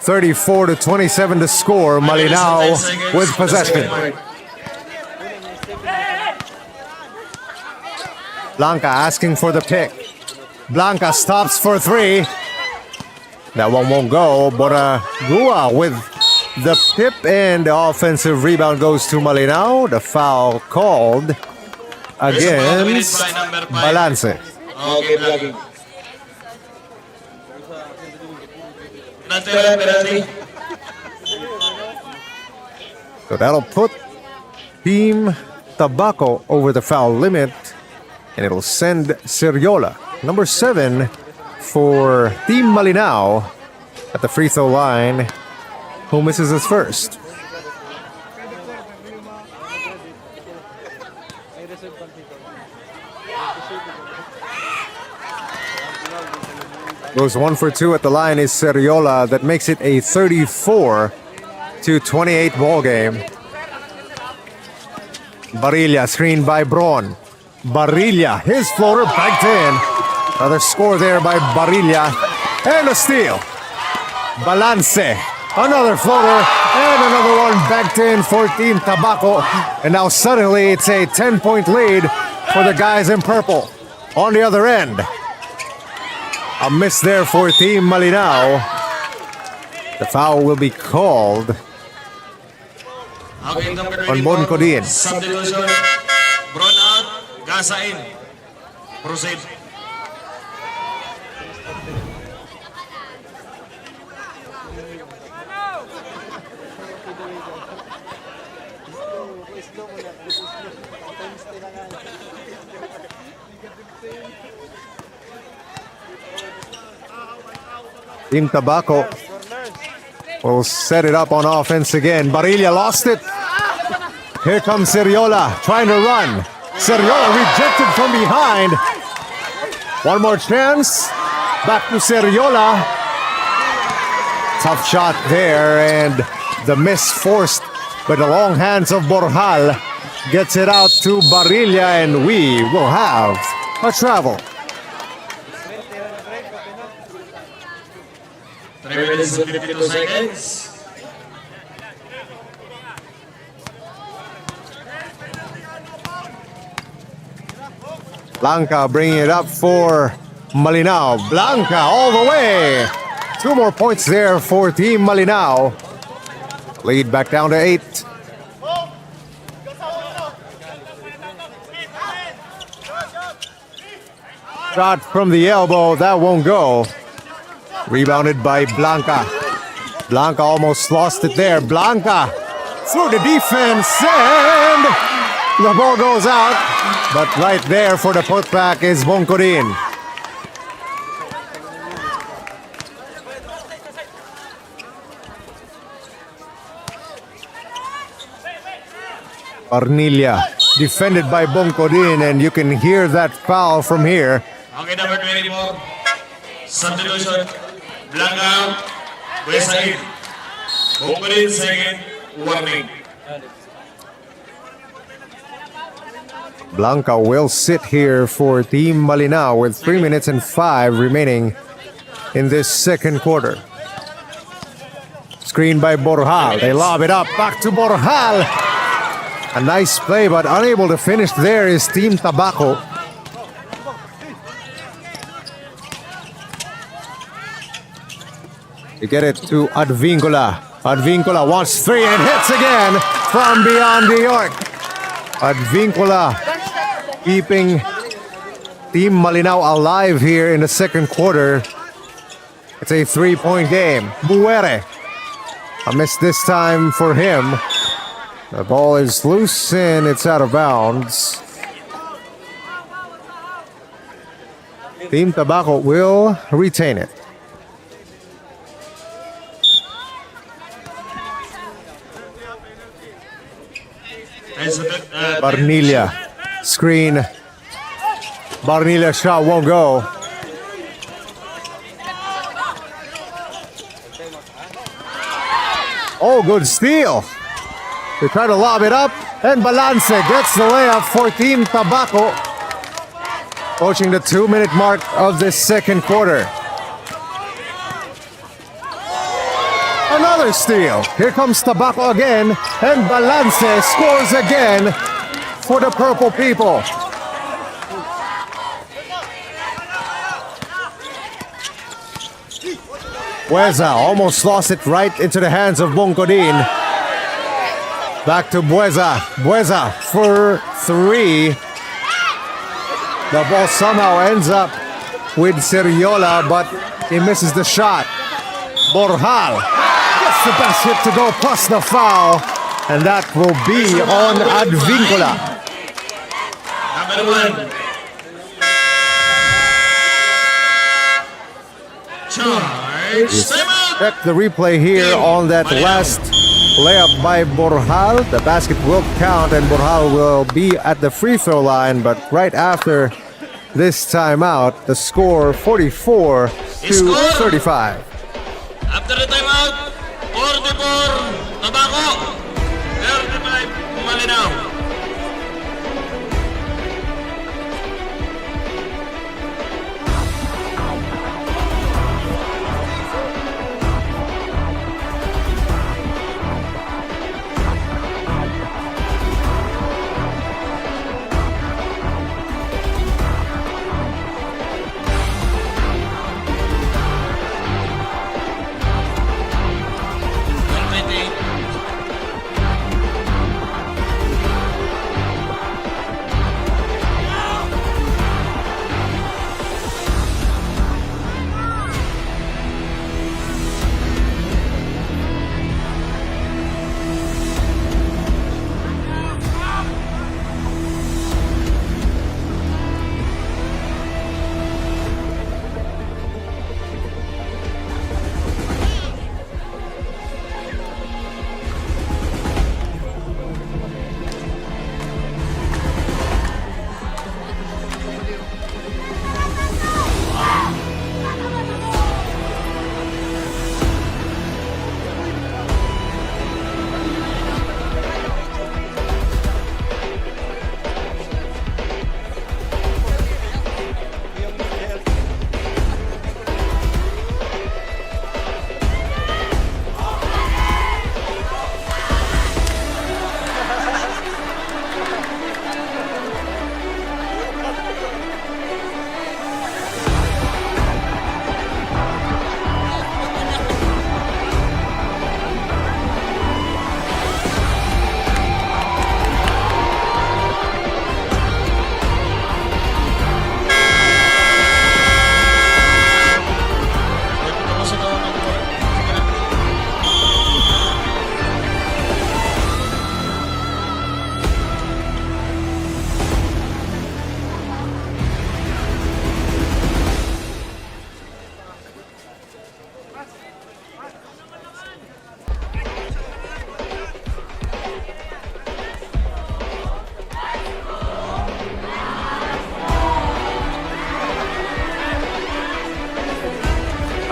34-27 to score. Malinao with possession. Blanca asking for the pick. Blanca stops for three. That one won't go. Boragua with the tip, and the offensive rebound goes to Malinao. The foul called against Balance. Okay, vlogging. Penalty. So that'll put Team Tabaco over the foul limit, and it'll send Seriola, number 7, for Team Malinao at the free throw line, who misses his first. Goes 1 for 2 at the line is Seriola. That makes it a 34-28 ball game. Barilla screened by Bron. Barilla, his floater backed in. Another score there by Barilla. And a steal. Balance. Another floater. And another one backed in for Team Tabaco. And now suddenly it's a 10-point lead for the guys in purple. On the other end, a miss there for Team Malinao. The foul will be called on Boncodin. Substitution. Bron out. Gasa in. Proceed. Team Tabaco will set it up on offense again. Barilla lost it. Here comes Seriola trying to run. Seriola rejected from behind. One more chance. Back to Seriola. Tough shot there, and the miss forced by the long hands of Borjal gets it out to Barilla, and we will have a travel. 3 minutes and 52 seconds. Blanca bringing it up for Malinao. Blanca all the way. 2 more points there for Team Malinao. Lead back down to 8. Shot from the elbow, that won't go. Rebounded by Blanca. Blanca almost lost it there. Blanca through the defense, and the ball goes out. But right there for the putback is Boncodin. Arnilia defended by Boncodin, and you can hear that foul from here. Okay, number 24. Substitution. Blanca. Buesa in. Boncodin second. Warning. Blanca will sit here for Team Malinao with 3 minutes and 5 remaining in this second quarter. Screen by Borjal. They lob it up. Back to Borjal. A nice play, but unable to finish there is Team Tabaco. You get it to Advincula. Advincula wants 3 and hits again from beyond New York. Advincula keeping Team Malinao alive here in the second quarter. It's a 3-point game. Buere. A miss this time for him. The ball is loose and it's out of bounds. Team Tabaco will retain it. Barnilla. Screen. Barnilla shot won't go. Oh, good steal. They try to lob it up, and Balance gets the layup for Team Tabaco, approaching the 2-minute mark of this second quarter. Another steal. Here comes Tabaco again, and Balance scores again for the Purple People. Bueza almost lost it right into the hands of Bongkodin. Back to Bueza. Bueza for 3. The ball somehow ends up with Seriola, but he misses the shot. Borjal gets the best hit to go plus the foul, and that will be on Advincula. Number 1. Charge. Timeout. Check the replay here on that last layup by Borjal. The basket will count, and Borjal will be at the free throw line, but right after this timeout, the score 44 to 35. After the timeout, 44 Tabaco, 35 Malinao.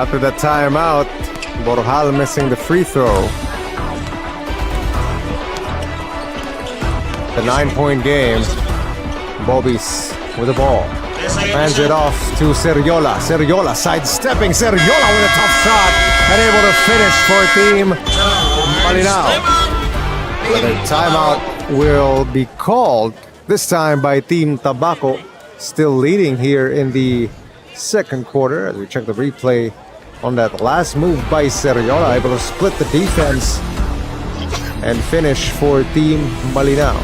After that timeout, Borjal missing the free throw. The 9-point game. Bobby's with the ball. Hands it off to Seriola. Seriola sidestepping. Seriola with a tough shot and able to finish for Team Malinao. But a timeout will be called, this time by Team Tabaco, still leading here in the second quarter. As we check the replay on that last move by Seriola, able to split the defense and finish for Team Malinao.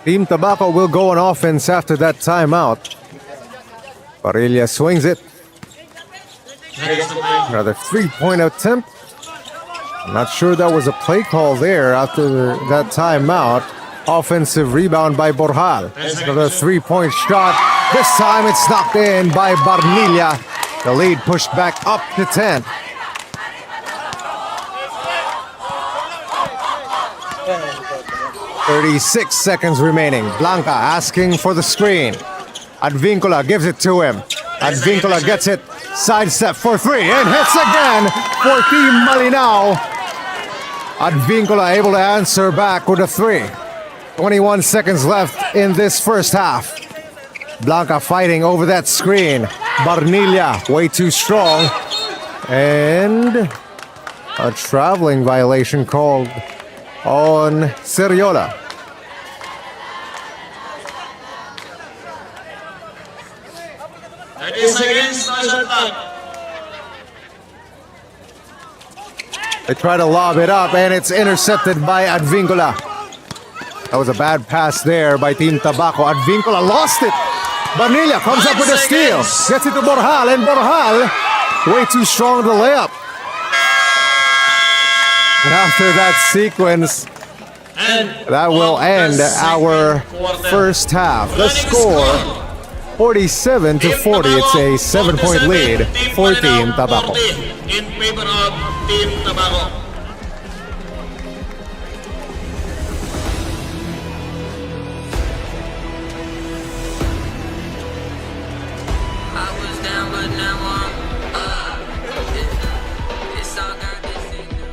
Team Tabaco will go on offense after that timeout. Parilla swings it. Another three-point attempt. I'm not sure that was a play call there after that timeout. Offensive rebound by Borjal. Another three-point shot. This time it's knocked in by Barnilla. The lead pushed back up to 10. 36 seconds remaining. Blanca asking for the screen. Advincula gives it to him. Advincula gets it. Sidestep for three and hits again for Team Malinao. Advincula able to answer back with a three. 21 seconds left in this first half. Blanca fighting over that screen. Barnilla way too strong. And a traveling violation called on Seriola. They try to lob it up and it's intercepted by Advincula. That was a bad pass there by Team Tabaco. Advincula lost it. Barnilla comes up with a steal. Gets it to Borjal and Borjal way too strong to layup. And after that sequence, that will end our first half. The score, 47-40. It's a 7-point lead for Team Tabaco. In favor of Team Tabaco. I was down, but now I'm up. It's all got this thing now.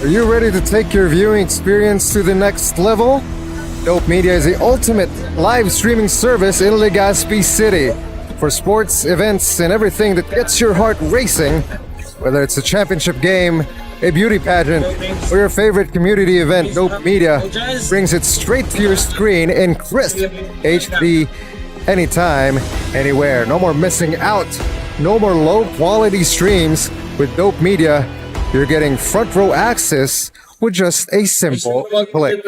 Are you ready to take your viewing experience to the next level? Dope Media is the ultimate live streaming service in Legazpi City. For sports, events, and everything that gets your heart racing, whether it's a championship game, a beauty pageant, or your favorite community event, Dope Media brings it straight to your screen in crisp HD anytime, anywhere. No more missing out. No more low quality streams. With Dope Media, you're getting front row access with just a simple click.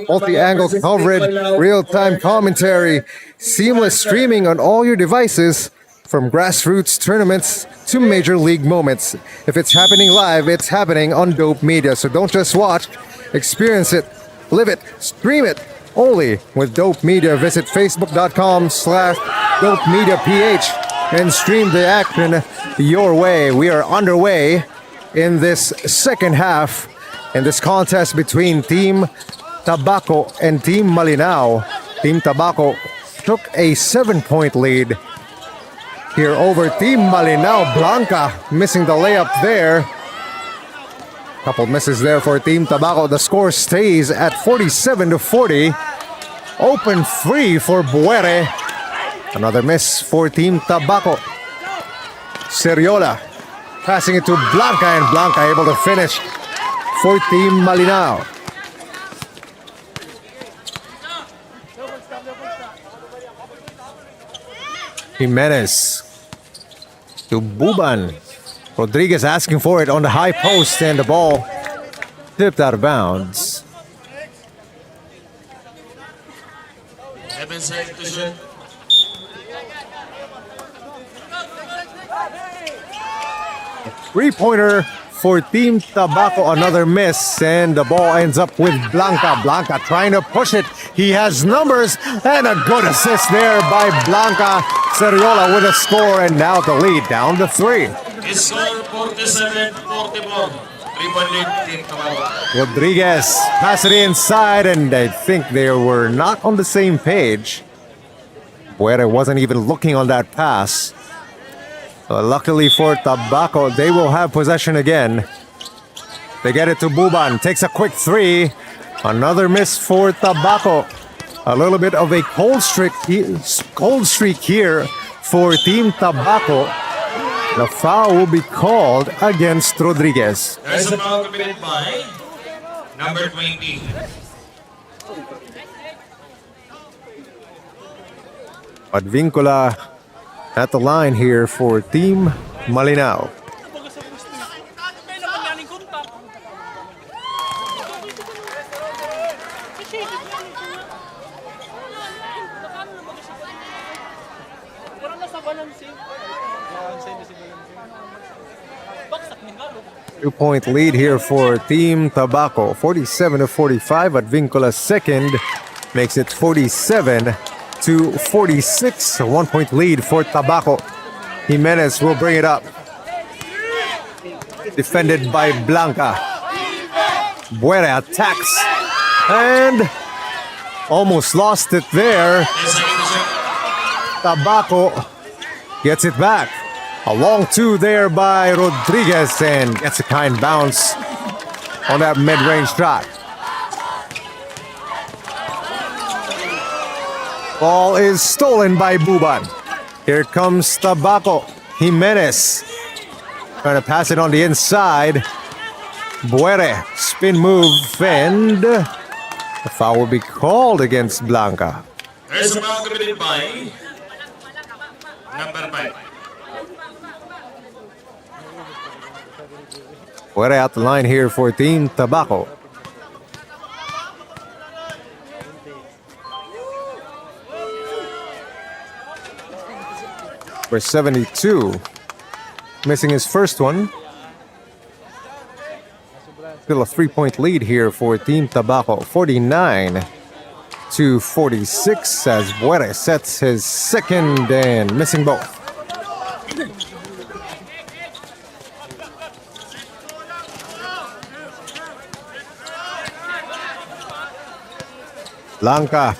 Multi-angle coverage, real-time commentary, seamless streaming on all your devices, from grassroots tournaments to major league moments. If it's happening live, it's happening on Dope Media. So don't just watch, experience it, live it, stream it. Only with Dope Media. Visit facebook.com/DopeMediaPH and stream the action your way. We are underway in this second half in this contest between Team Tabaco and Team Malinao. Team Tabaco took a 7-point lead here over Team Malinao. Blanca missing the layup there. Couple misses there for Team Tabaco. The score stays at 47-40. Open three for Buere. Another miss for Team Tabaco. Seriola passing it to Blanca, and Blanca able to finish for Team Malinao. Jimenez to Buban. Rodriguez asking for it on the high post, and the ball tipped out of bounds. Three-pointer for Team Tabaco, another miss, and the ball ends up with Blanca. Blanca trying to push it. He has numbers, and a good assist there by Blanca. Seriola with a score, and now the lead down to 3. Score 47-44. 3-point lead, Team Tabaco. Rodriguez pass it inside, and I think they were not on the same page. Buere wasn't even looking on that pass. Luckily for Tabaco, they will have possession again. They get it to Buban. Takes a quick three. Another miss for Tabaco. A little bit of a cold streak here for Team Tabaco. The foul will be called against Rodriguez. There's a foul committed by number 20. Advincula at the line here for Team Malinao. Two-point lead here for Team Tabaco. 47-45. Advincula's second makes it 47-46. A 1-point lead for Tabaco. Jimenez will bring it up. Defended by Blanca. Buere attacks. And almost lost it there. Tabaco gets it back. A long two there by Rodriguez, and gets a kind bounce on that mid-range shot. Ball is stolen by Buban. Here comes Tabaco. Jimenez trying to pass it on the inside. Buere, spin move, and the foul will be called against Blanca. There's a foul committed by number 5. Buere out the line here for Team Tabaco. For 72, missing his first one. Still a 3-point lead here for Team Tabaco. 49-46 as Buere sets his second and missing both. Blanca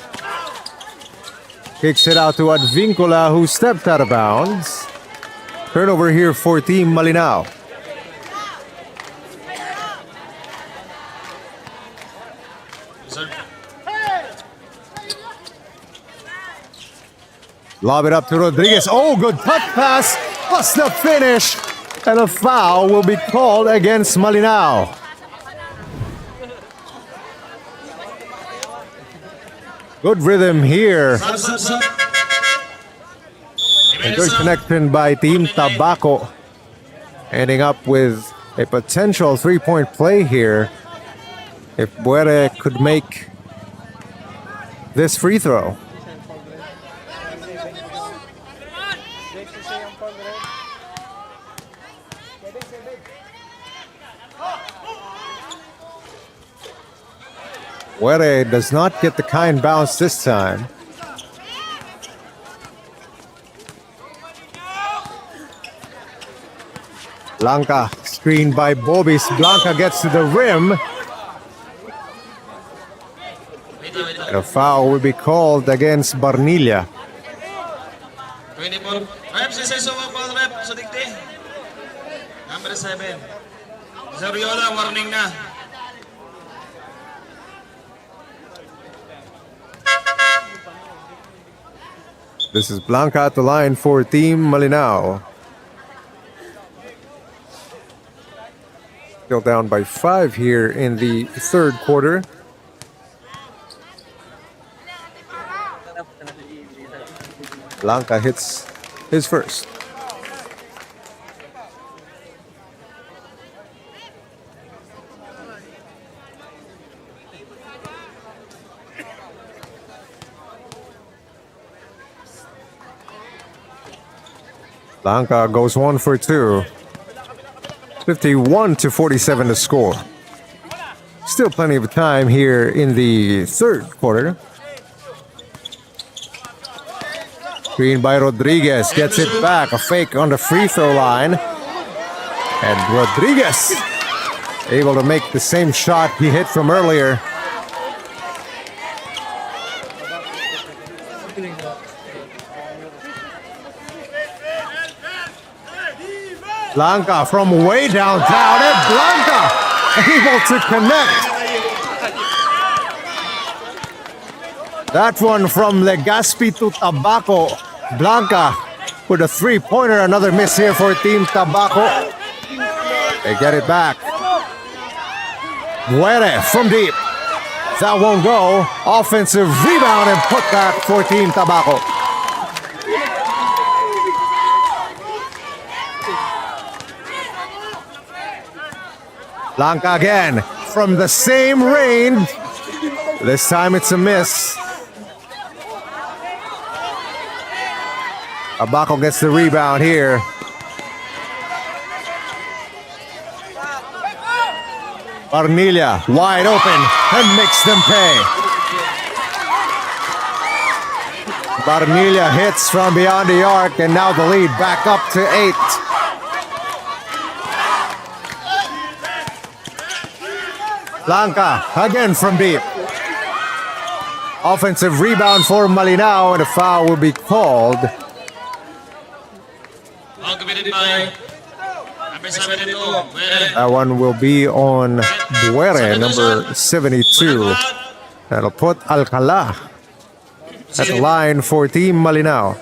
kicks it out to Advincula, who stepped out of bounds. Turnover here for Team Malinao. Lob it up to Rodriguez. Oh, good touch pass. Plus the finish. And a foul will be called against Malinao. Good rhythm here. A good connection by Team Tabaco. Ending up with a potential three-point play here if Buere could make this free throw. Buere does not get the kind bounce this time. Blanca screened by Bobis. Blanca gets to the rim. And a foul will be called against Barnilla. 24. Reps isa sa foul rep sa dikti. Number 7. Zariola, warning na. This is Blanca at the line for Team Malinao. Still down by 5 here in the third quarter. Blanca hits his first. Blanca goes 1 for 2. 51-47 to score. Still plenty of time here in the third quarter. Screen by Rodriguez, gets it back. A fake on the free throw line. And Rodriguez able to make the same shot he hit from earlier. Blanca from way downtown, and Blanca able to connect. That one from Legazpi to Tabaco. Blanca with a three-pointer. Another miss here for Team Tabaco. They get it back. Buere from deep. That won't go. Offensive rebound and put back for Team Tabaco. Blanca again from the same range. This time it's a miss. Tabaco gets the rebound here. Barnilla wide open and makes them pay. Barnilla hits from beyond the arc, and now the lead back up to 8. Blanca again from deep. Offensive rebound for Malinao, and a foul will be called. All committed by number 72. That one will be on Buere, number 72. That'll put Alcala at the line for Team Malinao.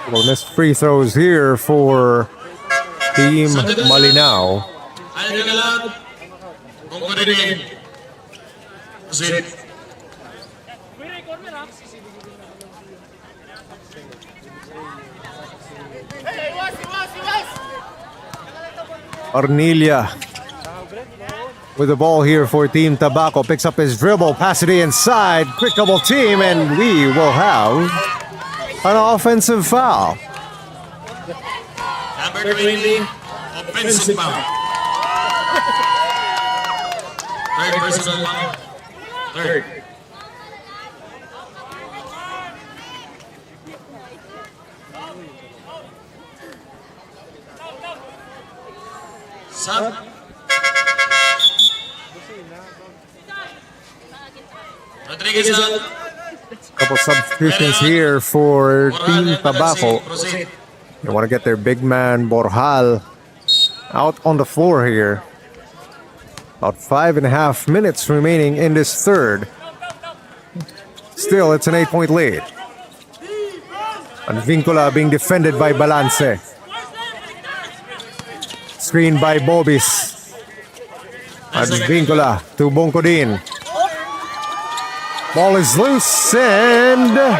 Bonus free throws here for Team Malinao. Ayaw ka lang. Kung ko rin. Proceed. Arnilia with the ball here for Team Tabaco. Picks up his dribble, pass it inside. Quick double team, and we will have an offensive foul. Number 20, offensive foul. Third personal foul. Third. Sub. Rodriguez out. Couple substitutions here for Team Tabaco. They want to get their big man Borjal out on the floor here. About 5.5 minutes remaining in this third. Still, it's an 8-point lead. Advincula being defended by Balance. Screened by Bobis. Advincula to Bongkodin. Ball is loose and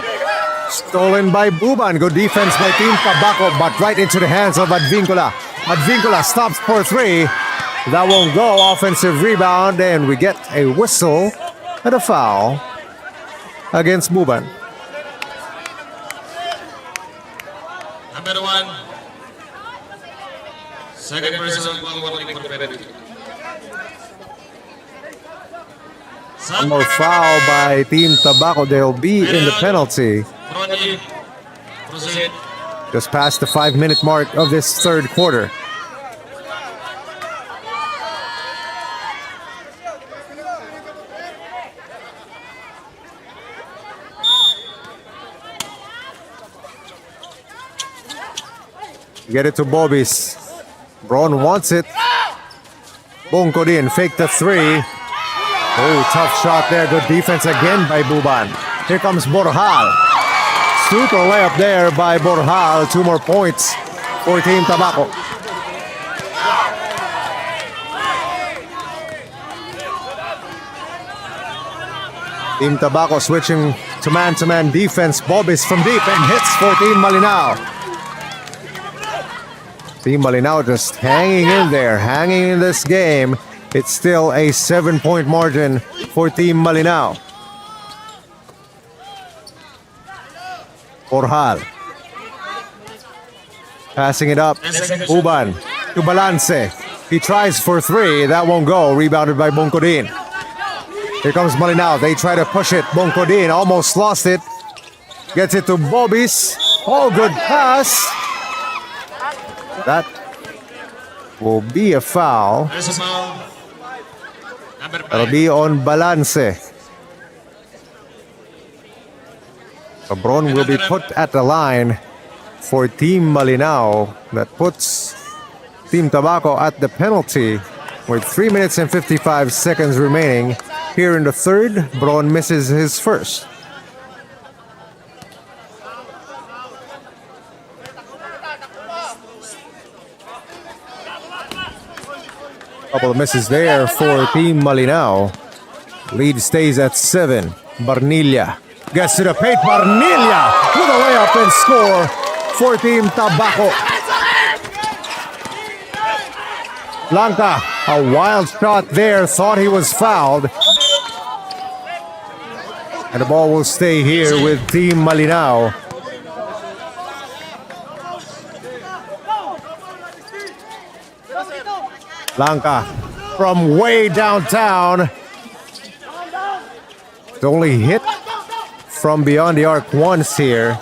stolen by Buban. Good defense by Team Tabaco, but right into the hands of Advincula. Advincula stops for three. That won't go. Offensive rebound, and we get a whistle and a foul against Buban. Number 1. Second personal foul warning for penalty. One more foul by Team Tabaco. They'll be in the penalty. Ronnie, proceed. Just past the 5-minute mark of this third quarter. Get it to Bobis. Braun wants it. Bongkodin fake the three. Oh, tough shot there. Good defense again by Buban. Here comes Borjal. Super layup there by Borjal. 2 more points for Team Tabaco. Team Tabaco switching to man-to-man defense. Bobis from deep and hits for Team Malinao. Team Malinao just hanging in there, hanging in this game. It's still a 7-point margin for Team Malinao. Borjal. Passing it up. Uban to Balance. He tries for three. That won't go. Rebounded by Bongkodin. Here comes Malinao. They try to push it. Bongkodin almost lost it. Gets it to Bobis. Oh, good pass. That will be a foul. There's a foul. Number 5. That'll be on Balance. Lebron will be put at the line for Team Malinao. That puts Team Tabaco at the penalty with 3 minutes and 55 seconds remaining. Here in the third, Braun misses his first. Couple of misses there for Team Malinao. Lead stays at 7. Barnilla gets to the paint. Barnilla with a layup and score for Team Tabaco. Blanca, a wild shot there. Thought he was fouled. And the ball will stay here with Team Malinao. Blanca from way downtown. It's only hit from beyond the arc once here.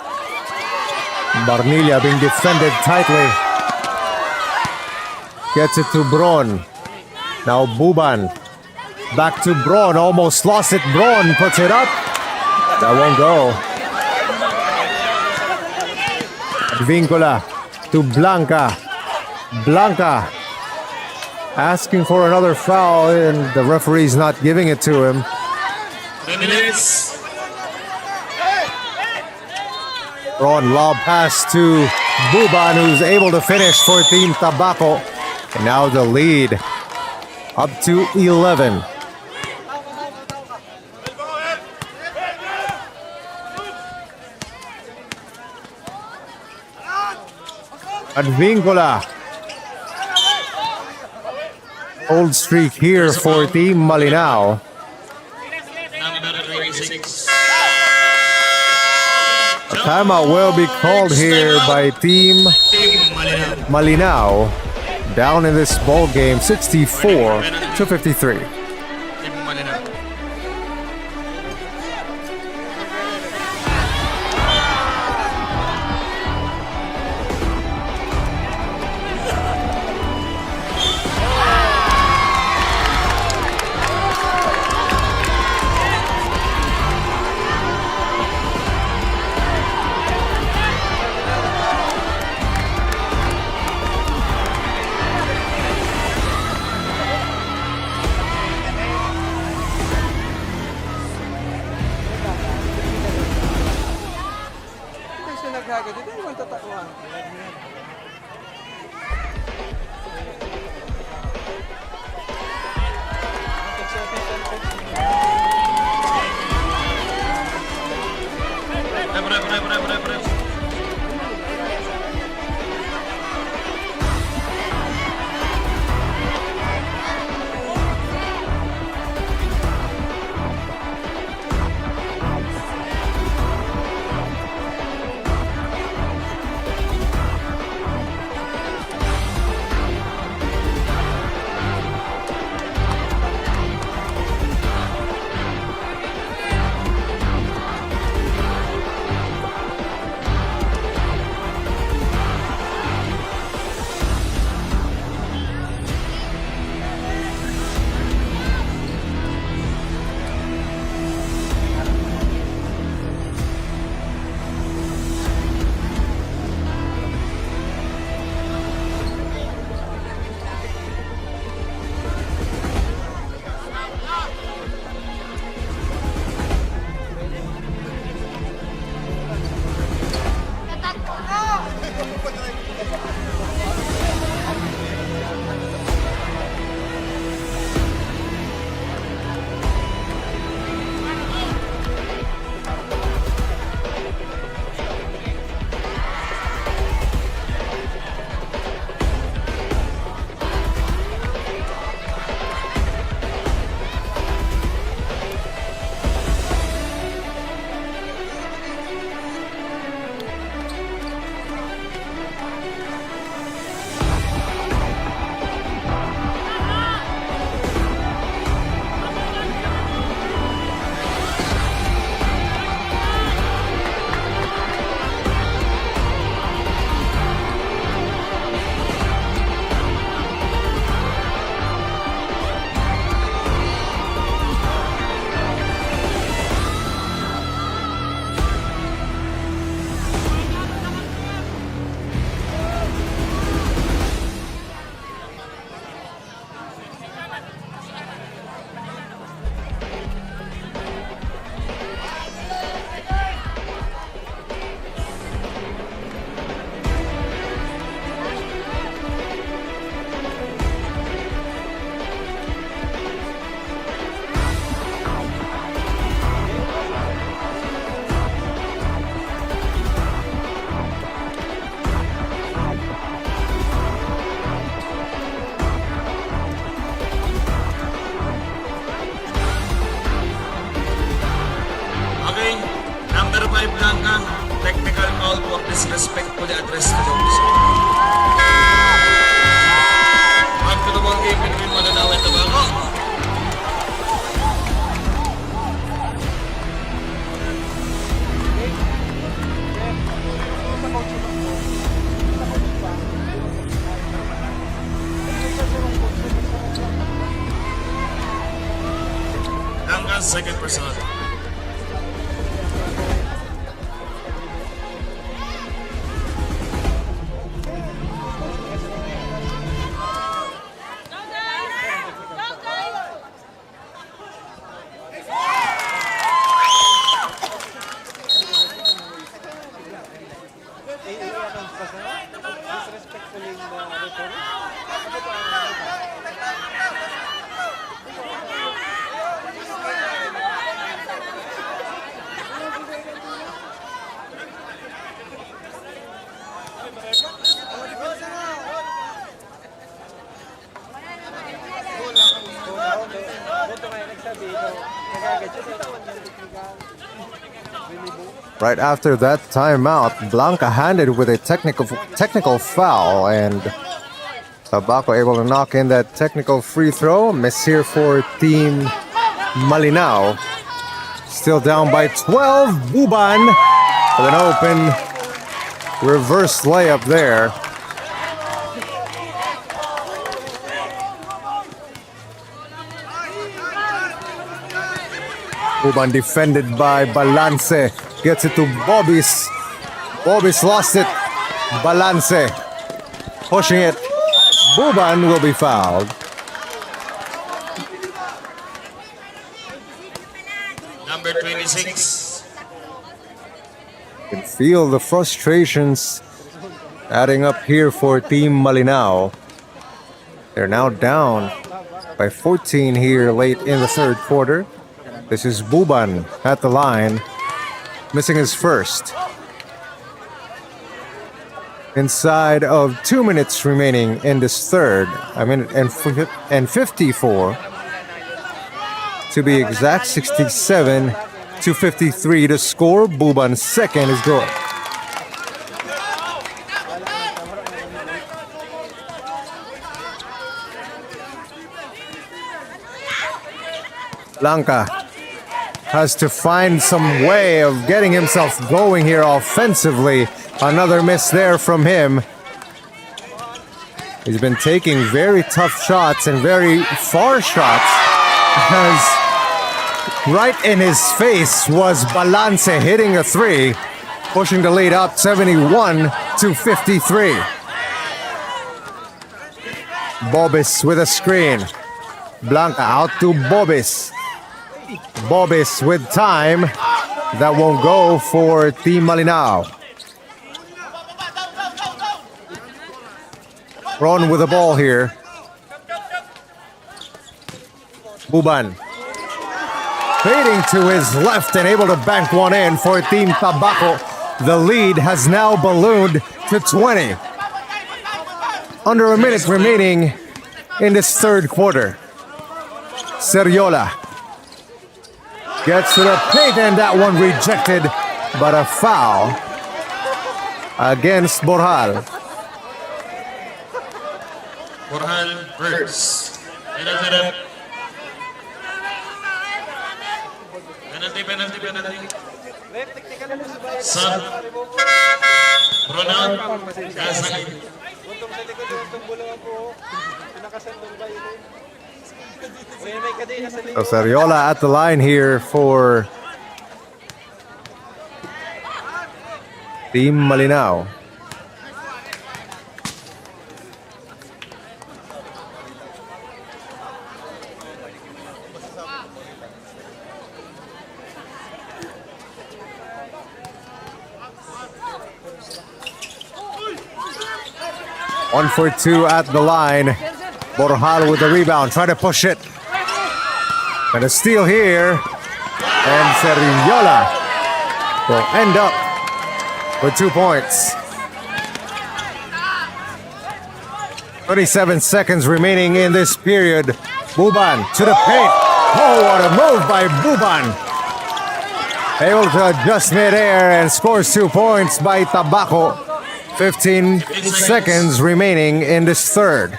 Barnilla being defended tightly. Gets it to Braun. Now Buban. Back to Braun. Almost lost it. Braun puts it up. That won't go. Advincula to Blanca. Blanca asking for another foul, and the referee's not giving it to him. 3 minutes. Braun lob pass to Buban, who's able to finish for Team Tabaco. And now the lead up to 11. Advincula. Old streak here for Team Malinao. Number 26. A timeout will be called here by Team Team Malinao. Malinao. Down in this ball game, 64 to 53. Team Malinao. ka dito, iwan tatakuan. Pre. Technical foul for disrespectfully addressed to the officer. Back to the ball game between Malinao and TABACO. Hanggang second personal. Disrespectfully in the referee. Right after that timeout, Blanca handed with a technical foul, and TABACO able to knock in that technical free throw. Miss here for Team Malinao. Still down by 12. Buban with an open reverse layup there. Buban defended by Balance. Gets it to Bobis. Bobis lost it. Balance pushing it. Buban will be fouled. Number 26. You can feel the frustrations adding up here for Team Malinao. They're now down by 14 here late in the third quarter. This is Buban at the line, missing his first. Inside of 2 minutes remaining in this third, a minute and 54 to be exact, 67 to 53 to score. Buban's second is good. Blanca has to find some way of getting himself going here offensively. Another miss there from him. He's been taking very tough shots and very far shots, as right in his face was Balance hitting a three, pushing the lead up 71 to 53. Bobis with a screen. Blanca out to Bobis. Bobis with time. That won't go for Team Malinao. Ron with the ball here. Buban fading to his left and able to bank one in for Team Tabaco. The lead has now ballooned to 20. Under a minute remaining in this third quarter. Seriola gets to the paint and that one rejected, but a foul against Borjal. Borjal first. Penalty. Sub. Ronald. Gasay. Buntong sa likod yung tumbulong po. Pinakasandong ba yun? May kadena sa likod. So Seriola at the line here for Team Malinao. One for two at the line. Borjal with the rebound, try to push it. And a steal here. And Seriola will end up with 2 points. 27 seconds remaining in this period. Buban to the paint. Oh, what a move by Buban. Able to adjust mid-air and scores 2 points by Tabaco. 15 seconds remaining in this third.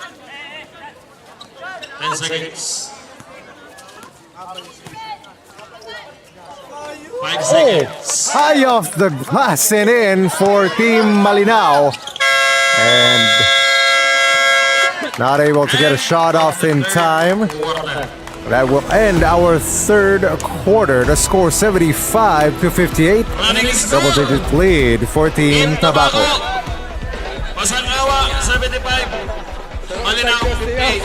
10 seconds. 5 seconds. High off the glass and in for Team Malinao. And not able to get a shot off in time. That will end our third quarter. The score 75 to 58. Double-digit lead for Team Tabaco. Pasang-awa, 75. Malinao, 8.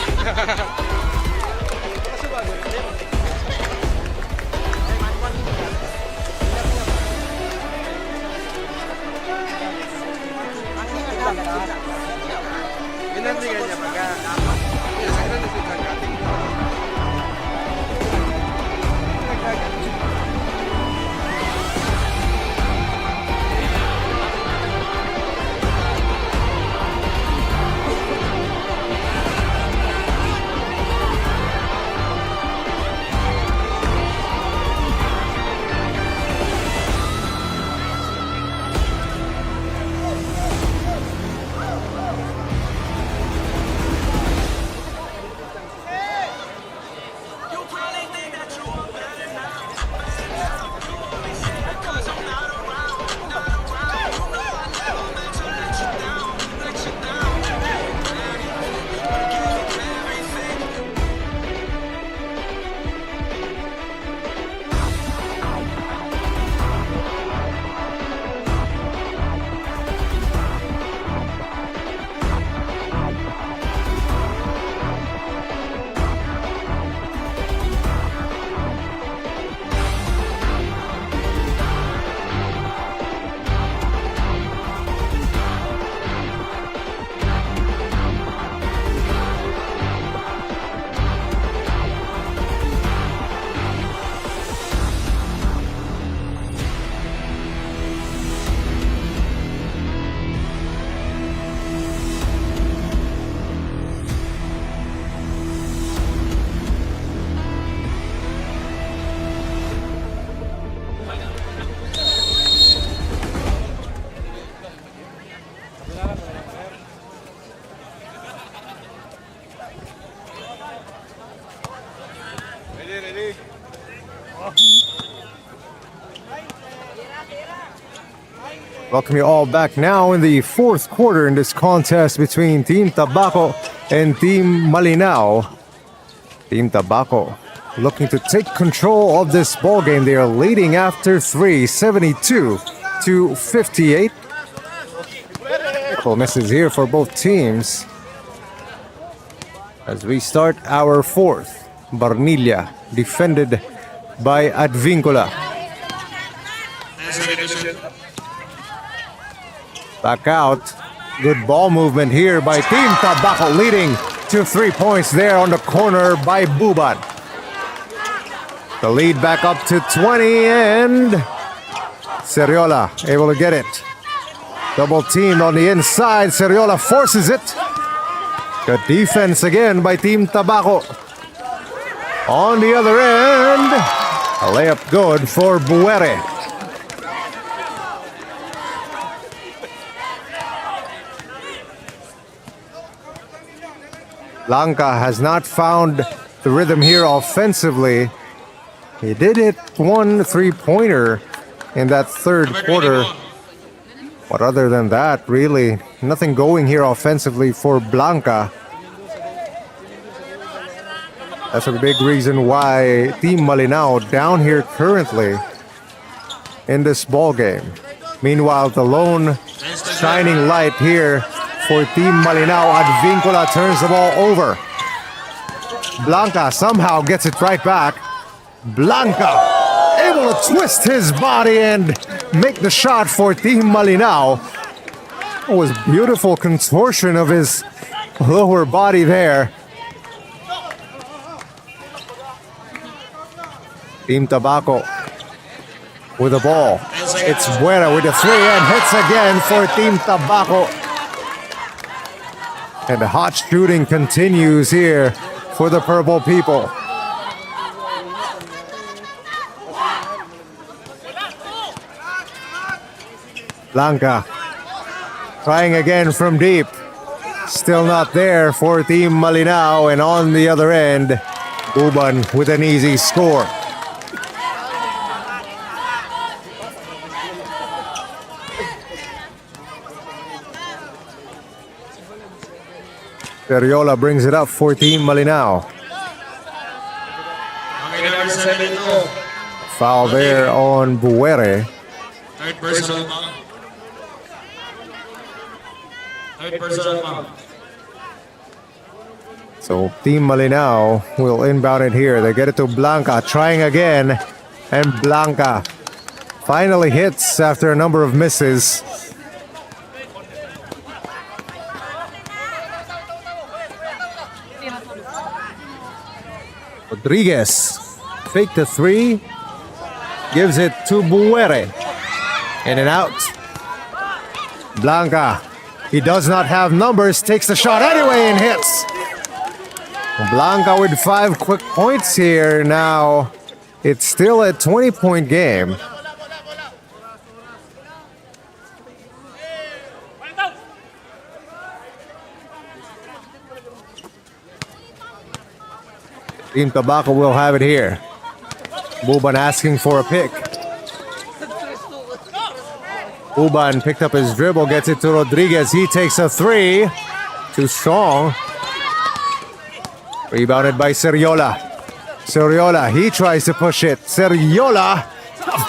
Binantigan niya pagka. Sagran na sila natin. Welcome you all back now in the fourth quarter in this contest between Team Tabaco and Team Malinao. Team Tabaco looking to take control of this ball game. They are leading after 3, 72-58. Couple misses here for both teams. As we start our fourth, Barnilla defended by Advincula. Back out. Good ball movement here by Team Tabaco, leading to 3 points there on the corner by Buban. The lead back up to 20, and Seriola able to get it. Double teamed on the inside. Seriola forces it. Good defense again by Team Tabaco. On the other end, a layup good for Buere. Blanca has not found the rhythm here offensively. He did hit 1 3-pointer in that third quarter. But other than that, really, nothing going here offensively for Blanca. That's a big reason why Team Malinao down here currently in this ball game. Meanwhile, the lone shining light here for Team Malinao, Advincula turns the ball over. Blanca somehow gets it right back. Blanca able to twist his body and make the shot for Team Malinao. It was beautiful contortion of his lower body there. Team Tabaco with the ball. It's Buena with the 3 and hits again for Team Tabaco. And the hot shooting continues here for the Purple People. Blanca trying again from deep. Still not there for Team Malinao, and on the other end, Uban with an easy score. Ferriola brings it up for Team Malinao. Foul there on Buere. Third personal foul. Third personal foul. So Team Malinao will inbound it here. They get it to Blanca, trying again. And Blanca finally hits after a number of misses. Rodriguez fake the 3, gives it to Buere. In and out. Blanca, he does not have numbers, takes the shot anyway and hits. Blanca with 5 quick points here. Now it's still a 20-point game. Team Tabaco will have it here. Buban asking for a pick. Buban picked up his dribble, gets it to Rodriguez. He takes a 3. Too strong. Rebounded by Seriola. Seriola, he tries to push it. Seriola,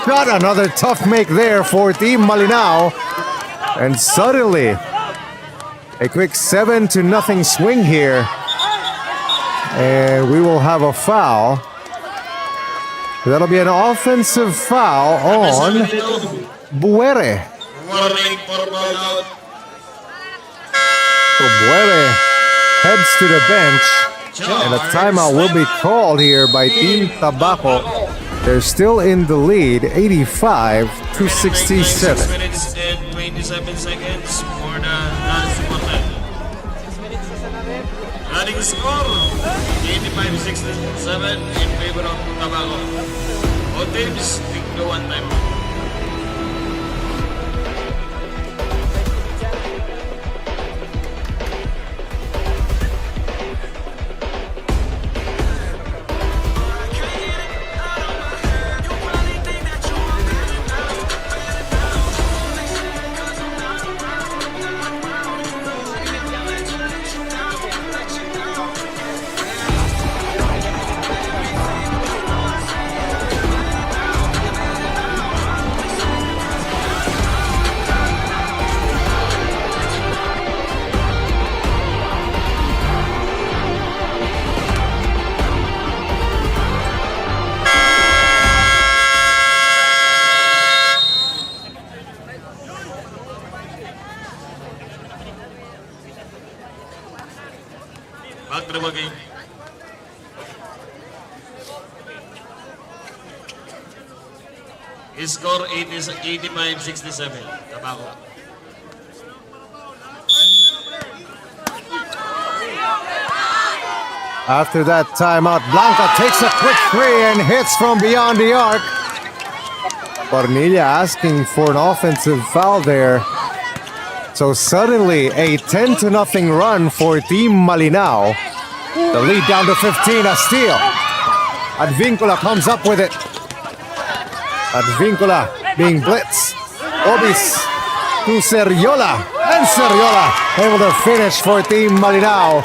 got another tough make there for Team Malinao. And suddenly, a quick 7-0 swing here. And we will have a foul. That'll be an offensive foul on Buere. Warning for ball out. So Buere heads to the bench. And a timeout will be called here by Team Tabaco. They're still in the lead, 85-67. 6 minutes and 27 seconds for the last quarter. Running score, 85-67 in favor of Tabaco. Both teams take the 1 timeout. Score 85-67. Tabaco. After that timeout, Blanca takes a quick three and hits from beyond the arc. Barnilla asking for an offensive foul there. So suddenly a 10-0 run for Team Malinao. The lead down to 15, a steal. Advincula comes up with it. Advincula being blitzed. Obis to Seriola. And Seriola able to finish for Team Malinao.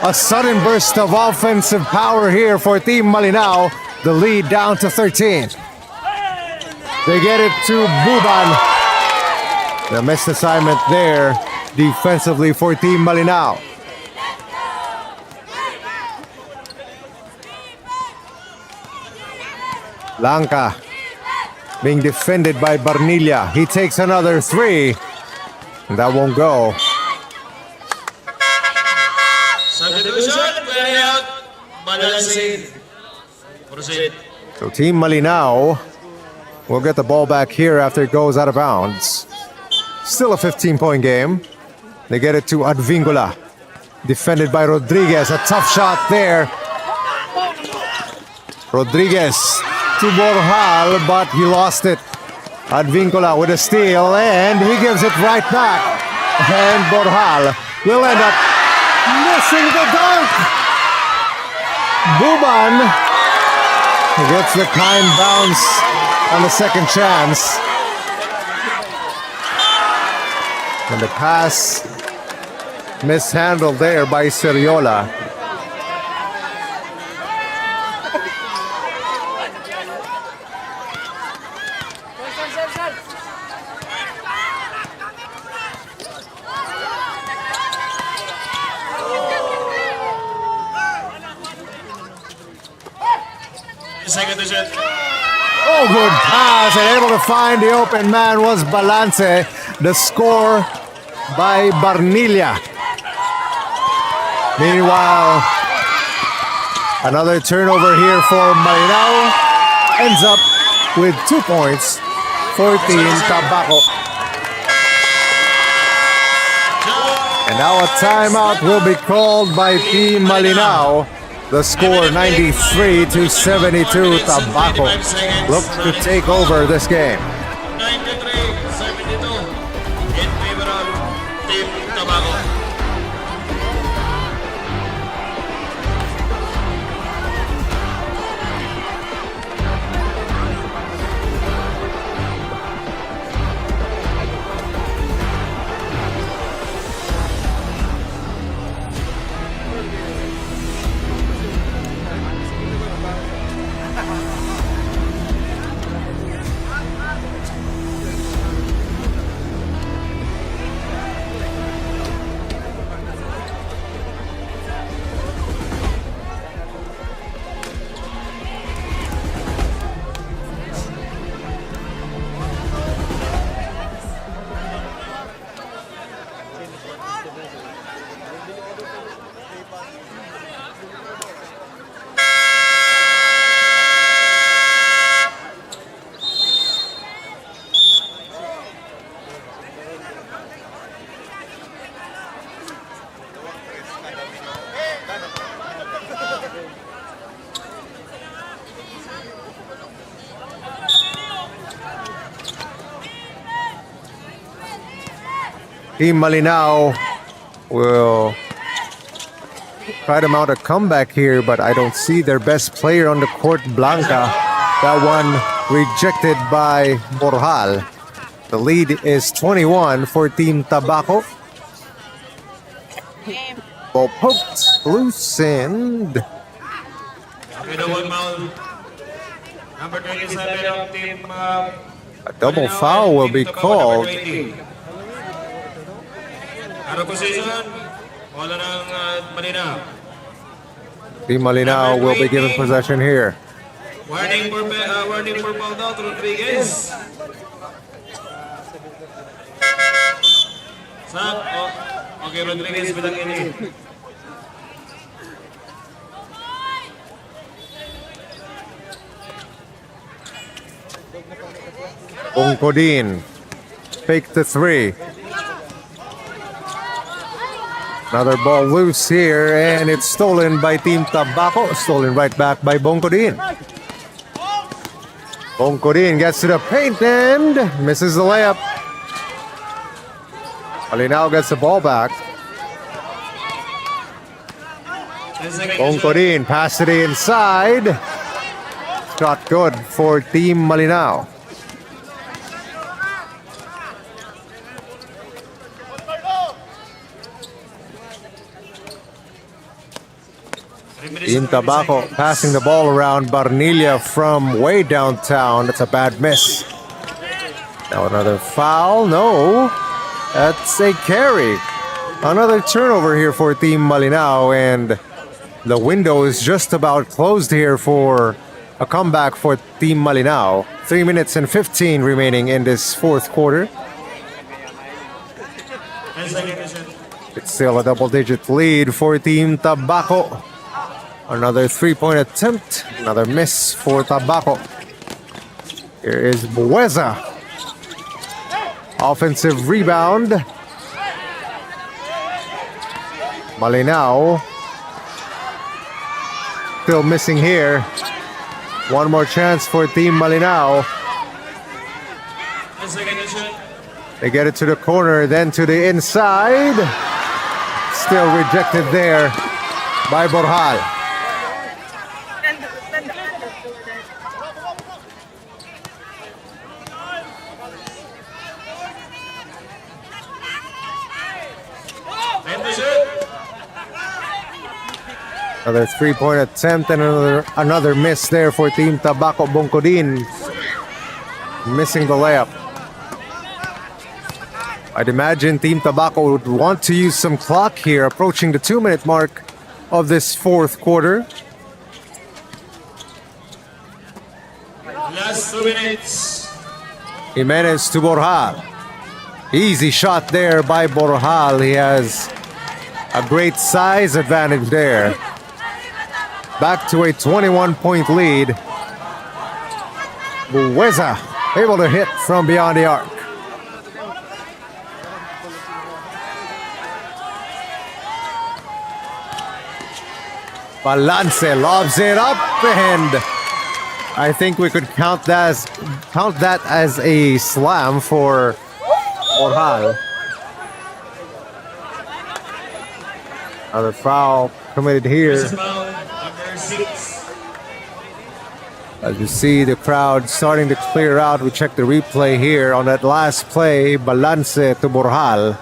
A sudden burst of offensive power here for Team Malinao. The lead down to 13. They get it to Buban. The missed assignment there defensively for Team Malinao. Blanca being defended by Barnilla. He takes another three. And that won't go. Substitution, carry out. Balancing. Proceed. So Team Malinao will get the ball back here after it goes out of bounds. Still a 15-point game. They get it to Advincula. Defended by Rodriguez. A tough shot there. Rodriguez to Borjal, but he lost it. Advincula with a steal, and he gives it right back. And Borjal will end up missing the dunk. Buban gets the kind bounce on the second chance. And the pass mishandled there by Seriola. Second shot. Oh, good pass, and able to find the open man was Balance. The score by Barnilla. Meanwhile, another turnover here for Malinao. Ends up with 2 points for Team Tabaco. And now a timeout will be called by Team Malinao. The score 93-72. Tabaco look to take over this game. 93-72 in favor of Team Tabaco. Team Malinao will try to mount a comeback here, but I don't see their best player on the court, Blanca. That one rejected by Borjal. The lead is 21 for Team Tabaco. Ball poked, loosened. With a one foul. Number 27 of Team A double foul will be called. Ano position? Wala ng Malinao. Team Malinao will be given possession here. Warning for foul down to Rodriguez. Stop. Oh, okay, Rodriguez bilang ini. Bongkodin. Fake the three. Another ball loose here, and it's stolen by Team Tabaco. Stolen right back by Bongkodin. Bongkodin gets to the paint and misses the layup. Malinao gets the ball back. 10 seconds. Bongkodin passed it inside. Shot good for Team Malinao. Team Tabaco passing the ball around Barnilla from way downtown. That's a bad miss. Now another foul. No. That's a carry. Another turnover here for Team Malinao, and the window is just about closed here for a comeback for Team Malinao. 3 minutes and 15 remaining in this fourth quarter. 10 seconds. It's still a double-digit lead for Team Tabaco. Another three-point attempt. Another miss for Tabaco. Here is Bueza. Offensive rebound. Malinao. Still missing here. One more chance for Team Malinao. 10 seconds. They get it to the corner, then to the inside. Still rejected there by Borjal. Another three-point attempt and another miss there for Team Tabaco. Bongkodin missing the layup. I'd imagine Team Tabaco would want to use some clock here, approaching the 2-minute mark of this fourth quarter. Last 2 minutes. Jimenez to Borjal. Easy shot there by Borjal. He has a great size advantage there. Back to a 21-point lead. Bueza able to hit from beyond the arc. Balance lobs it up, and I think we could count that as a slam for Borjal. Another foul committed here. Number 6. As you see the crowd starting to clear out, we check the replay here on that last play. Balance to Borjal.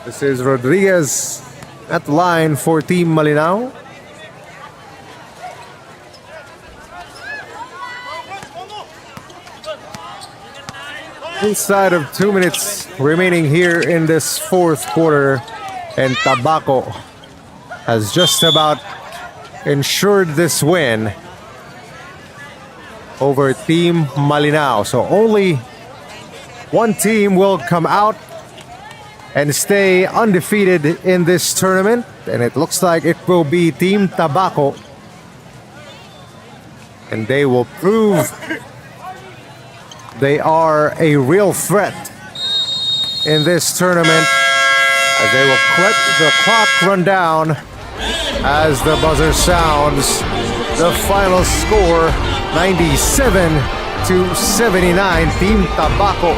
This is Rodriguez at the line for Team Malinao. Inside of 2 minutes remaining here in this fourth quarter, and Tabaco has just about ensured this win over Team Malinao. So only one team will come out and stay undefeated in this tournament, and it looks like it will be Team Tabaco, and they will prove they are a real threat in this tournament, as they will let the clock run down as the buzzer sounds. The final score, 97-79. Team Tabaco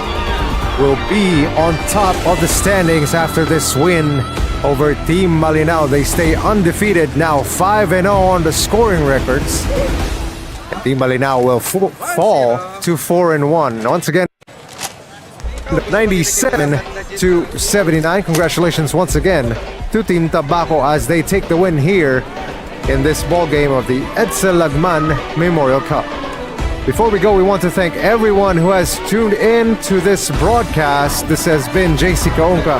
will be on top of the standings after this win over Team Malinao. They stay undefeated now, 5-0 on the scoring records. And Team Malinao will fall to 4-1. Once again, 97-79. Congratulations once again to Team Tabaco as they take the win here in this ball game of the Edcel Lagman Memorial Cup. Before we go, we want to thank everyone who has tuned in to this broadcast. This has been JC Kaongka,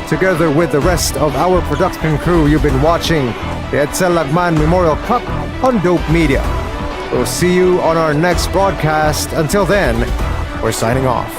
together with the rest of our production crew. You've been watching the Edcel Lagman Memorial Cup on Dope Media. We'll see you on our next broadcast. Until then, we're signing off.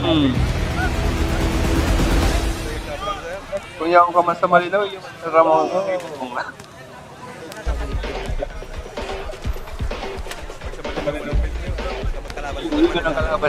Kung yaw ka man sa Malinaw, yung ramo ko. Hindi ko nang kalaban.